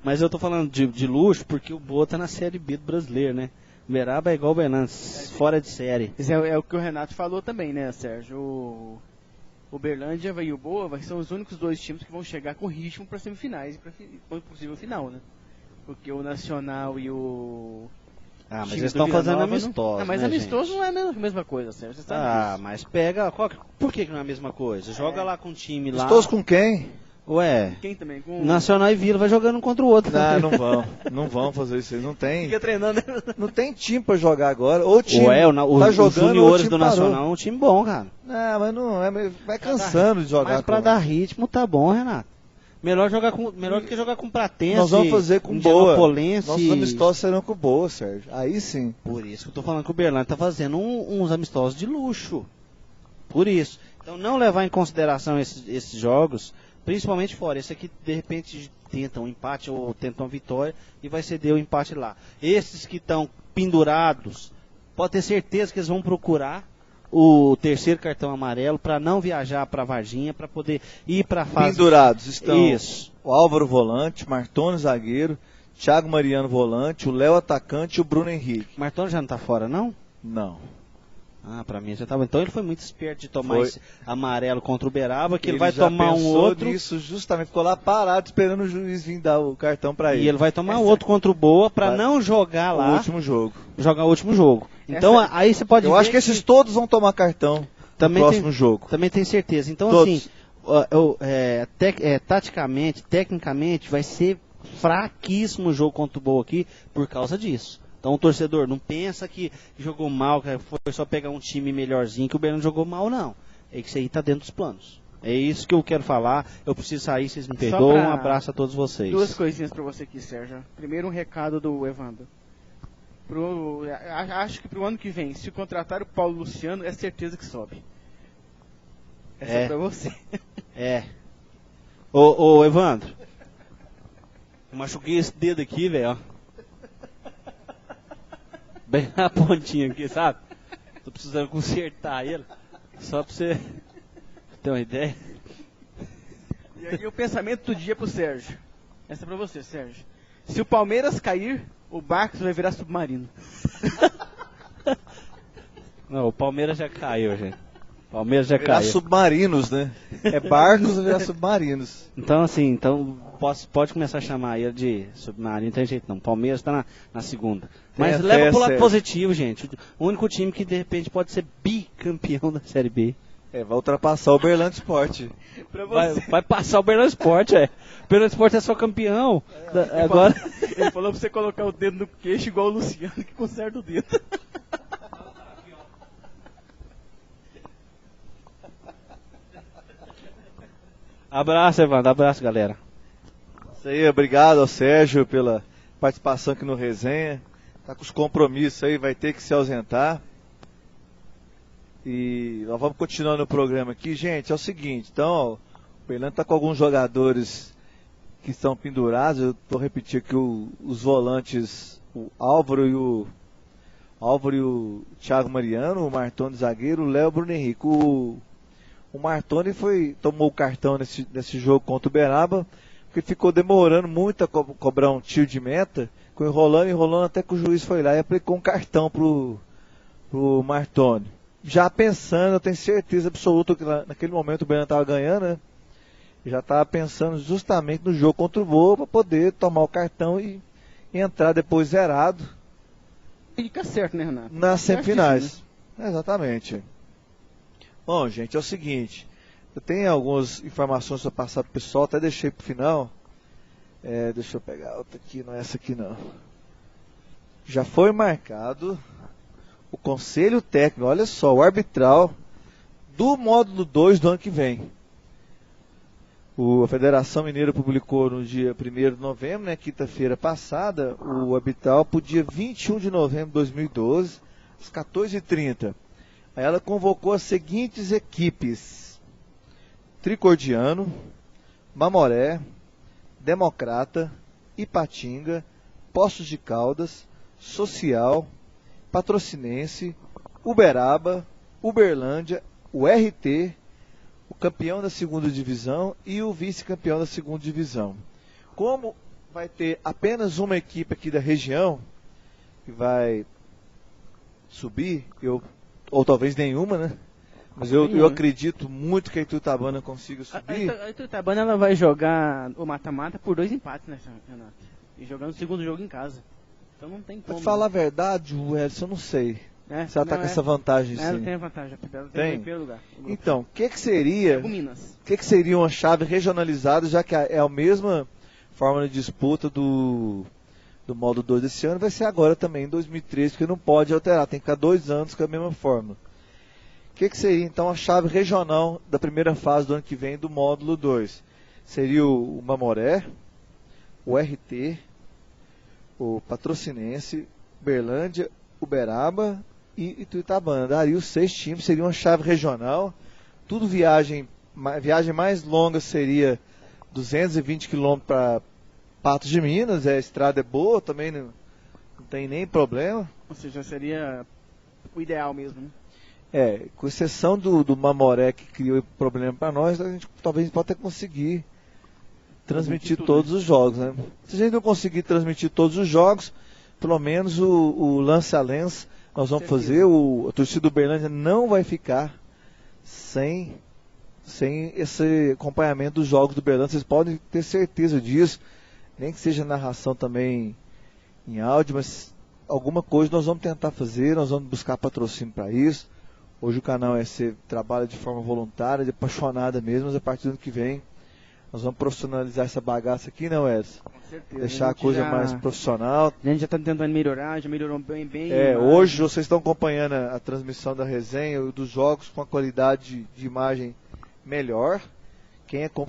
Mas eu tô falando de luxo porque o Boa tá na Série B do Brasileiro, né? Uberaba é igual o Berlândia, fora de série. Isso é o que o Renato falou também, né, Sérgio? O Uberlândia e o Boa são os únicos dois times que vão chegar com ritmo para semifinais e para possível final, né? Porque o Nacional e o... Ah, mas time eles do estão Vila fazendo Nova amistoso, não, mas né, amistoso gente? não é a mesma coisa, Sérgio. Você sabe Ah, disso. mas pega... Por que não é a mesma coisa? Joga lá com o time lá... Estou com quem? Ué, Quem também? Com... Nacional e Vila vai jogando um contra o outro. Não vão fazer isso aí, não tem. Fica treinando. Não tem time pra jogar agora. Ou time Ué, tá os jogando, ou o juniores time do parou. Nacional é um time bom, cara. Não, mas não é, vai cansando de jogar. Mas pra dar ritmo tá bom, Renato. Melhor do que jogar com Pratense. Nós vamos fazer com Boa. Indianapolense. Nossos amistosos serão com Boa, Sérgio. Aí sim. Por isso que eu tô falando que o Berlândia tá fazendo uns amistosos de luxo. Por isso. Então não levar em consideração esses jogos, principalmente fora. Esse aqui, de repente, tenta um empate ou tenta uma vitória e vai ceder o empate lá. Esses que estão pendurados, pode ter certeza que eles vão procurar o terceiro cartão amarelo para não viajar para Varginha, para poder ir para a fase... Pendurados estão Isso. o Álvaro volante, Martoni zagueiro, Thiago Mariano volante, o Léo atacante e o Bruno Henrique. Martoni já não tá fora, não? Não. Ah, pra mim já tava. Então ele foi muito esperto de tomar Foi. esse amarelo contra o Beraba, que ele Ele vai já tomar um pensou outro. nisso, justamente ficou lá parado esperando o juiz vir dar o cartão para ele. E ele vai tomar outro contra o Boa pra Vai. não jogar O lá, último jogo. jogar o último jogo. Então aí você pode Eu ver acho que esses todos vão tomar cartão Também no próximo tem- jogo. também tem certeza. Então Todos. assim, taticamente, tecnicamente, vai ser fraquíssimo o jogo contra o Boa aqui por causa disso. Então o torcedor não pensa que jogou mal, que foi só pegar um time melhorzinho, que o Berlândia jogou mal, não. É que isso aí tá dentro dos planos. É isso que eu quero falar. Eu preciso sair, vocês me perdoam. pra- Um abraço a todos vocês. Duas coisinhas pra você aqui, Sérgio. Primeiro, um recado do Evandro. Acho que pro ano que vem, se contratar o Paulo Luciano, é certeza que sobe. Essa é pra você. É. Ô Evandro. Eu machuquei esse dedo aqui, velho, ó. Bem na pontinha aqui, sabe? Tô precisando consertar ele. Só pra você ter uma ideia. E aí o pensamento do dia pro Sérgio. Essa é pra você, Sérgio. Se o Palmeiras cair, o Barcos vai virar submarino. Não, o Palmeiras já caiu, gente. O Palmeiras já Virar caiu. submarinos, né? É barcos ou virar submarinos. Então, assim, pode começar a chamar ele de submarino, não tem jeito não. Palmeiras tá na segunda. Mas Tem leva fé, pro lado Sérgio. positivo, gente. O único time que de repente pode ser bicampeão da Série B. Vai ultrapassar o Berlândia Sport. Pra você. Vai passar o Berlândia Sport, é. O Berlândia Sport é só campeão. Agora. Ele falou pra você colocar o dedo no queixo igual o Luciano que conserta o dedo. Abraço, Evandro. Abraço, galera. Isso aí, obrigado ao Sérgio pela participação aqui no Resenha. Tá com os compromissos aí, vai ter que se ausentar. E nós vamos continuando o programa aqui. Gente, é o seguinte, então, ó, o Berlândia tá com alguns jogadores que estão pendurados. Eu vou repetir aqui os volantes, o Álvaro e o Thiago Mariano, o Martoni zagueiro, o Léo e o Bruno Henrique. O Martoni tomou o cartão nesse jogo contra o Uberaba, porque ficou demorando muito a cobrar um tiro de meta, ficou enrolando até que o juiz foi lá e aplicou um cartão pro Martoni. Já pensando, eu tenho certeza absoluta que naquele momento o Berlândia estava ganhando, né? Já estava pensando justamente no jogo contra o Boa para poder tomar o cartão e entrar depois zerado Fica certo, né, Renato? nas semifinais. Certíssimo, Exatamente. Bom, gente, é o seguinte. Eu tenho algumas informações para passar pro pessoal, até deixei pro final. Deixa eu pegar outra aqui, não é essa aqui não. Já foi marcado o conselho técnico, olha só, o arbitral do módulo 2 do ano que vem. A Federação Mineira publicou no dia 1º de novembro, né, quinta-feira passada, o arbitral para o dia 21 de novembro de 2012, às 14h30. Aí ela convocou as seguintes equipes: Tricordiano, Mamoré, Democrata, Ipatinga, Poços de Caldas, Social, Patrocinense, Uberaba, Uberlândia, o RT, o campeão da segunda divisão e o vice-campeão da segunda divisão. Como vai ter apenas uma equipe aqui da região que vai subir, ou talvez nenhuma, né? Mas eu acredito muito que a Ituiutabana consiga subir. A Ituiutabana ela vai jogar o mata-mata por 2 empates, né, Renato? E jogando o segundo jogo em casa. Então não tem como. Pra falar a verdade, Edson, eu não sei. Se ela tá com essa vantagem, sim. Ela tem a vantagem, ela tem o primeiro lugar. Então, o que seria uma chave regionalizada, já que é a mesma forma de disputa do modo 2 desse ano, vai ser agora também, em 2013, porque não pode alterar, tem que ficar 2 anos com a mesma forma. O que seria, então, a chave regional da primeira fase do ano que vem do módulo 2? Seria o Mamoré, o RT, o Patrocinense, Uberlândia, Uberaba e Ituiutabana. Daria os 6 times, seria uma chave regional. Tudo viagem mais longa seria 220 km para Patos de Minas, a estrada é boa, também não tem nem problema. Ou seja, seria o ideal mesmo, né? Com exceção do Mamoré, que criou problema para nós, a gente talvez pode até conseguir transmitir todos os jogos, né? Se a gente não conseguir transmitir todos os jogos, pelo menos o lance a lance nós vamos fazer. A torcida do Uberlândia não vai ficar sem esse acompanhamento dos jogos do Uberlândia. Vocês podem ter certeza disso, nem que seja narração também em áudio, mas alguma coisa nós vamos tentar fazer, nós vamos buscar patrocínio para isso. Hoje o canal SC trabalha de forma voluntária, de apaixonada mesmo, mas a partir do ano que vem nós vamos profissionalizar essa bagaça aqui, né, Edson? Com certeza. Deixar a coisa mais profissional. A gente já está tentando melhorar, já melhorou bem. Hoje vocês estão acompanhando a transmissão da resenha dos jogos com a qualidade de imagem melhor.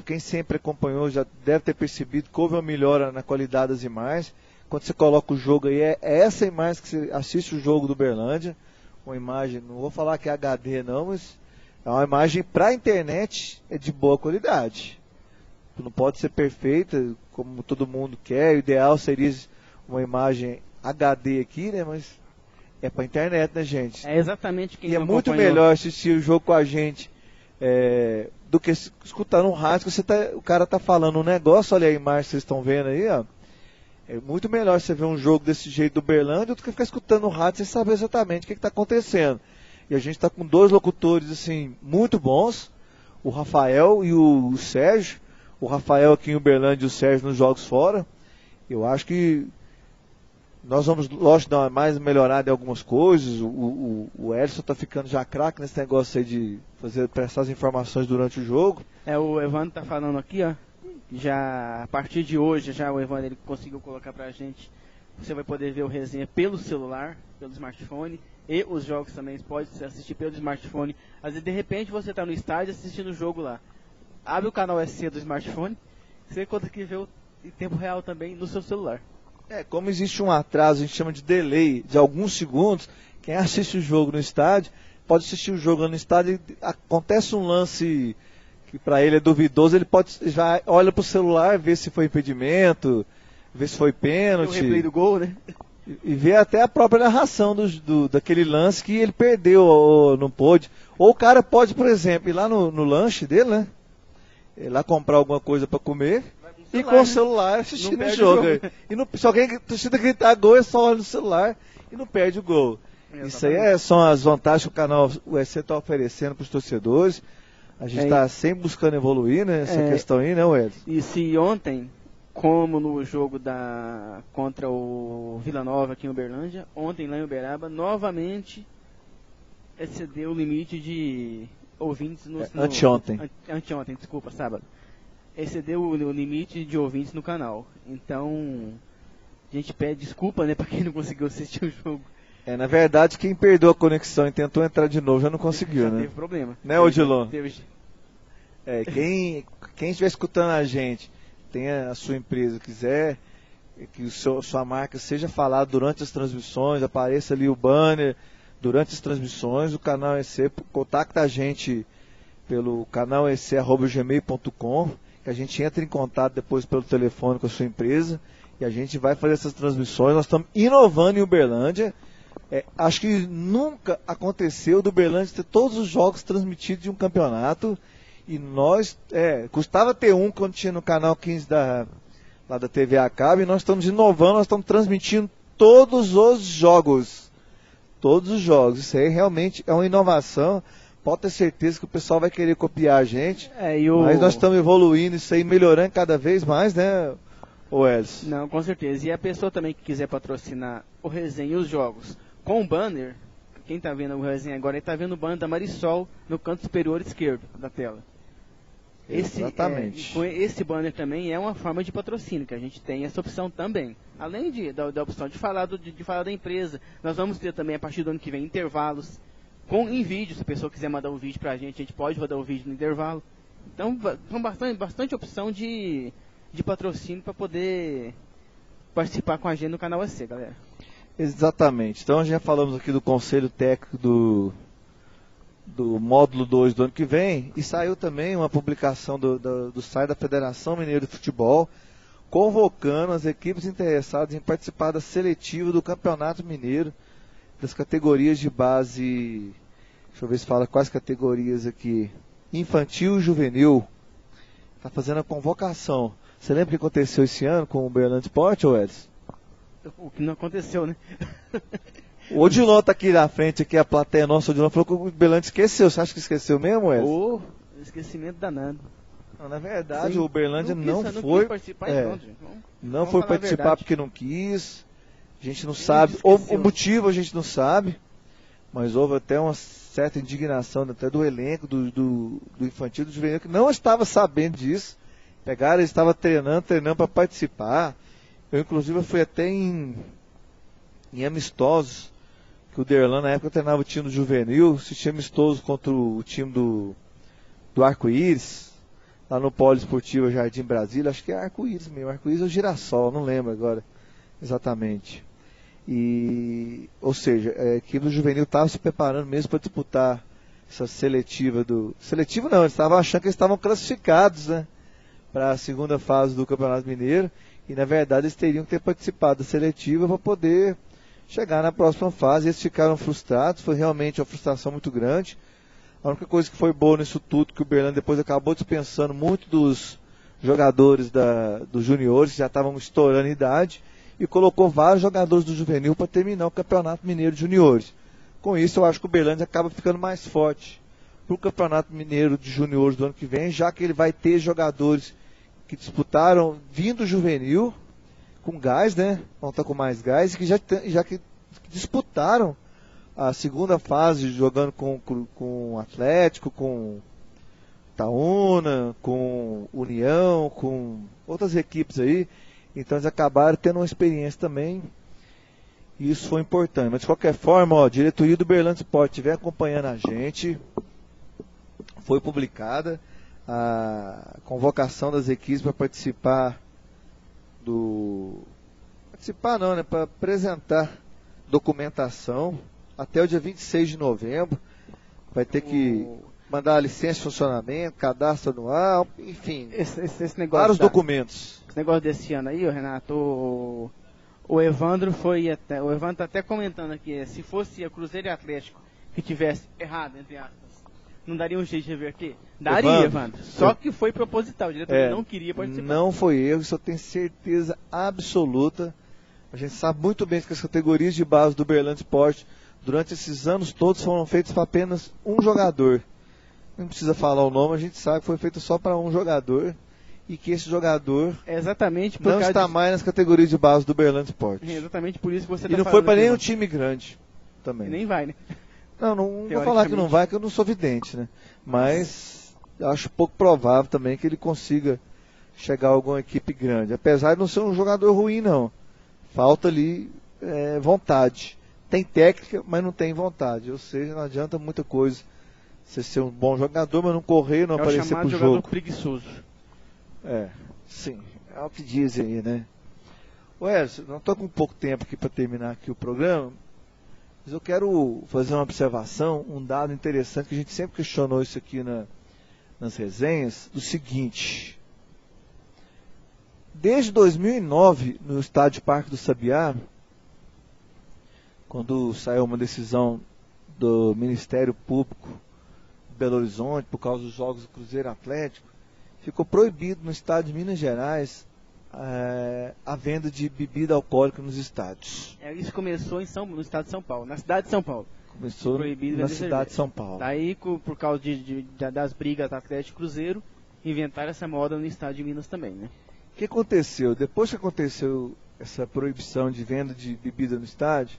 Quem sempre acompanhou já deve ter percebido que houve uma melhora na qualidade das imagens. Quando você coloca o jogo aí, é essa imagem que você assiste o jogo do Uberlândia. Uma imagem, não vou falar que é HD não, mas é uma imagem para a internet, é de boa qualidade. Não pode ser perfeita, como todo mundo quer. O ideal seria uma imagem HD aqui, né? Mas é para a internet, né, gente? É exatamente quem E é muito melhor assistir o jogo com a gente do que escutar no rádio, que o cara tá falando um negócio. Olha a imagem que vocês estão vendo aí, ó. É muito melhor você ver um jogo desse jeito do Uberlândia do que ficar escutando no rádio sem saber exatamente o que está acontecendo. E a gente está com 2 locutores assim muito bons, o Rafael e o Sérgio. O Rafael aqui em Uberlândia e o Sérgio nos jogos fora. Eu acho que nós vamos, lógico, dar uma mais melhorada em algumas coisas. O Edson está ficando já craque nesse negócio aí de prestar as informações durante o jogo. O Evandro está falando aqui, ó. Já a partir de hoje, já o Evandro ele conseguiu colocar pra gente. Você vai poder ver o resenha pelo celular, pelo smartphone, e os jogos também pode assistir pelo smartphone. Às vezes de repente você está no estádio assistindo o jogo lá. Abre o canal SC do smartphone, você consegue ver em tempo real também no seu celular. Como existe um atraso, a gente chama de delay de alguns segundos, quem assiste o jogo no estádio pode assistir o jogo no estádio e acontece um lance que para ele é duvidoso, ele já olha pro celular, vê se foi impedimento, vê se foi pênalti. O replay do gol, né? E vê até a própria narração daquele lance que ele perdeu ou não pôde. Ou o cara pode, por exemplo, ir lá no lanche dele, né? Ir lá comprar alguma coisa para comer e com o celular assistindo o jogo. Se alguém precisa gritar gol, é só olhar no celular e não perde o gol. Isso aí são as vantagens que o canal USC está oferecendo para os torcedores. A gente está sempre buscando evoluir, né? Essa questão aí, né, Edson? E se ontem, como no jogo contra o Vila Nova aqui em Uberlândia, ontem lá em Uberaba, novamente excedeu o limite de ouvintes anteontem. Anteontem, desculpa, sábado. Excedeu o limite de ouvintes no canal. Então, a gente pede desculpa, né, para quem não conseguiu assistir o jogo. Na verdade, quem perdeu a conexão e tentou entrar de novo já não conseguiu, já né? Teve problema. Né, Odilon? Quem estiver escutando a gente, tenha a sua empresa, quiser que sua marca seja falada durante as transmissões, apareça ali o banner durante as transmissões, o canal EC, contacta a gente pelo canal ec@gmail.com, que a gente entra em contato depois pelo telefone com a sua empresa e a gente vai fazer essas transmissões. Nós estamos inovando em Uberlândia. Acho que nunca aconteceu do Uberlândia ter todos os jogos transmitidos de um campeonato. E nós, custava ter um quando tinha no canal 15 lá da TV a cabo, e nós estamos inovando, nós estamos transmitindo todos os jogos. todos os jogos. Isso aí realmente é uma inovação. Pode ter certeza que o pessoal vai querer copiar a gente. Mas nós estamos evoluindo isso aí, melhorando cada vez mais, né, Welles? Não, com certeza. E a pessoa também que quiser patrocinar o Resenha e os jogos com banner, quem está vendo o Resenha agora, está vendo o banner da Marisol no canto superior esquerdo da tela. Exatamente. Esse banner também é uma forma de patrocínio, que a gente tem essa opção também. Além da opção de falar, de falar da empresa, nós vamos ter também a partir do ano que vem intervalos em vídeo. Se a pessoa quiser mandar um vídeo pra gente, a gente pode rodar o vídeo no intervalo. Então, são bastante opção de patrocínio para poder participar com a gente no canal AC, galera. Exatamente. Então, já falamos aqui do conselho técnico do módulo 2 do ano que vem, e saiu também uma publicação do site da Federação Mineira de Futebol, convocando as equipes interessadas em participar da seletiva do Campeonato Mineiro, das categorias de base, deixa eu ver se fala quais categorias aqui, infantil e juvenil. Está fazendo a convocação. Você lembra o que aconteceu esse ano com o Uberlândia Sport, Edson? O que não aconteceu, né? O Odilon tá aqui na frente, aqui a plateia nossa. O Odilon falou que o Uberlândia esqueceu. Você acha que esqueceu mesmo, Edson? Esquecimento danado. Não, na verdade, o Uberlândia não foi participar, não foi participar porque não quis. A gente não sabe. O motivo a gente não sabe. Mas houve até uma certa indignação até do elenco do infantil, do juvenil, que não estava sabendo disso. Pegaram, eles estavam treinando para participar. Eu, inclusive, fui até em amistosos, que o Derlan, na época, treinava o time do juvenil, assisti amistoso contra o time do Arco-Íris, lá no Polo Esportivo Jardim Brasília, acho que é Arco-Íris mesmo, Arco-Íris ou Girassol, não lembro agora exatamente. Ou seja, a equipe do juvenil estava se preparando mesmo para disputar essa seletiva Seletivo não, eles estavam achando que eles estavam classificados, né, para a segunda fase do Campeonato Mineiro, e na verdade eles teriam que ter participado da seletiva para poder chegar na próxima fase. Eles ficaram frustrados, foi realmente uma frustração muito grande. A única coisa que foi boa nisso tudo, que o Uberlândia depois acabou dispensando muito dos jogadores dos juniores, que já estavam estourando em idade, e colocou vários jogadores do juvenil para terminar o Campeonato Mineiro de Juniores. Com isso, eu acho que o Uberlândia acaba ficando mais forte para o Campeonato Mineiro de Juniores do ano que vem, já que ele vai ter jogadores que disputaram vindo juvenil, com gás, né? Vão estar com mais gás, e que já que disputaram a segunda fase jogando com o Atlético, com Itaúna, com União, com outras equipes aí. Então eles acabaram tendo uma experiência também, e isso foi importante. Mas de qualquer forma, a diretoria do Uberlândia Sport estiver acompanhando a gente, foi publicada a convocação das equipes para participar para apresentar documentação até o dia 26 de novembro. Vai ter que mandar a licença de funcionamento, cadastro anual, enfim, esse negócio vários documentos. Esse negócio desse ano aí, Renato, o Evandro o Evandro tá até comentando aqui, se fosse a Cruzeiro e Atlético que tivesse errado, entre aspas, não daria um jeito de reverter? Daria, Evandro. Só que foi proposital, o diretor não queria participar. Não foi erro, isso eu tenho certeza absoluta. A gente sabe muito bem que as categorias de base do Uberlândia Sport, durante esses anos todos, foram feitas para apenas um jogador. Não precisa falar o nome, a gente sabe que foi feito só para um jogador, e que esse jogador não está mais nas categorias de base do Uberlândia Sport. É exatamente por isso que você está falando. E não foi para nenhum time grande também. E nem vai, né? Não vou falar que não vai, que eu não sou vidente, né? Mas acho pouco provável também que ele consiga chegar a alguma equipe grande. Apesar de não ser um jogador ruim, não. Falta ali vontade. Tem técnica, mas não tem vontade. Ou seja, não adianta muita coisa você ser um bom jogador, mas não correr, não aparecer pro jogo. É o chamado jogador preguiçoso. Sim. É o que dizem aí, né? Edson, não estou com pouco tempo aqui para terminar aqui o programa, mas eu quero fazer uma observação, um dado interessante, que a gente sempre questionou isso aqui nas resenhas, do seguinte: desde 2009, no estádio Parque do Sabiá, quando saiu uma decisão do Ministério Público de Belo Horizonte, por causa dos jogos do Cruzeiro Atlético, ficou proibido no estado de Minas Gerais a venda de bebida alcoólica nos estádios. Isso começou no estado de São Paulo, na cidade de São Paulo. Começou na cidade de São Paulo. Daí, por causa das brigas do Atlético Cruzeiro, inventaram essa moda no estado de Minas também, né? O que aconteceu? Depois que aconteceu essa proibição de venda de bebida no estádio,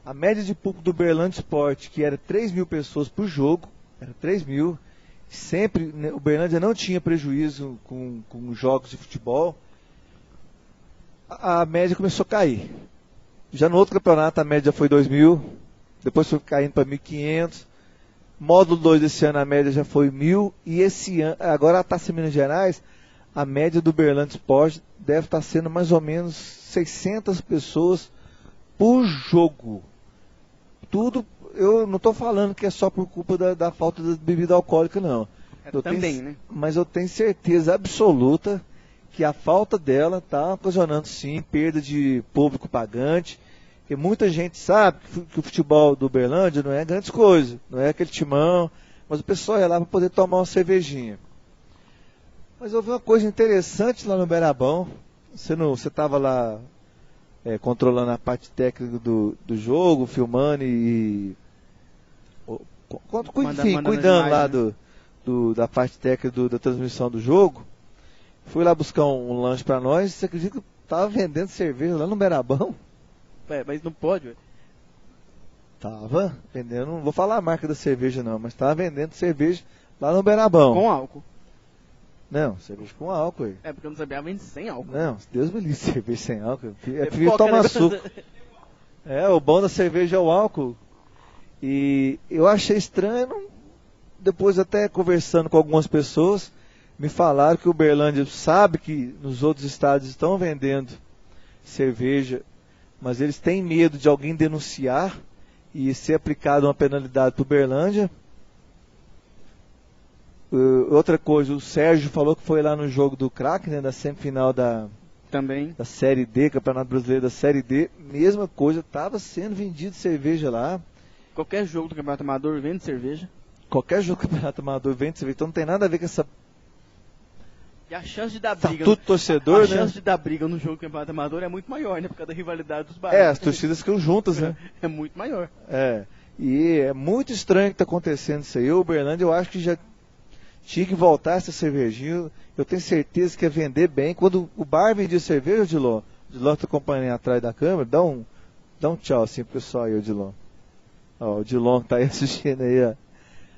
a média de público do Uberlândia Sport, que era 3 mil pessoas por jogo, era 3 mil, sempre, né, o Uberlândia não tinha prejuízo com jogos de futebol, a média começou a cair. Já no outro campeonato a média foi 2 mil, depois foi caindo para 1.500, módulo 2 desse ano a média já foi 1.000, e esse ano, agora a Taça Minas Gerais, a média do Uberlândia Sport deve estar sendo mais ou menos 600 pessoas por jogo. Tudo, eu não estou falando que é só por culpa da falta de bebida alcoólica, não. Né? Mas eu tenho certeza absoluta que a falta dela está ocasionando, sim, perda de público pagante. Porque muita gente sabe que o futebol do Uberlândia não é grandes coisas, não é aquele timão, mas o pessoal ia lá para poder tomar uma cervejinha. Mas houve uma coisa interessante lá no Berabão. Você estava lá controlando a parte técnica do jogo, filmando e cuidando lá da parte técnica da transmissão do jogo. Fui lá buscar um lanche para nós. Você acredita que estava vendendo cerveja lá no Berabão? Mas não pode, velho. Tava vendendo, não vou falar a marca da cerveja não, mas estava vendendo cerveja lá no Berabão. Com álcool? Não, cerveja com álcool. Porque eu não sabia, vende sem álcool. Não, Deus me livre, cerveja sem álcool. É prefiro tomar suco. O bom da cerveja é o álcool. E eu achei estranho, depois até conversando com algumas pessoas, me falaram que o Uberlândia sabe que nos outros estados estão vendendo cerveja, mas eles têm medo de alguém denunciar e ser aplicada uma penalidade para o Uberlândia. Outra coisa, o Sérgio falou que foi lá no jogo do Crack, né, da semifinal da Série D, Campeonato Brasileiro da Série D, mesma coisa, estava sendo vendido cerveja lá. Qualquer jogo do Campeonato Amador vende cerveja. Qualquer jogo do Campeonato Amador vende cerveja, então não tem nada a ver com essa... E a chance de dar briga... Tudo torcedor, né? A chance de dar briga no jogo do Campeonato Amador é muito maior, né, por causa da rivalidade dos bairros. As torcidas ficam juntas, né? É muito maior. E é muito estranho que está acontecendo isso aí. O Uberlândia, eu acho que já tinha que voltar essa cervejinha. Eu tenho certeza que ia vender bem. Quando o bar vendia cerveja, Odilon está acompanhando atrás da câmera, dá um tchau assim pro pessoal aí, Odilon. O Odilon está aí assistindo aí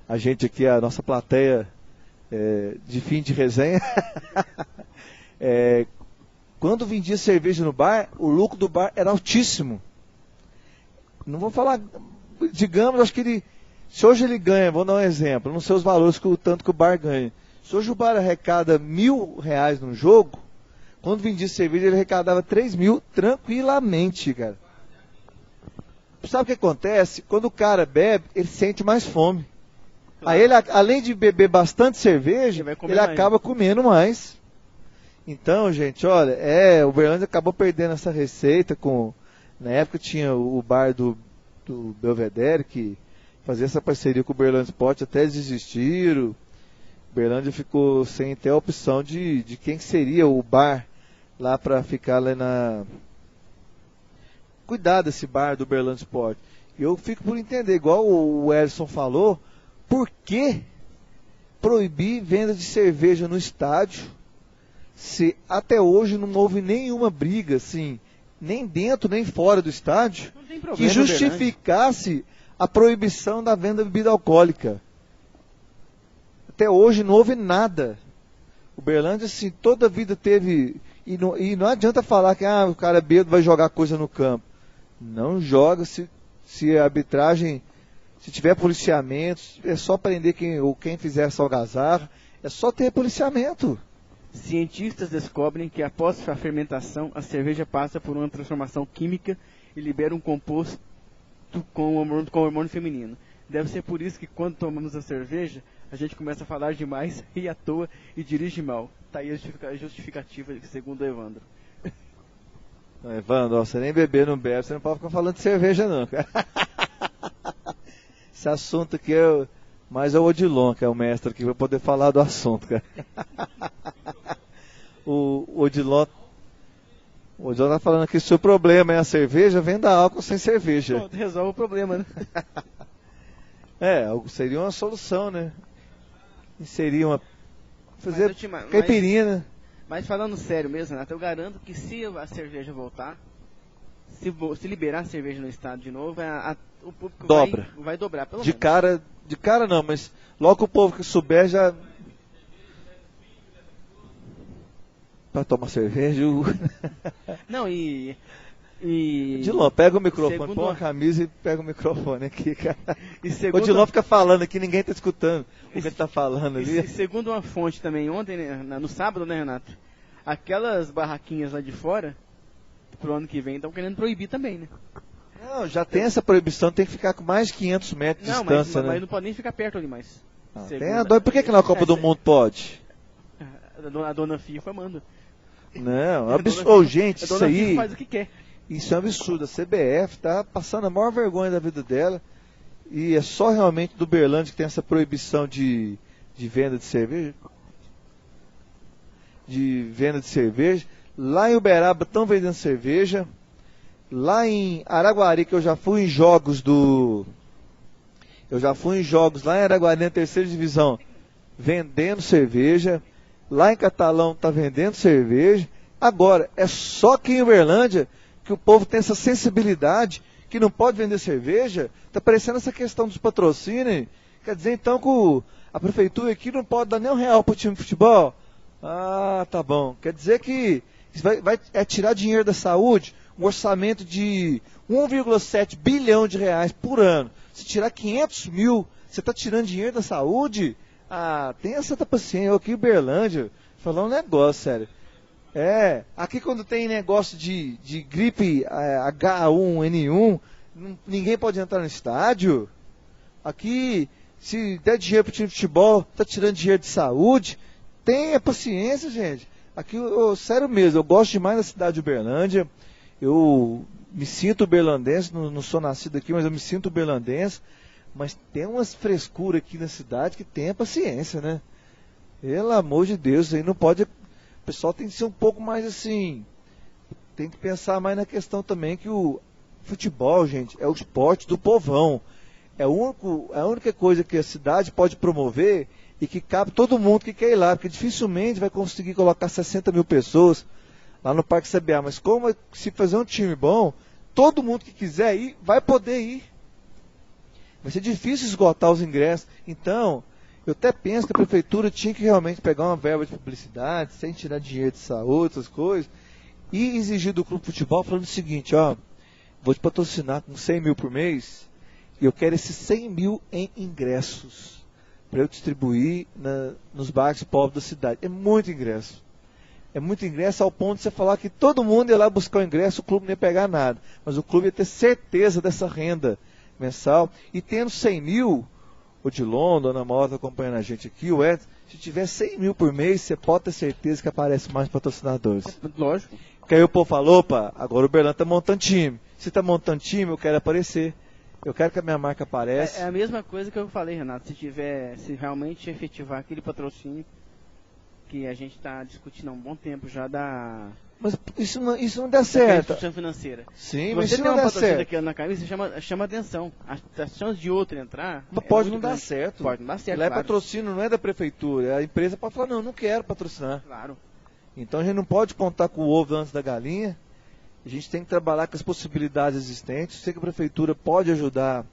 a gente aqui, a nossa plateia de fim de resenha. Quando vendia cerveja no bar, o lucro do bar era altíssimo. Não vou falar, digamos, acho que se hoje ele ganha, vou dar um exemplo, não sei os valores que o tanto que o bar ganha. Se hoje o bar arrecada R$1.000 num jogo, quando vendia cerveja ele arrecadava 3.000 tranquilamente, cara. Sabe o que acontece? Quando o cara bebe, ele sente mais fome. Aí ele, além de beber bastante cerveja, ele acaba comendo mais. Então, gente, olha, o Uberlândia acabou perdendo essa receita na época tinha o bar do Belvedere, que fazia essa parceria com o Uberlândia Sport, até desistiram. O Uberlândia ficou sem até a opção de quem seria o bar lá para ficar lá cuidar desse bar do Uberlândia Sport. E eu fico por entender, igual o Edson falou, por que proibir venda de cerveja no estádio se até hoje não houve nenhuma briga, assim, nem dentro nem fora do estádio, que justificasse a proibição da venda de bebida alcoólica? Até hoje não houve nada. O Uberlândia, assim, toda a vida teve... E não adianta falar que o cara bêbado vai jogar coisa no campo. Não joga se a arbitragem... Se tiver policiamento, é só prender quem fizer essa algazarra. É só ter policiamento. Cientistas descobrem que após a fermentação, a cerveja passa por uma transformação química e libera um composto com hormônio feminino. Deve ser por isso que quando tomamos a cerveja, a gente começa a falar demais, ri à toa e dirige mal. Tá aí a justificativa, segundo o Evandro. Evandro, você nem beber não bebe, você não pode ficar falando de cerveja não, cara. Esse assunto aqui mas é o Odilon, que é o mestre aqui, vai poder falar do assunto, cara. O Odilon O John tá falando que se o problema é a cerveja, venda álcool sem cerveja. Pronto, resolve o problema, né? Seria uma solução, né? Seria uma... Mas Fazer eu te- mas- caipirinha. Mas falando sério mesmo, Renato, eu garanto que se a cerveja voltar, se liberar a cerveja no estado de novo, o público Dobra. vai dobrar, pelo De menos. cara não, mas logo o povo que souber já... Pra tomar cerveja... Não, e Dilon, pega o microfone, segundo põe uma a- camisa e pega o microfone aqui, cara. e O segundo, Dilon fica falando aqui, ninguém tá escutando o que ele tá falando e ali. segundo uma fonte também, ontem, né, no sábado, né, Renato? Aquelas barraquinhas lá de fora, pro ano que vem, estão querendo proibir também, né? Não, já tem essa proibição, tem que ficar com mais de 500 metros de Não, distância, mas né? não pode nem ficar perto ali mais. Ah, Segundo- tem a dor. Por que na Copa do Mundo pode? A dona FIFA manda. Não, A absurdo. dona- Ô, gente, A isso dona FIFA aí, faz o que quer. isso é um absurdo. A CBF tá passando a maior vergonha da vida dela. E é só realmente do Uberlândia que tem essa proibição de venda de cerveja. De venda de cerveja. Lá em Uberaba estão vendendo cerveja. Lá em Araguari, que eu já fui em jogos lá em Araguari, na terceira divisão, vendendo cerveja. Lá em Catalão tá vendendo cerveja. Agora, é só aqui em Uberlândia que o povo tem essa sensibilidade que não pode vender cerveja. Tá parecendo essa questão dos patrocínios. Quer dizer, então, que a prefeitura aqui não pode dar nem R$1 pro time de futebol? Ah, tá bom. Quer dizer que isso vai tirar dinheiro da saúde, um orçamento de 1,7 bilhão de reais por ano. Se tirar 500 mil, você está tirando dinheiro da saúde? Ah, tenha santa paciência. Eu aqui em Uberlândia, falar um negócio, sério. Aqui quando tem negócio de gripe H1N1, ninguém pode entrar no estádio. Aqui, se der dinheiro pro time de futebol, tá tirando dinheiro de saúde. Tenha paciência, gente. Aqui, sério mesmo, eu gosto demais da cidade de Uberlândia. Eu me sinto uberlandense, não sou nascido aqui, mas eu me sinto uberlandense. Mas tem umas frescuras aqui na cidade que tenha paciência, né? Pelo amor de Deus, aí não pode... O pessoal tem que ser um pouco mais assim... Tem que pensar mais na questão também que o futebol, gente, é o esporte do povão. É a única coisa que a cidade pode promover e que cabe todo mundo que quer ir lá, porque dificilmente vai conseguir colocar 60 mil pessoas lá no Parque Sabiá. Mas como se fazer um time bom, todo mundo que quiser ir, vai poder ir. Vai ser difícil esgotar os ingressos. Então, eu até penso que a prefeitura tinha que realmente pegar uma verba de publicidade, sem tirar dinheiro de saúde, essas coisas, e exigir do clube de futebol falando o seguinte, ó, vou te patrocinar com 100 mil por mês, e eu quero esses 100 mil em ingressos, para eu distribuir nos bairros pobres da cidade. É muito ingresso. É muito ingresso ao ponto de você falar que todo mundo ia lá buscar o ingresso, o clube não ia pegar nada. Mas o clube ia ter certeza dessa renda mensal. E tendo 100 mil, o Dilon, Dona Mota acompanhando a gente aqui, o Edson, se tiver 100 mil por mês, você pode ter certeza que aparece mais patrocinadores. Lógico. Porque aí o povo falou, opa, agora o Uberlândia está montando time. Se está montando time, eu quero aparecer. Eu quero que a minha marca apareça. É a mesma coisa que eu falei, Renato. Se realmente efetivar aquele patrocínio que a gente está discutindo há um bom tempo já da Mas isso não dá certo. instituição financeira. Sim, mas Você isso tem não um dá patrocínio certo. aqui na camisa, chama atenção. A chance de outro entrar. Mas é pode muito não dar grande. certo. Pode não dar certo. Lá é claro. patrocínio, não é da prefeitura. A empresa pode falar, não quero patrocinar. Claro. Então a gente não pode contar com o ovo antes da galinha. A gente tem que trabalhar com as possibilidades existentes. Eu sei que a prefeitura pode ajudar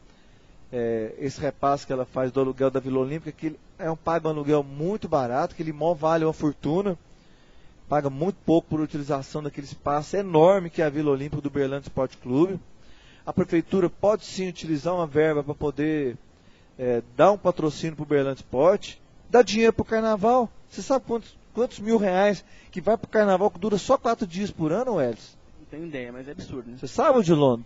esse repasse que ela faz do aluguel da Vila Olímpica, que paga um aluguel muito barato, que ele mal vale uma fortuna. Paga muito pouco por utilização daquele espaço enorme que é a Vila Olímpica do Uberlândia Esporte Clube. A prefeitura pode sim utilizar uma verba para poder dar um patrocínio para o Uberlândia Esporte. Dá dinheiro para o carnaval. Você sabe quantos mil reais que vai para o carnaval que dura só 4 dias por ano, Welles? Não tenho ideia, mas é absurdo, né? Você sabe, Odilon?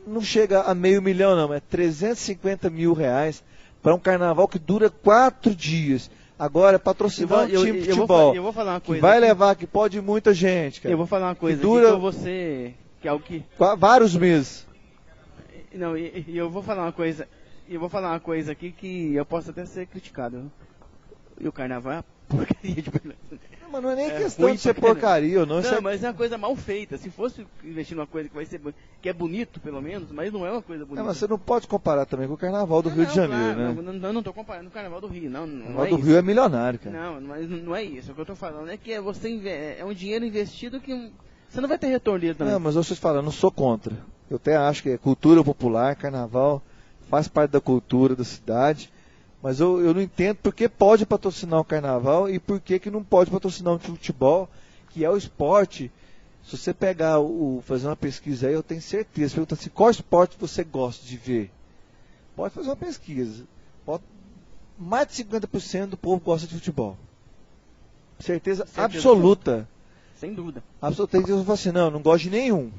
Não chega a $500 mil, não. É 350 mil reais para um carnaval que dura 4 dias. Agora, patrocinar um time de futebol eu vou falar uma que coisa. vai levar, que pode ir muita gente, cara. Eu vou falar uma coisa. dura- Que você. Que é o que. Vários meses. Não, e eu vou falar uma coisa. Eu vou falar uma coisa aqui que eu posso até ser criticado. E o carnaval porcaria de Berlândia. Não, mas não é nem É questão ruim de ser pra caramba. porcaria ou não. Isso Não, é... mas é uma coisa mal feita. Se fosse investir numa coisa que vai ser que é bonito, pelo menos, mas não é uma coisa bonita. É, mas você não pode comparar também com o Carnaval do Rio de Janeiro, claro, né? Não tô comparando o Carnaval do Rio, não. O Não Carnaval é do isso. Rio é milionário, cara. Não, mas não é isso. O que eu tô falando é que é um dinheiro investido que você não vai ter retorno dele também. Não, mas eu estou falando, não sou contra. Eu até acho que é cultura popular, Carnaval faz parte da cultura da cidade. Mas eu não entendo por que pode patrocinar o Carnaval e por que não pode patrocinar o futebol, que é o esporte. Se você pegar fazer uma pesquisa aí, eu tenho certeza. Pergunta assim, qual esporte você gosta de ver? Pode fazer uma pesquisa. Mais de 50% do povo gosta de futebol. Certeza absoluta. Sem dúvida. Absolutamente. Eu falo assim, não gosto de nenhum.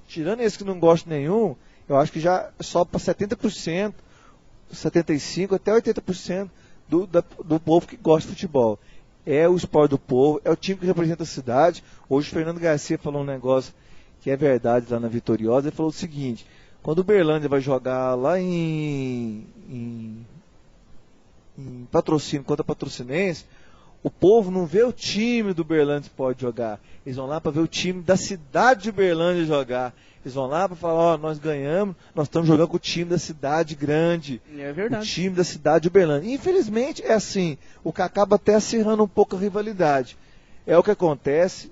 Tirando esse que não gosta de nenhum, eu acho que já só para 70%, 75% até 80% do povo que gosta de futebol. É o esporte do povo, é o time que representa a cidade. Hoje o Fernando Garcia falou um negócio que é verdade lá na Vitoriosa. Ele falou o seguinte, quando o Berlândia vai jogar lá em Patrocínio contra Patrocinense, o povo não vê o time do Berlândia que pode jogar. Eles vão lá para ver o time da cidade de Berlândia jogar. Eles vão lá para falar, nós ganhamos, nós estamos jogando com o time da cidade grande. É verdade. O time da cidade de Uberlândia. Infelizmente é assim, o que acaba até acirrando um pouco a rivalidade. É o que acontece.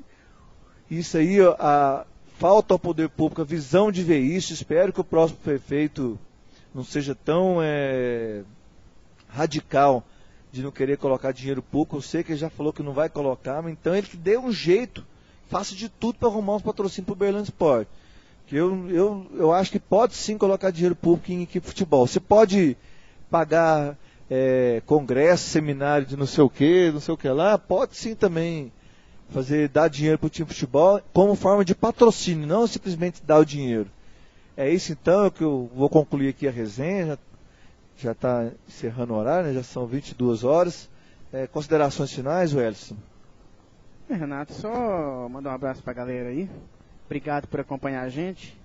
Isso aí, falta ao poder público a visão de ver isso. Espero que o próximo prefeito não seja tão radical de não querer colocar dinheiro público. Eu sei que ele já falou que não vai colocar, mas então ele que dê um jeito, faça de tudo para arrumar uns patrocínios para o Uberlândia Sport. Que eu acho que pode sim colocar dinheiro público em equipe de futebol. Você pode pagar congresso, seminário de não sei o que lá, pode sim também dar dinheiro para o time de futebol como forma de patrocínio, não simplesmente dar o dinheiro. É isso então que eu vou concluir aqui a resenha, já está encerrando o horário, né? Já são 22 horas. Considerações finais, Wellington? Renato, só mandar um abraço pra galera aí. Obrigado por acompanhar a gente,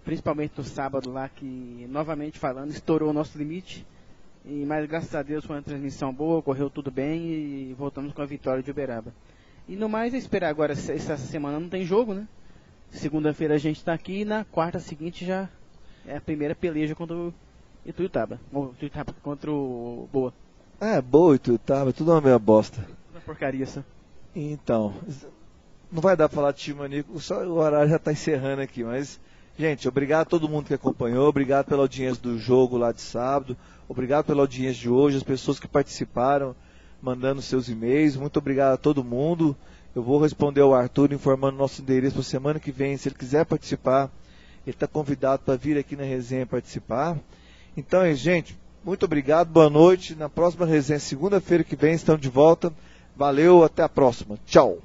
principalmente no sábado lá, que, novamente falando, estourou o nosso limite. Mas graças a Deus foi uma transmissão boa, correu tudo bem e voltamos com a vitória de Uberaba. E no mais é esperar agora, essa semana não tem jogo, né? Segunda-feira a gente tá aqui e na quarta seguinte já é a primeira peleja contra o Ituiutaba. Contra o Boa. Boa Ituiutaba, tudo uma meia bosta. Uma porcaria só. Então, não vai dar pra falar de time maníaco, só o horário já está encerrando aqui, mas, gente, obrigado a todo mundo que acompanhou, obrigado pela audiência do jogo lá de sábado, obrigado pela audiência de hoje, as pessoas que participaram, mandando seus e-mails, muito obrigado a todo mundo. Eu vou responder ao Arthur informando nosso endereço para semana que vem, se ele quiser participar, ele está convidado para vir aqui na resenha participar. Então, gente, muito obrigado, boa noite, na próxima resenha, segunda-feira que vem, estamos de volta, valeu, até a próxima, tchau!